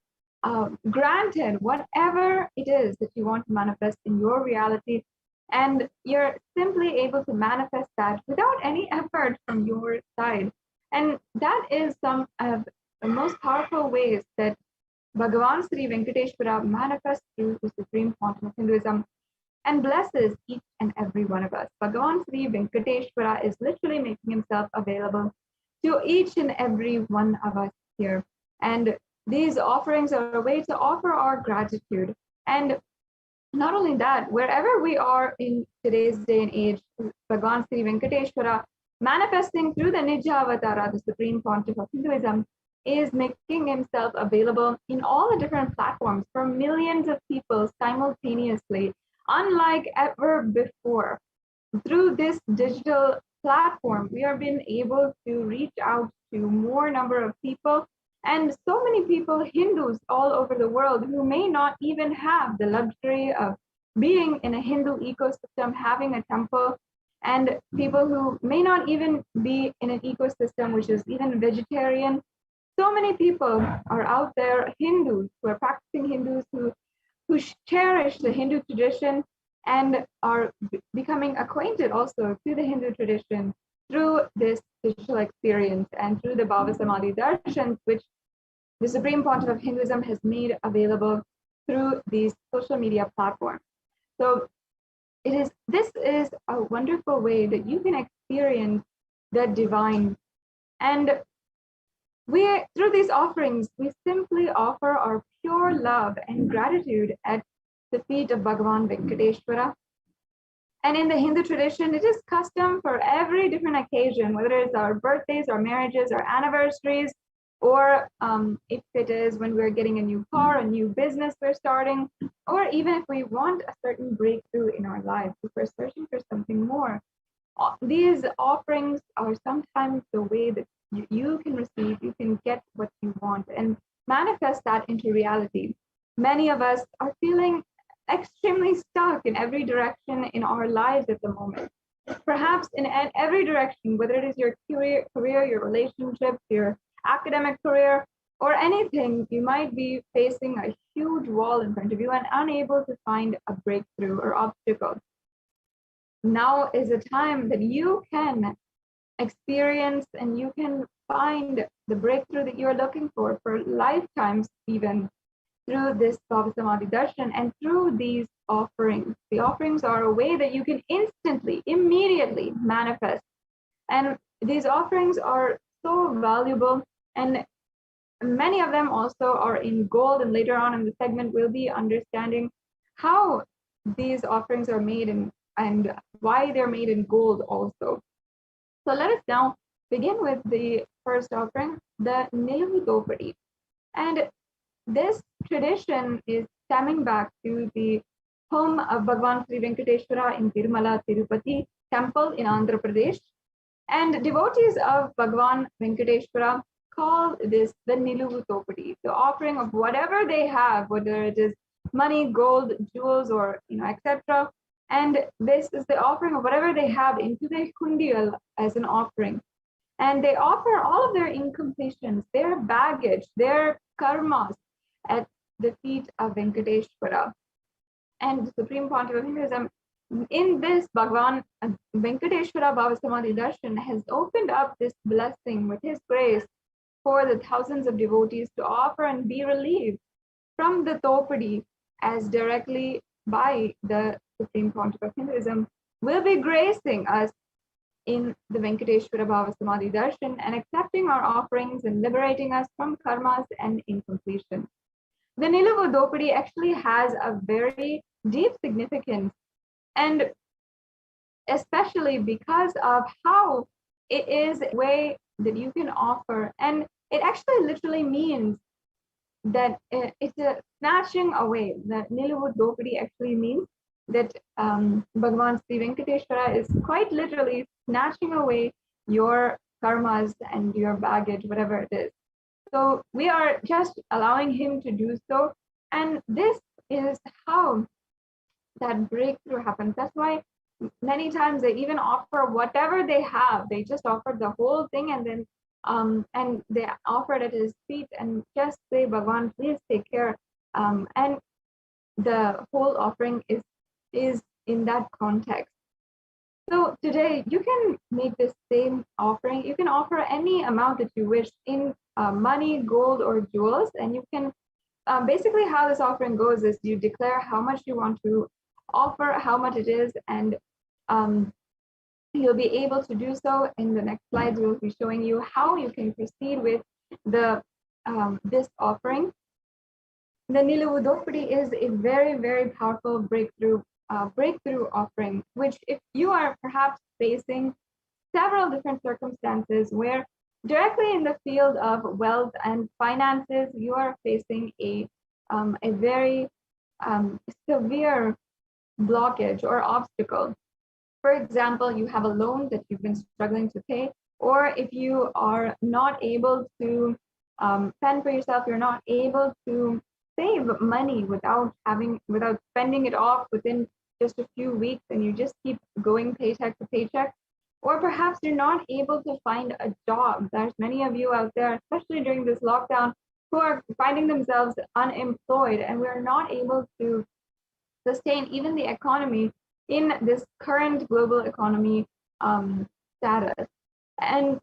granted whatever it is that you want to manifest in your reality. And you're simply able to manifest that without any effort from your side. And that is some of the most powerful ways that Bhagavan Sri Venkateshwara manifests through the supreme quantum of Hinduism and blesses each and every one of us. Bhagavan Sri Venkateshwara is literally making himself available to each and every one of us here. And these offerings are a way to offer our gratitude. And not only that, wherever we are in today's day and age, Bhagavan Sri Venkateshwara manifesting through the Nija Avatara, the supreme pontiff of Hinduism, is making himself available in all the different platforms for millions of people simultaneously, unlike ever before. Through this digital platform, we are being able to reach out to more number of people, and so many people, Hindus all over the world, who may not even have the luxury of being in a Hindu ecosystem, having a temple, and people who may not even be in an ecosystem which is even vegetarian. So many people are out there, Hindus, who are practicing Hindus, who cherish the Hindu tradition and are becoming acquainted also to the Hindu tradition through this digital experience and through the Bhava Samadhi Darshan, which the Supreme Pontiff of Hinduism has made available through these social media platforms. So this is a wonderful way that you can experience the divine. And through these offerings, we simply offer our pure love and gratitude at the feet of Bhagavan Venkateshwara. And in the Hindu tradition, it is custom for every different occasion, whether it's our birthdays, our marriages, our anniversaries, or if it is when we're getting a new car, a new business we're starting, or even if we want a certain breakthrough in our lives, if we're searching for something more. These offerings are sometimes the way that you can receive, you can get what you want and manifest that into reality. Many of us are feeling extremely stuck in every direction in our lives at the moment. Perhaps in every direction, whether it is your career, your relationships, your academic career, or anything, you might be facing a huge wall in front of you and unable to find a breakthrough or obstacle. Now is a time that you can experience and you can find the breakthrough that you're looking for lifetimes, even through this Bhava Samadhi Darshan and through these offerings. The offerings are a way that you can instantly, immediately manifest. And these offerings are so valuable. And many of them also are in gold, and later on in the segment we'll be understanding how these offerings are made and why they're made in gold also. So let us now begin with the first offering, the Niluvu Dopadi. And this tradition is stemming back to the home of Bhagavan Sri Venkateshwara in Tirumala Tirupati temple in Andhra Pradesh. And devotees of Bhagavan Venkateshwara call this the Niluvu Dopadi, the offering of whatever they have, whether it is money, gold, jewels, or etc. And this is the offering of whatever they have into their kundial as an offering. And they offer all of their incompletions, their baggage, their karmas at the feet of Venkateshwara. And the Supreme Pontiff of Hinduism, in this Bhagavan Venkateshwara Bhava Samadhi Darshan has opened up this blessing with his grace for the thousands of devotees to offer and be relieved from the Topadi, as directly by the Supreme Pontiff of Hinduism will be gracing us in the Venkateshwara Bhava Samadhi Darshan and accepting our offerings and liberating us from karmas and incompletion. The Niluvu Dopadi actually has a very deep significance, and especially because of how it is a way that you can offer. And it actually literally means that it's a snatching away. The Niluvu Dopadi actually means that Bhagavan Sri Venkateshwara is quite literally snatching away your karmas and your baggage, whatever it is. So we are just allowing him to do so. And this is how that breakthrough happens. That's why many times they even offer whatever they have. They just offer the whole thing, and then and they offer it at his feet and just say, Bhagavan, please take care. And the whole offering is in that context. So today you can make this same offering. You can offer any amount that you wish in money, gold, or jewels, and you can basically how this offering goes is you declare how much you want to offer, how much it is, and you'll be able to do so. In the next slides, we'll be showing you how you can proceed with the this offering. The Niluvu Dopadi is a very, very powerful breakthrough offering, which if you are perhaps facing several different circumstances where directly in the field of wealth and finances, you are facing a very severe blockage or obstacle. For example, you have a loan that you've been struggling to pay, or if you are not able to fend for yourself, you're not able to save money without spending it off within just a few weeks, and you just keep going paycheck to paycheck. Or perhaps you're not able to find a job. There's many of you out there, especially during this lockdown, who are finding themselves unemployed, and we're not able to sustain even the economy in this current global economy status. And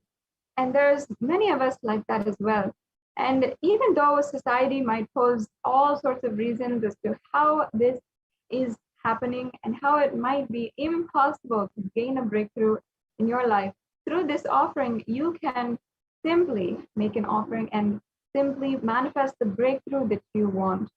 there's many of us like that as well. And even though society might pose all sorts of reasons as to how this is happening and how it might be impossible to gain a breakthrough in your life, through this offering, you can simply make an offering and simply manifest the breakthrough that you want.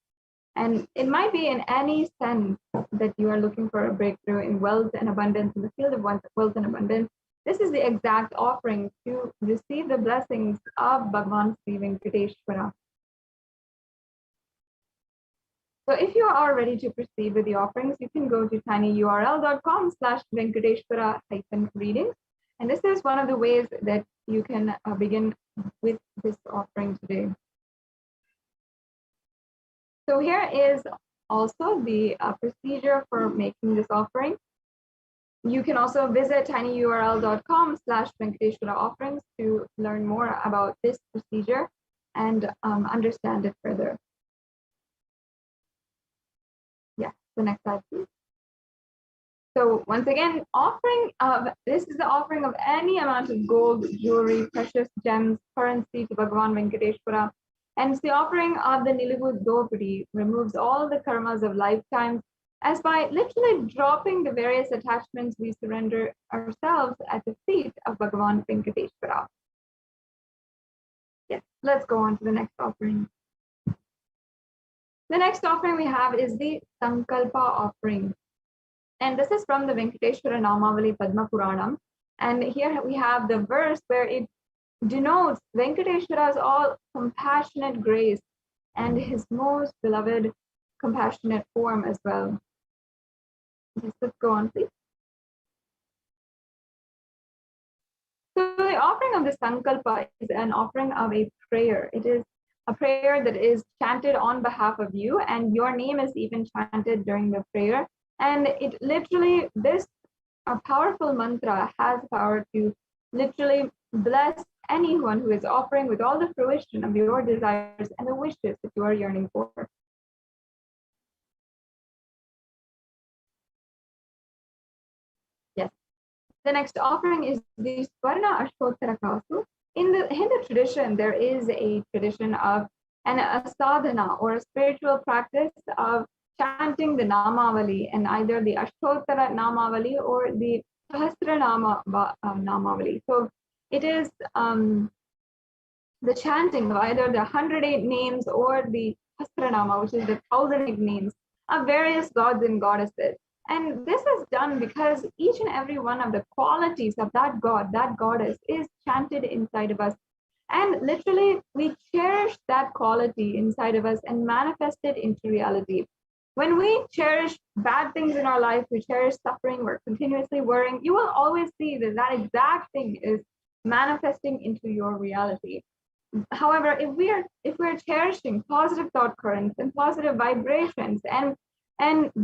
And it might be in any sense that you are looking for a breakthrough in wealth and abundance, in the field of wealth and abundance. This is the exact offering to receive the blessings of Bhagavan Sri Venkateshwara. So if you are ready to proceed with the offerings, you can go to tinyurl.com/Venkateshwara-readings. And this is one of the ways that you can begin with this offering today. So here is also the procedure for making this offering. You can also visit tinyurl.com/Venkateshwara offerings to learn more about this procedure and understand it further. Yeah, the next slide, please. So once again, this is the offering of any amount of gold, jewelry, precious gems, currency to Bhagavan Venkateshwara. And the offering of the Niluvu Dopadi removes all the karmas of lifetimes, as by literally dropping the various attachments, we surrender ourselves at the feet of Bhagavan Venkateshwara. Yes, let's go on to the next offering. The next offering we have is the Sankalpa offering. And this is from the Venkateshwara Namavali Padma Puranam. And here we have the verse where it denotes Venkateshwara's all compassionate grace and his most beloved compassionate form as well. Yes, let's go on, please. So the offering of the Sankalpa is an offering of a prayer. It is a prayer that is chanted on behalf of you, and your name is even chanted during the prayer. And it literally, this a powerful mantra has power to literally bless anyone who is offering with all the fruition of your desires and the wishes that you are yearning for. Yes. The next offering is the Swarna Ashtottara Kasu. In the Hindu tradition, there is a tradition of a sadhana or a spiritual practice of chanting the Namavali, and either the Ashtottara Namavali or the Sahasranama Namavali. So it is the chanting of either the 108 names or the Sahasranama, which is the 1,008 names of various gods and goddesses. And this is done because each and every one of the qualities of that god, that goddess, is chanted inside of us. And literally, we cherish that quality inside of us and manifest it into reality. When we cherish bad things in our life, we cherish suffering, we're continuously worrying, you will always see that that exact thing is manifesting into your reality. However, if we're cherishing positive thought currents and positive vibrations and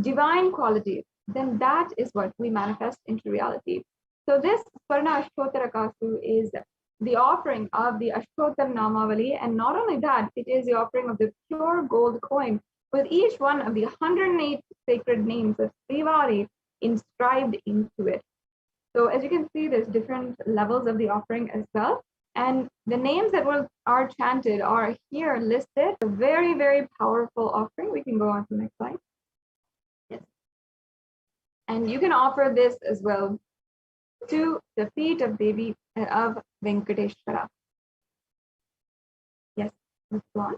divine qualities, then that is what we manifest into reality. So this Swarna Ashtottara Kasu is the offering of the Ashtottara Namavali, and not only that, it is the offering of the pure gold coin with each one of the 108 sacred names of Srivari inscribed into it. So as you can see, there's different levels of the offering as well. And the names that are chanted are here listed. A very, very powerful offering. We can go on to the next slide. Yes. And you can offer this as well to the feet of Devi of Venkateshwara. Yes, let's go on.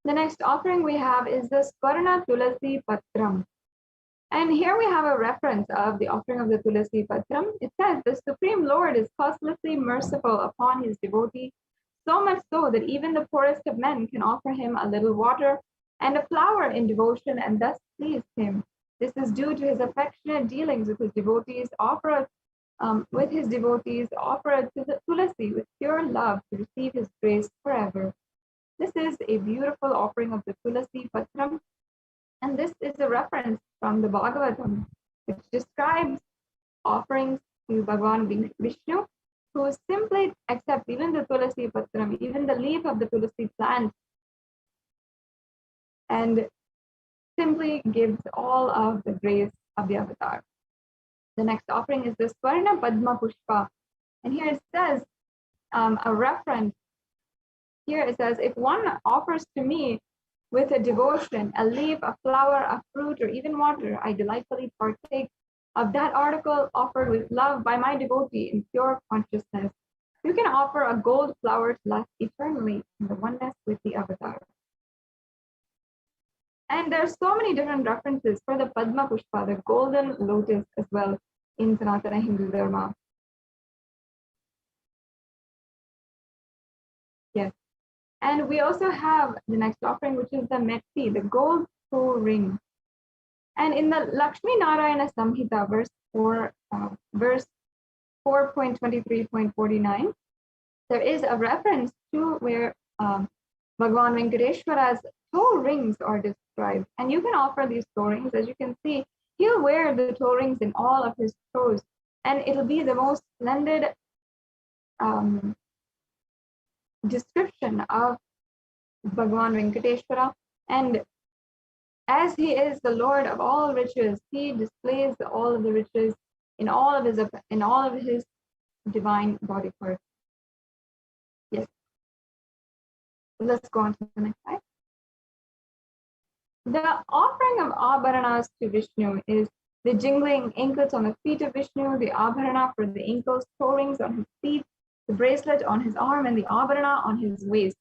The next offering we have is the Swarna Tulasi Patram. And here we have a reference of the offering of the Tulasi Patram. It says, the Supreme Lord is causelessly merciful upon his devotee, so much so that even the poorest of men can offer him a little water and a flower in devotion and thus please him. This is due to his affectionate dealings with his devotees, offer to the Tulasi with pure love to receive his grace forever. This is a beautiful offering of the Tulasi Patram, and this is a reference from the Bhagavatam, which describes offerings to Bhagavan Vishnu, who simply accepts even the Tulasi Patram, even the leaf of the Tulasi plant, and simply gives all of the grace of the avatar. The next offering is the Swarna Padma Pushpa, and here it says a reference. Here it says, if one offers to me with a devotion, a leaf, a flower, a fruit, or even water, I delightfully partake of that article offered with love by my devotee in pure consciousness. You can offer a gold flower to last eternally in the oneness with the avatar. And there's so many different references for the Padma Pushpa, the golden lotus, as well in Sanatana Hindu Dharma. Yes. And we also have the next offering, which is the Metti, the gold toe ring. And in the Lakshmi Narayana Samhita, verse 4.23.49, there is a reference to where Bhagavan Venkateshwara's toe rings are described. And you can offer these toe rings. As you can see, he'll wear the toe rings in all of his toes. And it'll be the most splendid description of Bhagavan Venkateshwara. And as he is the Lord of all riches, he displays all of the riches in all of his divine body parts. Yes. Let's go on to the next slide. The offering of abharanas to Vishnu is the jingling anklets on the feet of Vishnu, the abharana for the ankles, toe rings on his feet, the bracelet on his arm, and the abharana on his waist.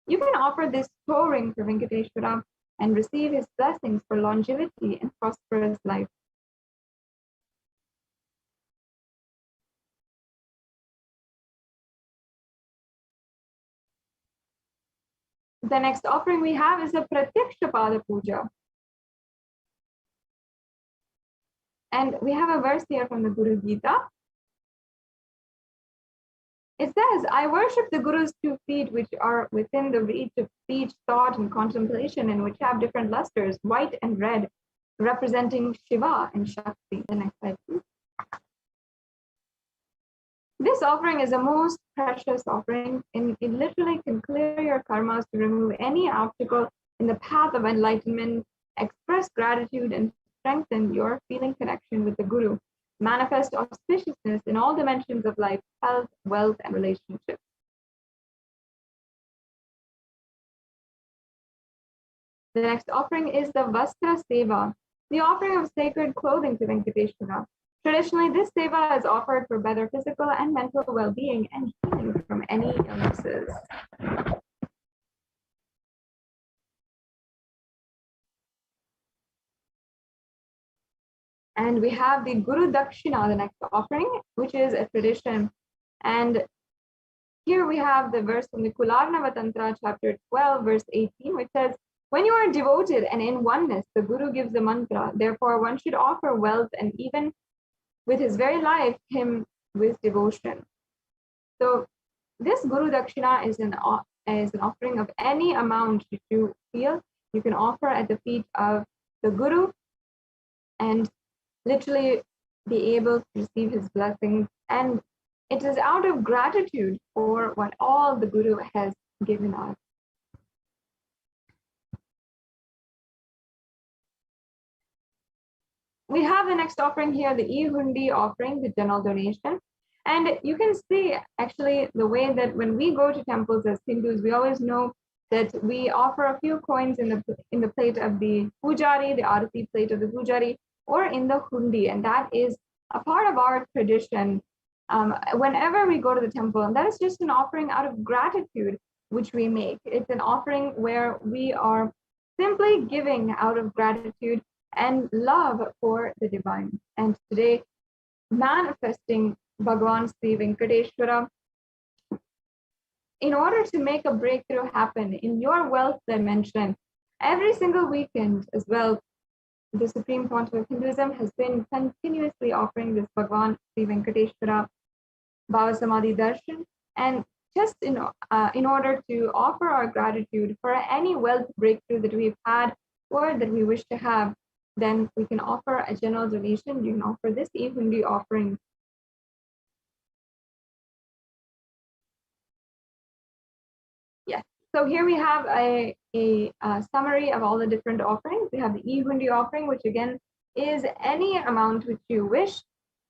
You can offer this toe ring for Venkateshwara and receive his blessings for longevity and prosperous life. The next offering we have is the Pratyaksha Pada Puja. And we have a verse here from the Guru Gita. It says, I worship the Guru's 2 feet, which are within the reach of speech, thought, and contemplation, and which have different lusters, white and red, representing Shiva and Shakti. The next slide, please. This offering is a most precious offering, and it literally can clear your karmas to remove any obstacle in the path of enlightenment, express gratitude, and strengthen your feeling connection with the Guru. Manifest auspiciousness in all dimensions of life, health, wealth, and relationships. The next offering is the Vastra Seva, the offering of sacred clothing to Venkateshwara. Traditionally, this seva is offered for better physical and mental well-being and healing from any illnesses. And we have the Guru Dakshina, the next offering, which is a tradition. And here we have the verse from the Kularnava Tantra, chapter 12, verse 18, which says, when you are devoted and in oneness, the Guru gives the mantra. Therefore, one should offer wealth and even with his very life, him with devotion. So this Guru Dakshina is an offering of any amount you feel you can offer at the feet of the Guru and literally be able to receive his blessings. And it is out of gratitude for what all the Guru has given us. We have the next offering here, the E-Hundi offering, the general donation. And you can see actually the way that when we go to temples as Hindus, we always know that we offer a few coins in the plate of the pujari, the arati plate of the pujari, or in the hundi. And that is a part of our tradition. Whenever we go to the temple, and that is just an offering out of gratitude, which we make. It's an offering where we are simply giving out of gratitude and love for the divine. And today, manifesting Bhagavan Sri Venkateshwara, in order to make a breakthrough happen in your wealth dimension, every single weekend as well, the Supreme Pontiff of Hinduism has been continuously offering this Bhagavan Sri Venkateshwara Bhava Samadhi Darshan. And just in order to offer our gratitude for any wealth breakthrough that we've had or that we wish to have, then we can offer a general donation. You can offer this E-Hundi offering. Yes, so here we have a summary of all the different offerings. We have the E-Hundi offering, which again is any amount which you wish.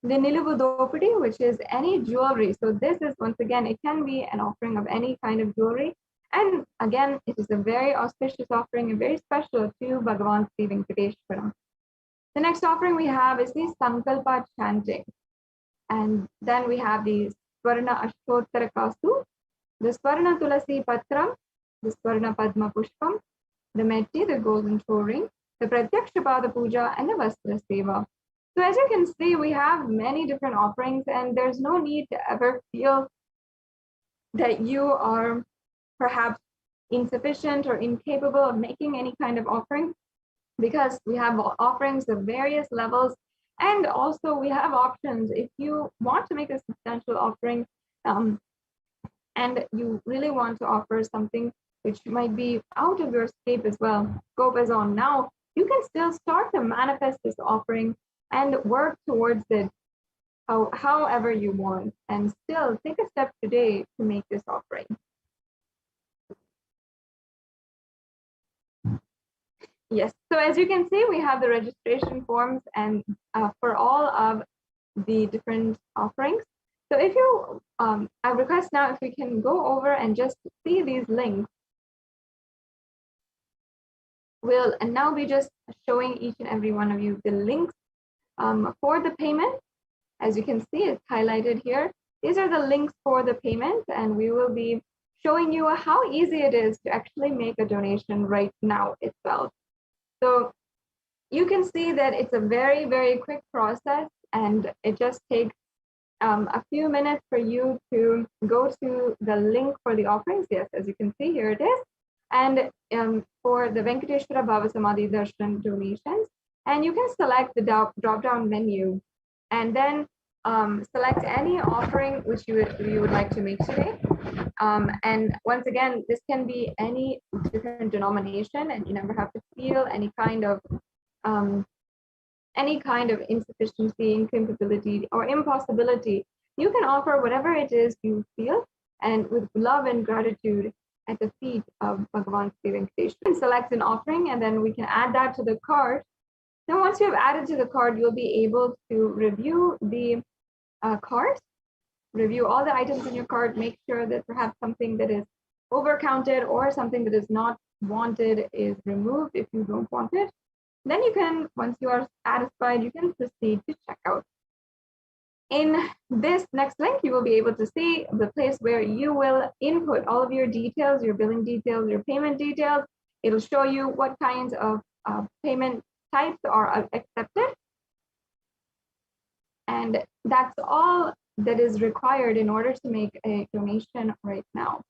The Niluvu Dopadi, which is any jewelry. So this is, once again, it can be an offering of any kind of jewelry. And again, it is a very auspicious offering and very special to Bhagavan Sri Venkateshwara. The next offering we have is the Sankalpa chanting. And then we have the Swarna Ashtottara Kastu, the Swarna Tulasi Patram, the Swarna Padma Pushpam, the Metti, the golden toe ring, the Pratyaksha Pada Puja, and the Vastra Seva. So as you can see, we have many different offerings, and there's no need to ever feel that you are perhaps insufficient or incapable of making any kind of offering, because we have offerings of various levels. And also we have options if you want to make a substantial offering and you really want to offer something which might be out of your scope as on now, you can still start to manifest this offering and work towards it however you want, and still take a step today to make this offering. Yes, so as you can see, we have the registration forms and for all of the different offerings. So if you, I request now if we can go over and just see these links. will now be just showing each and every one of you the links for the payment. As you can see, it's highlighted here. These are the links for the payment, and we will be showing you how easy it is to actually make a donation right now itself. So you can see that it's a very, very quick process, and it just takes a few minutes for you to go to the link for the offerings. Yes, as you can see, here it is. And for the Venkateshwara Bhava Samadhi Darshan donations, and you can select the drop-down menu, and then select any offering which you would like to make today. And once again, this can be any different denomination, and you never have to feel any kind of insufficiency, incapability, or impossibility. You can offer whatever it is you feel, and with love and gratitude at the feet of Bhagavan Venkateshwara. Select an offering, and then we can add that to the cart. Then once you have added to the cart, you'll be able to review the cart, review all the items in your cart, make sure that perhaps something that is overcounted or something that is not wanted is removed if you don't want it. Then you can, once you are satisfied, you can proceed to checkout. In this next link, you will be able to see the place where you will input all of your details, your billing details, your payment details. It'll show you what kinds of payment types are accepted. And that's all that is required in order to make a donation right now.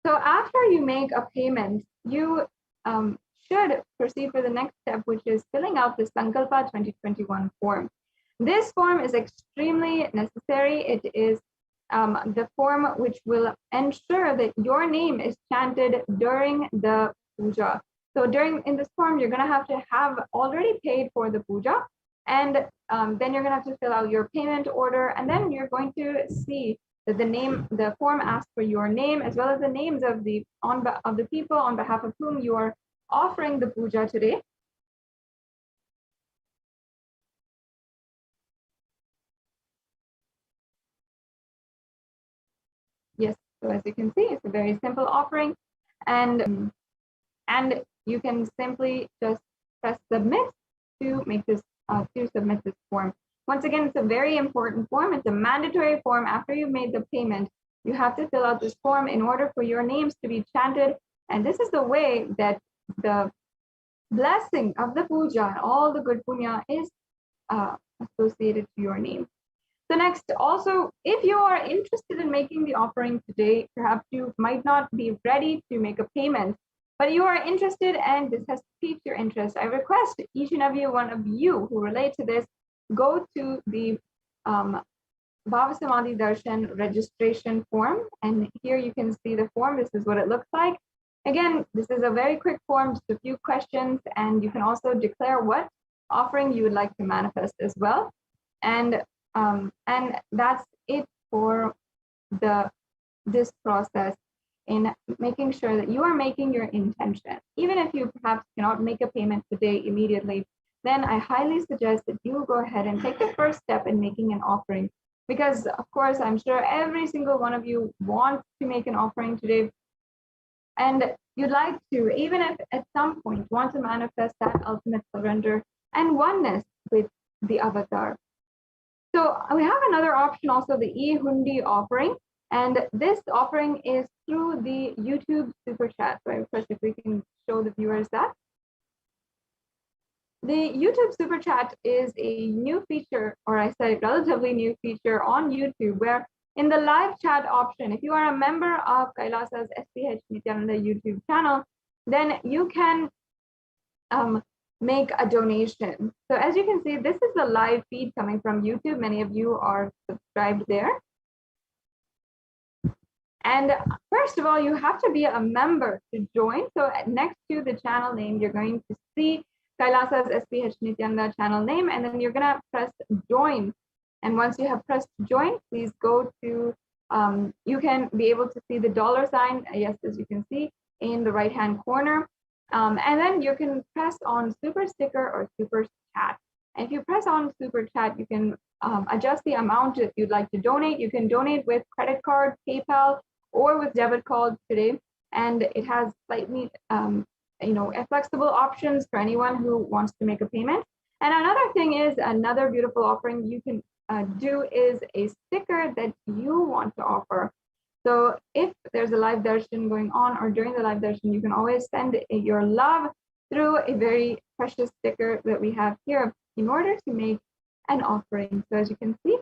So after you make a payment, you should proceed for the next step, which is filling out the Sankalpa 2021 form. This form is extremely necessary. It is the form which will ensure that your name is chanted during the puja. So in this form, you're going to have already paid for the puja, and then you're going to have to fill out your payment order, and then you're going to see that the form asks for your name as well as the names of the people on behalf of whom you are offering the puja today. Yes, so as you can see, it's a very simple offering, and you can simply just press submit to make this to submit this form. Once again, it's a very important form. It's a mandatory form. After you've made the payment, you have to fill out this form in order for your names to be chanted. And this is the way that the blessing of the puja and all the good punya is associated to your name. So next, also, if you are interested in making the offering today, perhaps you might not be ready to make a payment, but you are interested and this has piqued your interest, I request each and every one of you who relate to this, go to the Bhava Samadhi Darshan registration form. And here you can see the form. This is what it looks like. Again, this is a very quick form, just a few questions, and you can also declare what offering you would like to manifest as well. And that's it for this process in making sure that you are making your intention. Even if you perhaps cannot make a payment today immediately, then I highly suggest that you go ahead and take the first step in making an offering. Because of course, I'm sure every single one of you wants to make an offering today. And you'd like to, even if at some point want to manifest that ultimate surrender and oneness with the avatar. So we have another option also, the e-hundi offering. And this offering is through the YouTube Super Chat. So I request if we can show the viewers that. The YouTube Super Chat is a new feature, or I say relatively new feature on YouTube, where in the live chat option, if you are a member of Kailasa's HDH Nithyananda YouTube channel, then you can make a donation. So as you can see, this is the live feed coming from YouTube. Many of you are subscribed there. And first of all, you have to be a member to join. So next to the channel name, you're going to see Kailasa's SPH Nithyananda channel name, and then you're gonna press join. And once you have pressed join, please go to, you can be able to see the $sign, yes, as you can see in the right-hand corner. And then you can press on super sticker or super chat. And if you press on super chat, you can adjust the amount that you'd like to donate. You can donate with credit card, PayPal, or with debit card today. And it has slightly flexible options for anyone who wants to make a payment. And another thing is, another beautiful offering you can do is a sticker that you want to offer. So if there's a live darshan going on, or during the live darshan, you can always send your love through a very precious sticker that we have here in order to make an offering. So as you can see,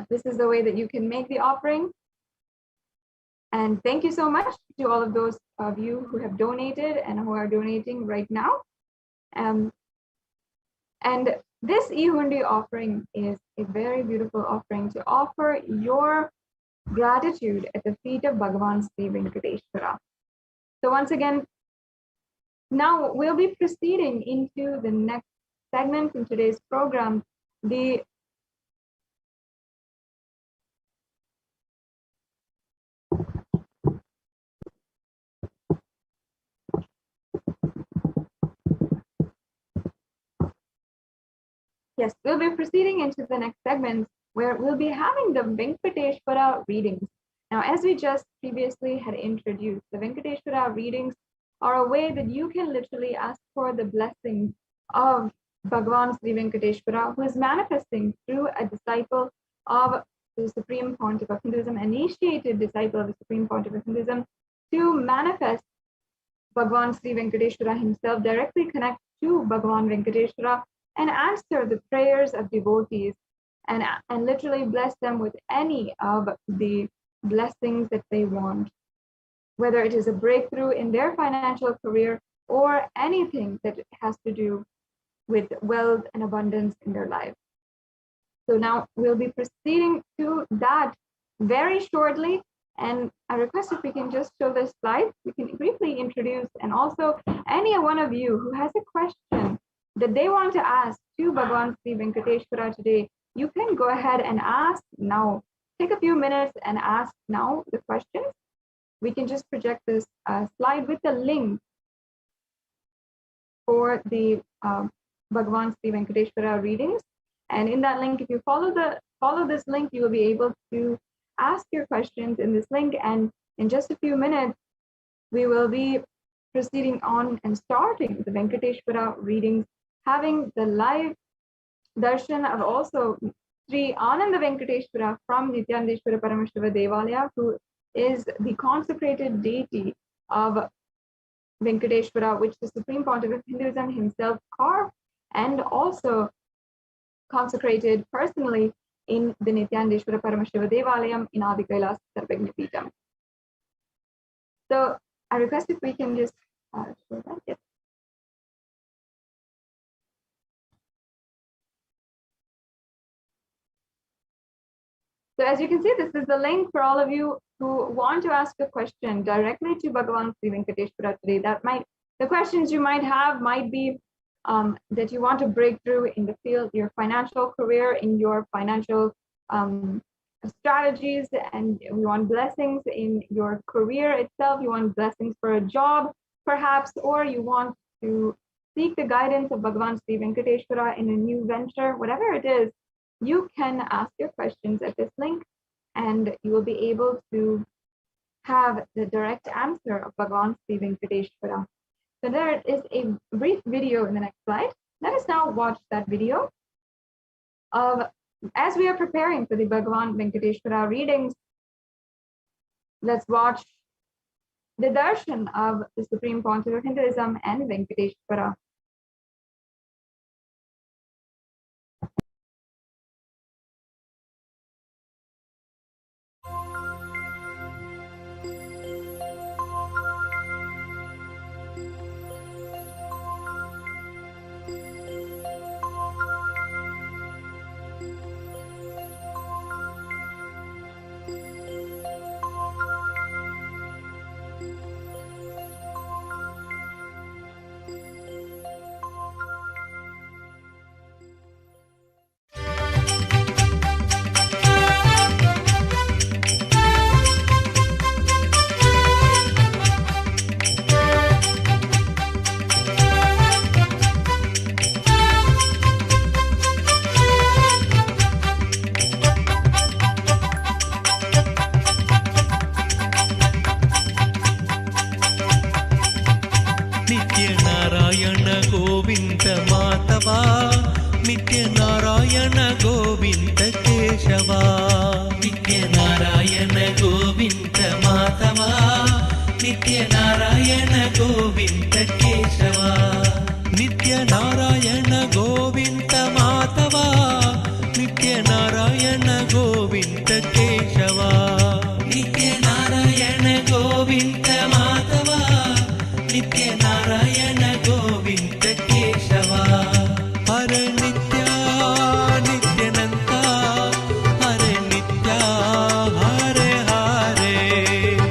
this is the way that you can make the offering. And thank you so much to all of those of you who have donated and who are donating right now. And this e-hundi offering is a very beautiful offering to offer your gratitude at the feet of Bhagavan Sri Venkateshwara. So once again, now we'll be proceeding into the next segment in today's program. Yes, we'll be proceeding into the next segment where we'll be having the Venkateshwara readings. Now, as we just previously had introduced, the Venkateshwara readings are a way that you can literally ask for the blessings of Bhagavan Sri Venkateshwara, who is manifesting through a disciple of the Supreme Pontiff of Hinduism, initiated disciple of the Supreme Pontiff of Hinduism, to manifest Bhagavan Sri Venkateshwara himself, directly connect to Bhagavan Venkateshwara, and answer the prayers of devotees, and literally bless them with any of the blessings that they want, whether it is a breakthrough in their financial career or anything that has to do with wealth and abundance in their life. So now we'll be proceeding to that very shortly. And I request if we can just show this slide, we can briefly introduce, and also any one of you who has a question that they want to ask to Bhagavan Sri Venkateshwara today, you can go ahead and ask now. Take a few minutes and ask now the questions. We can just project this slide with the link for the Bhagavan Sri Venkateshwara readings. And in that link, if you follow this link, you will be able to ask your questions in this link. And in just a few minutes, we will be proceeding on and starting the Venkateshwara readings, having the live darshan of also Sri Ananda Venkateshwara from Nithyananda Paramashivam Devalaya, who is the consecrated deity of Venkateshwara, which the Supreme Pontiff of Hinduism himself carved and also consecrated personally in the Nithyananda Paramashivam Devalayam in Adi Kailas Sarvagna Peetham. So I request if we can just show that. Yes. So as you can see, this is the link for all of you who want to ask a question directly to Bhagavan Sri Venkateshwara today. The questions you might have might be that you want to break through in the field, your financial career, in your financial strategies, and you want blessings in your career itself, you want blessings for a job, perhaps, or you want to seek the guidance of Bhagavan Sri Venkateshwara in a new venture, whatever it is, you can ask your questions at this link, and you will be able to have the direct answer of Bhagavan Sri Venkateshwara. So there is a brief video in the next slide. Let us now watch that video of, as we are preparing for the Bhagavan Venkateshwara readings, let's watch the darshan of the Supreme Pontiff of Hinduism and Venkateshwara. Narayana Govinda Keshava, ನಿತ್ಯ ನಾರಾಯಣ ಗೋವಿಂದ ಮಾಧವ, ನಿತ್ಯ ನಾರಾಯಣ ಗೋವಿಂದ ಕೇಶವ, ನಿತ್ಯ ನಾರಾಯಣ ಗೋವಿಂದ ಮಾಧವ, ನಿತ್ಯ ನಾರಾಯಣ ಗೋವಿಂದ ಕೇಶವ, ನಿತ್ಯ ನಾರಾಯಣ ಗೋವಿಂದ ಮಾಧವ, ನಿತ್ಯ ನಾರಾಯಣ ಗೋವಿಂದ ಕೇಶವ. ಹರ ನಿತ್ಯ ನಿತ್ಯನಂತ, ಹರೆ ನಿತ್ಯ ಹರೆ ಹರೆ,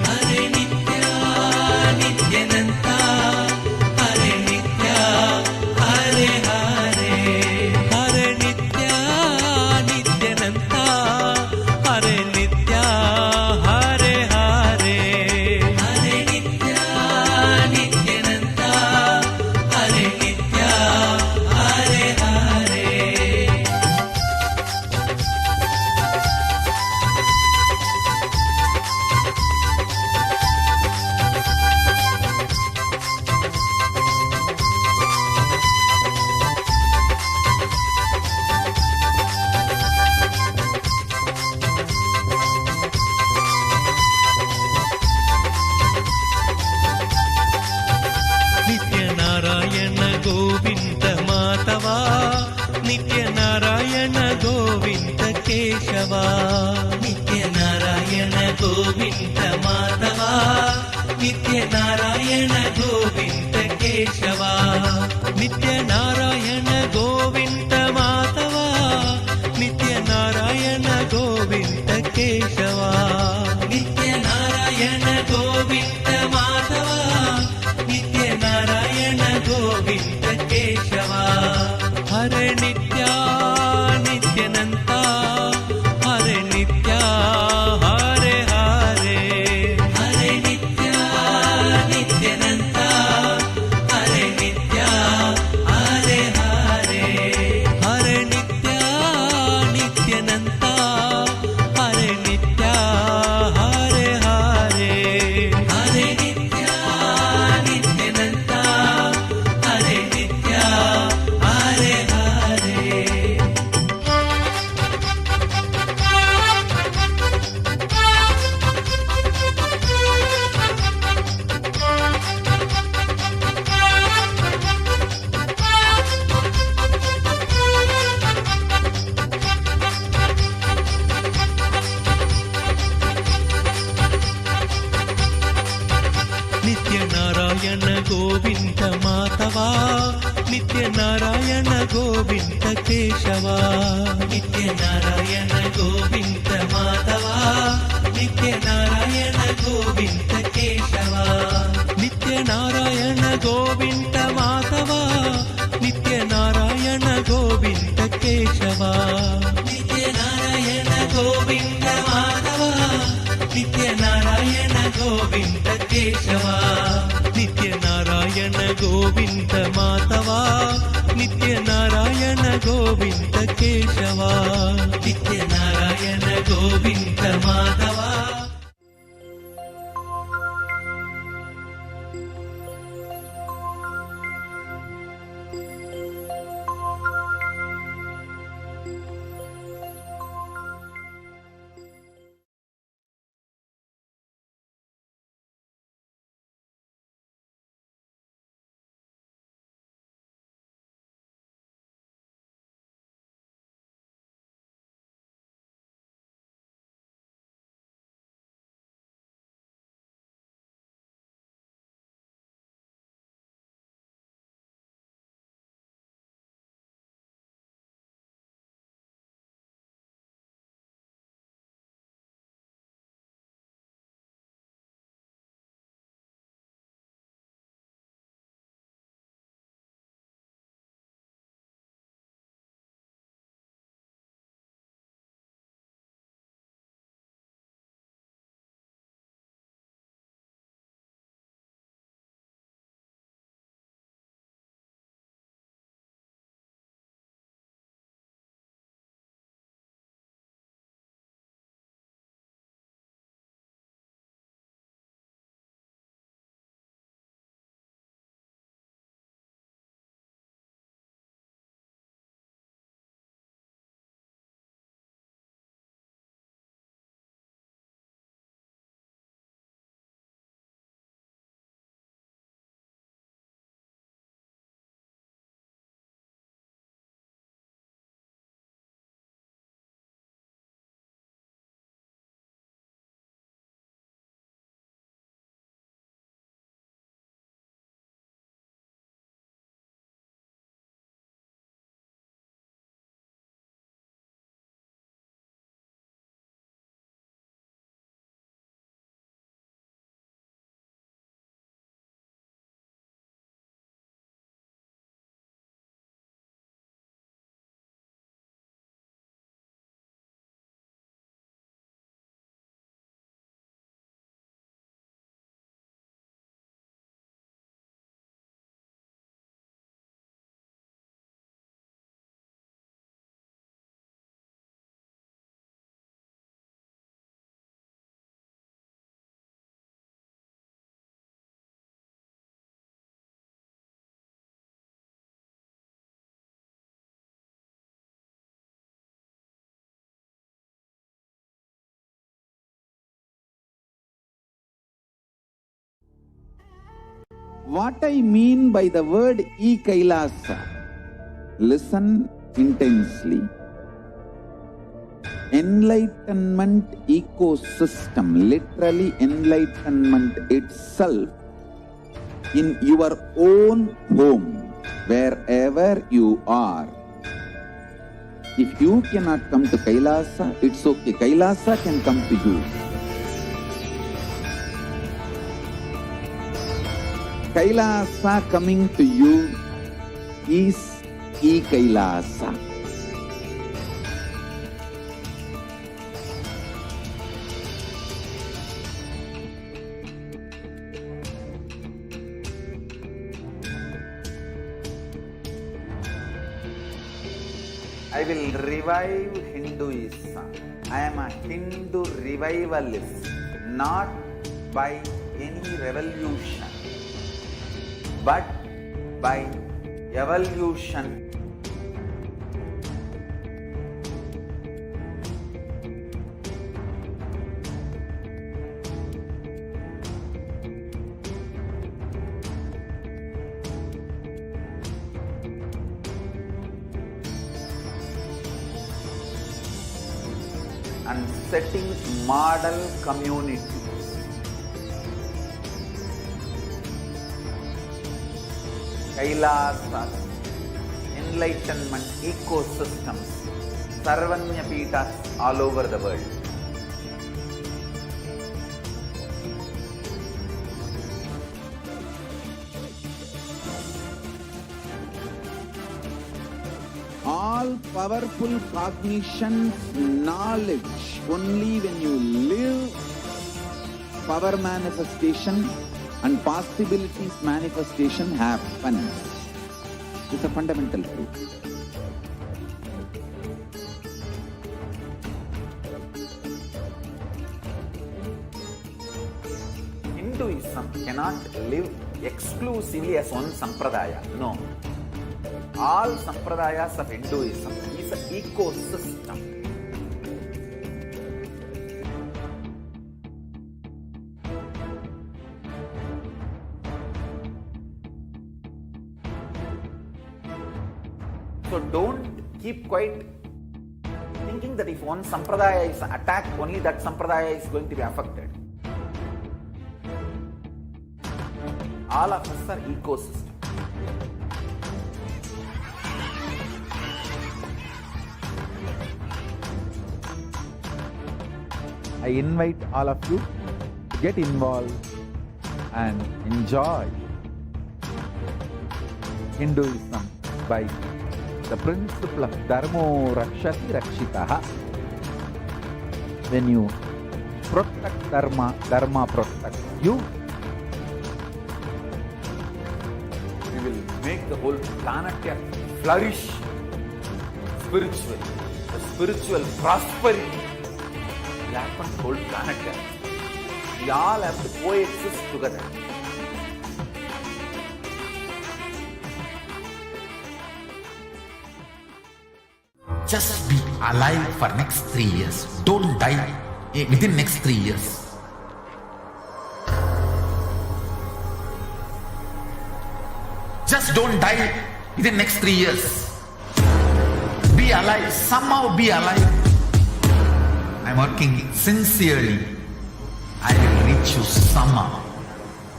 ಹರೆ ನಿತ್ಯ ನಿತ್ಯನಂತ, ಹರೆ ನಿತ್ಯ ಹರೆ ಹರೆ, ಹರೆ ನಿತ್ಯ ನಿತ್ಯನಂತ, ಹರೆ ನಿತ್ಯ ಹರೆ ಹರೆ, ಹರೆ ನಿತ್ಯ ನಿತ್ಯನಂತ, ಹರೆ ನಿತ್ಯ ಹರೆ ಹರೆ. ನಿತ್ಯ ನಾರಾಯಣ ಗೋವಿಂದ ಮಾಧವ, ನಿತ್ಯ ನಾರಾಯಣ ಗೋವಿಂದ ಕೇಶವ, ನಿತ್ಯ ನಾರಾಯಣ ಗೋವಿಂದ ಮಾಧವ, ನಿತ್ಯ ನಾರಾಯಣ ಗೋವಿಂದ ಕೇಶವ, ನಿತ್ಯ ನಾರಾಯಣ ಗೋವಿಂದ ಮಾಧವ, ನಿತ್ಯ ನಾರಾಯಣ ಗೋವಿಂದ ಕೇಶವ, ನಿತ್ಯ ನಾರಾಯಣ ಗೋವಿಂದ ಮಾಧವ, ನಿತ್ಯ ನಾರಾಯಣ ಗೋವಿಂದ ಕೇಶವ. ಹರೆ ನಿತ್ಯ ನಿತ್ಯನಂತ, ಹರೆ ನಿತ್ಯ ಹರೆ ಹರೆ, ಹರೆ ನಿತ್ಯ ನಿತ್ಯನಂತ, ಹರೆ ನಿತ್ಯ ಹರೆ ಹರೆ, ಹರೆ ನಿತ್ಯ ನಿತ್ಯನಂತ, ಹರೆ ನಿತ್ಯ ಹರೆ ಹರೆ, ಹರೆ ನಿತ್ಯ ನಿತ್ಯನಂತ, ಹರೆ ನಿತ್ಯ ಹರೆ ಹರೆ. ನಿತ್ಯ ನಾರಾಯಣ ಗೋವಿಂದ ಮಾಧವ, ನಿತ್ಯ ನಾರಾಯಣ ಗೋವಿಂದ ಕೇಶವ, ನಿತ್ಯ ನಾರಾಯಣ ಗೋವಿಂದ ಮಾಧವ, ನಿತ್ಯ ನಾರಾಯಣ ಗೋವಿಂದ ಕೇಶವ, ನಿತ್ಯ ನಾರಾಯಣ ಗೋವಿಂದ ಮಾಧವ, ನಿತ್ಯ ನಾರಾಯಣ ಗೋವಿಂದ ಕೇಶವ, ನಿತ್ಯ ನಾರಾಯಣ ಗೋವಿಂದ ಮಾಧವ, ನಿತ್ಯ ನಾರಾಯಣ ಗೋವಿಂದ ಕೇಶವ, ನಿತ್ಯ ನಾರಾಯಣ ಗೋವಿಂದ ಮಾಧವ, ನಿತ್ಯ ನಾರಾಯಣ ಗೋವಿಂದ ಕೇಶವ, ನಿತ್ಯ Narayana Govinda Madhava. What I mean by the word e-Kailasa, listen intensely. Enlightenment ecosystem, literally enlightenment itself, in your own home, wherever you are. If you cannot come to Kailasa, it's okay. Kailasa can come to you. Kailasa coming to you is e-Kailasa. I will revive Hinduism. I am a Hindu revivalist, not by any revolution, but by evolution. And setting model communities. Kailasas, enlightenment ecosystems, Sarvanya Pitas all over the world. All powerful cognition, knowledge, only when you live, power manifestation and possibilities manifestation happens. It's a fundamental truth. Hinduism cannot live exclusively as one sampradaya. No. All sampradayas of Hinduism is an ecosystem. So don't keep quiet thinking that if one sampradaya is attacked, only that sampradaya is going to be affected. All of us are ecosystem. I invite all of you to get involved and enjoy Hinduism by the principle of Dharmo Rakshati Rakshitaha. When you protect Dharma, Dharma protects you. We will make the whole planet flourish spiritually. The spiritual prosperity will happen to the whole planet. We all have to coexist together. Just be alive for next 3 years. Don't die within next 3 years. Just don't die within next 3 years. Be alive. Somehow be alive. I'm working sincerely. I will reach you somehow.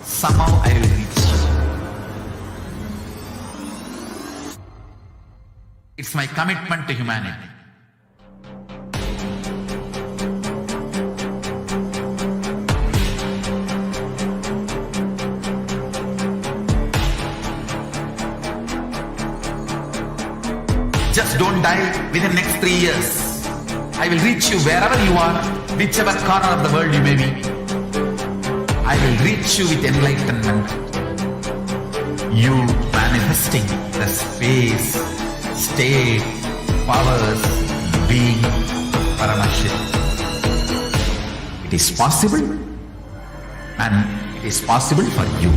Somehow I will reach you. It's my commitment to humanity. Just don't die within the next 3 years. I will reach you wherever you are, whichever corner of the world you may be. I will reach you with enlightenment. You manifesting the space, state, powers, being Paramashivoham. It is possible, and it is possible for you.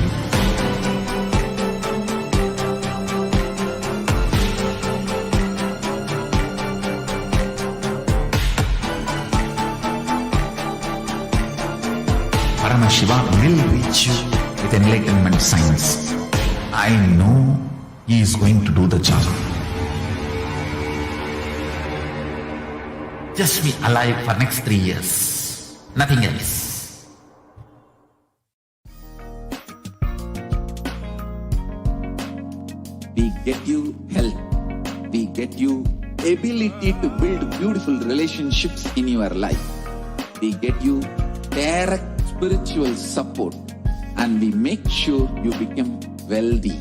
Paramashivoham will reach you with enlightenment science. I know he is going to do the job. Just be alive for next 3 years. Nothing else. We get you health. We get you ability to build beautiful relationships in your life. We get you direct spiritual support, and we make sure you become wealthy.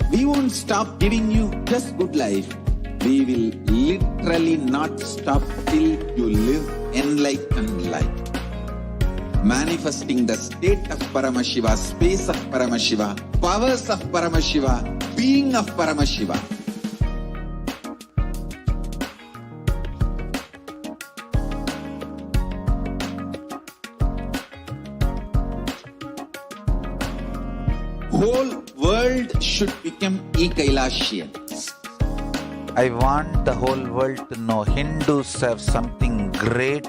We won't stop giving you just good life. We will literally not stop till you live enlightened life. Manifesting the state of Paramashiva, space of Paramashiva, powers of Paramashiva, being of Paramashiva. Whole world should become Ekailashians. I want the whole world to know Hindus have something great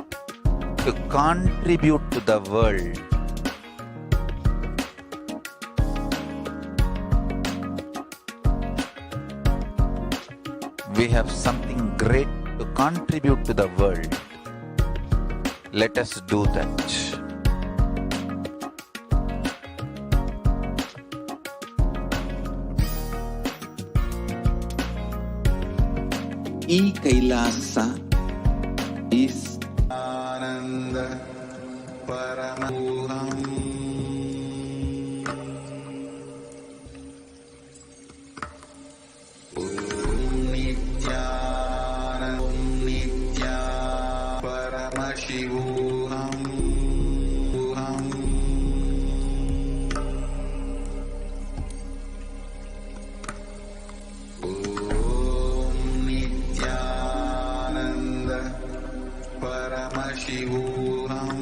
to contribute to the world. We have something great to contribute to the world. Let us do that. Ekailasa is Ananda Paramashivoham. Nithyananda Paramashivoham. Paramashivoham.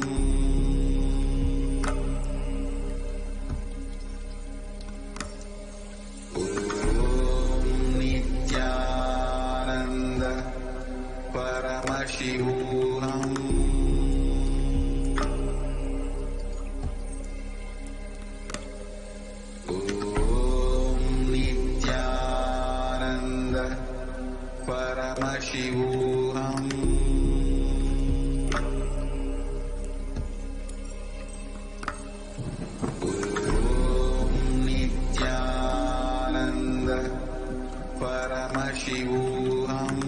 Nithyananda Paramashivoham. Nithyananda Paramashivoham. Nithyananda Paramashivoham.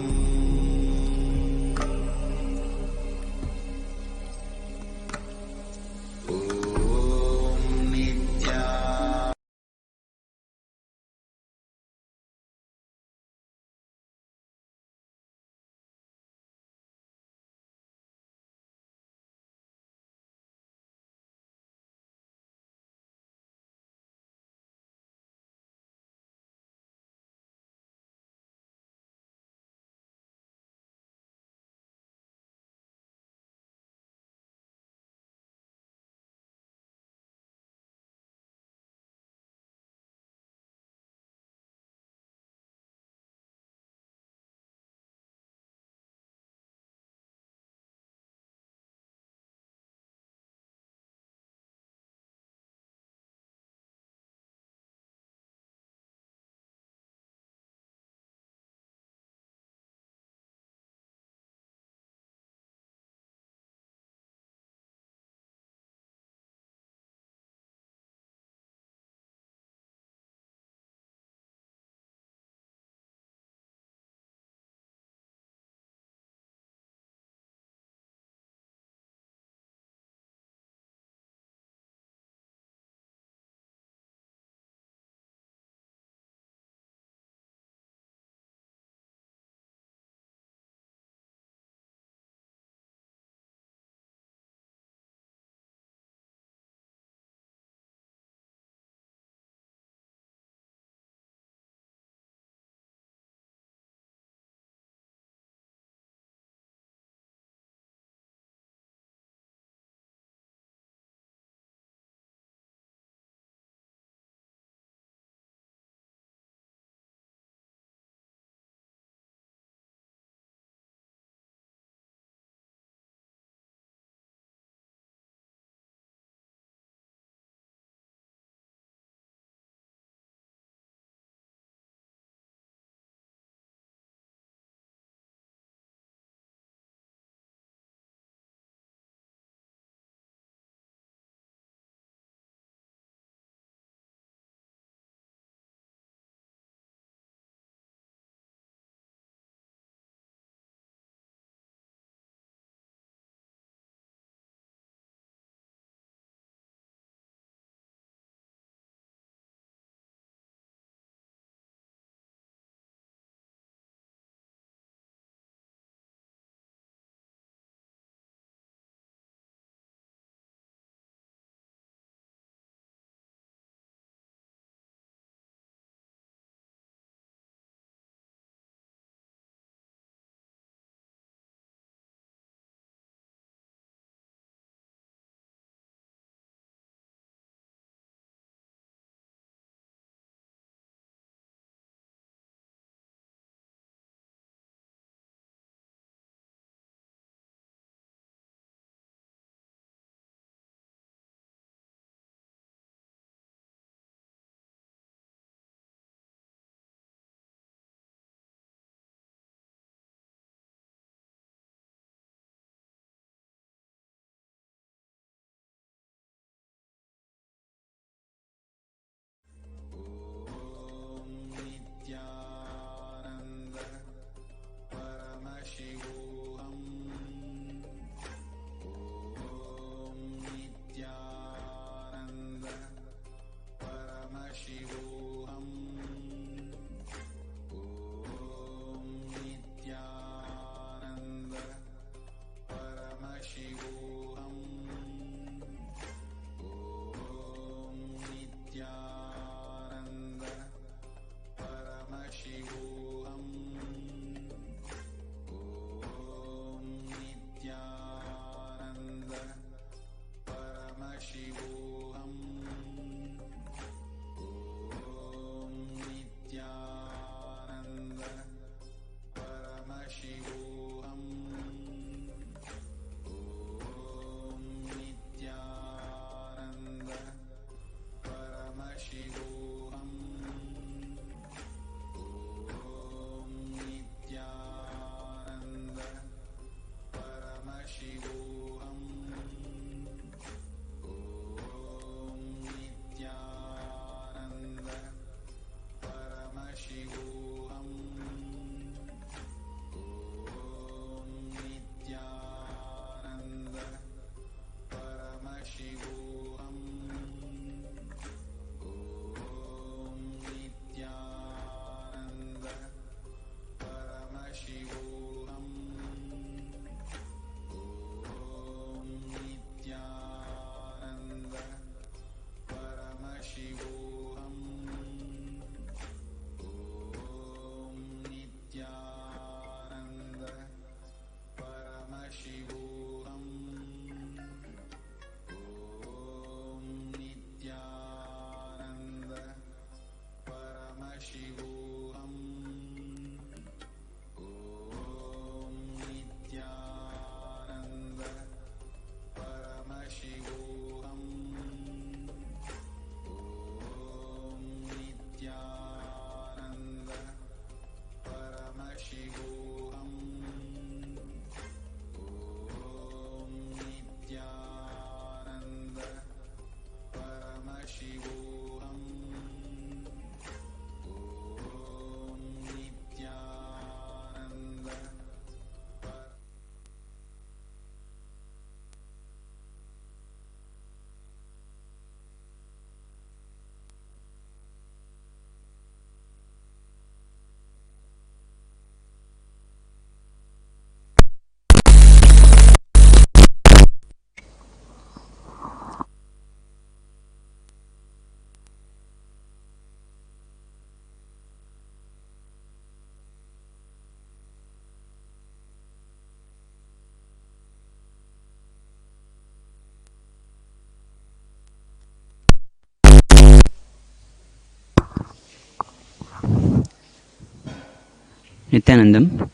Nithyanandam.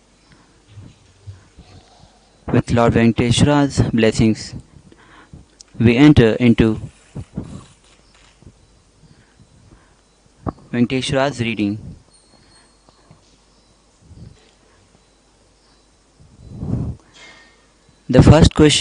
With Lord Venkateshwara's blessings, we enter into Venkateshwara's reading. The first question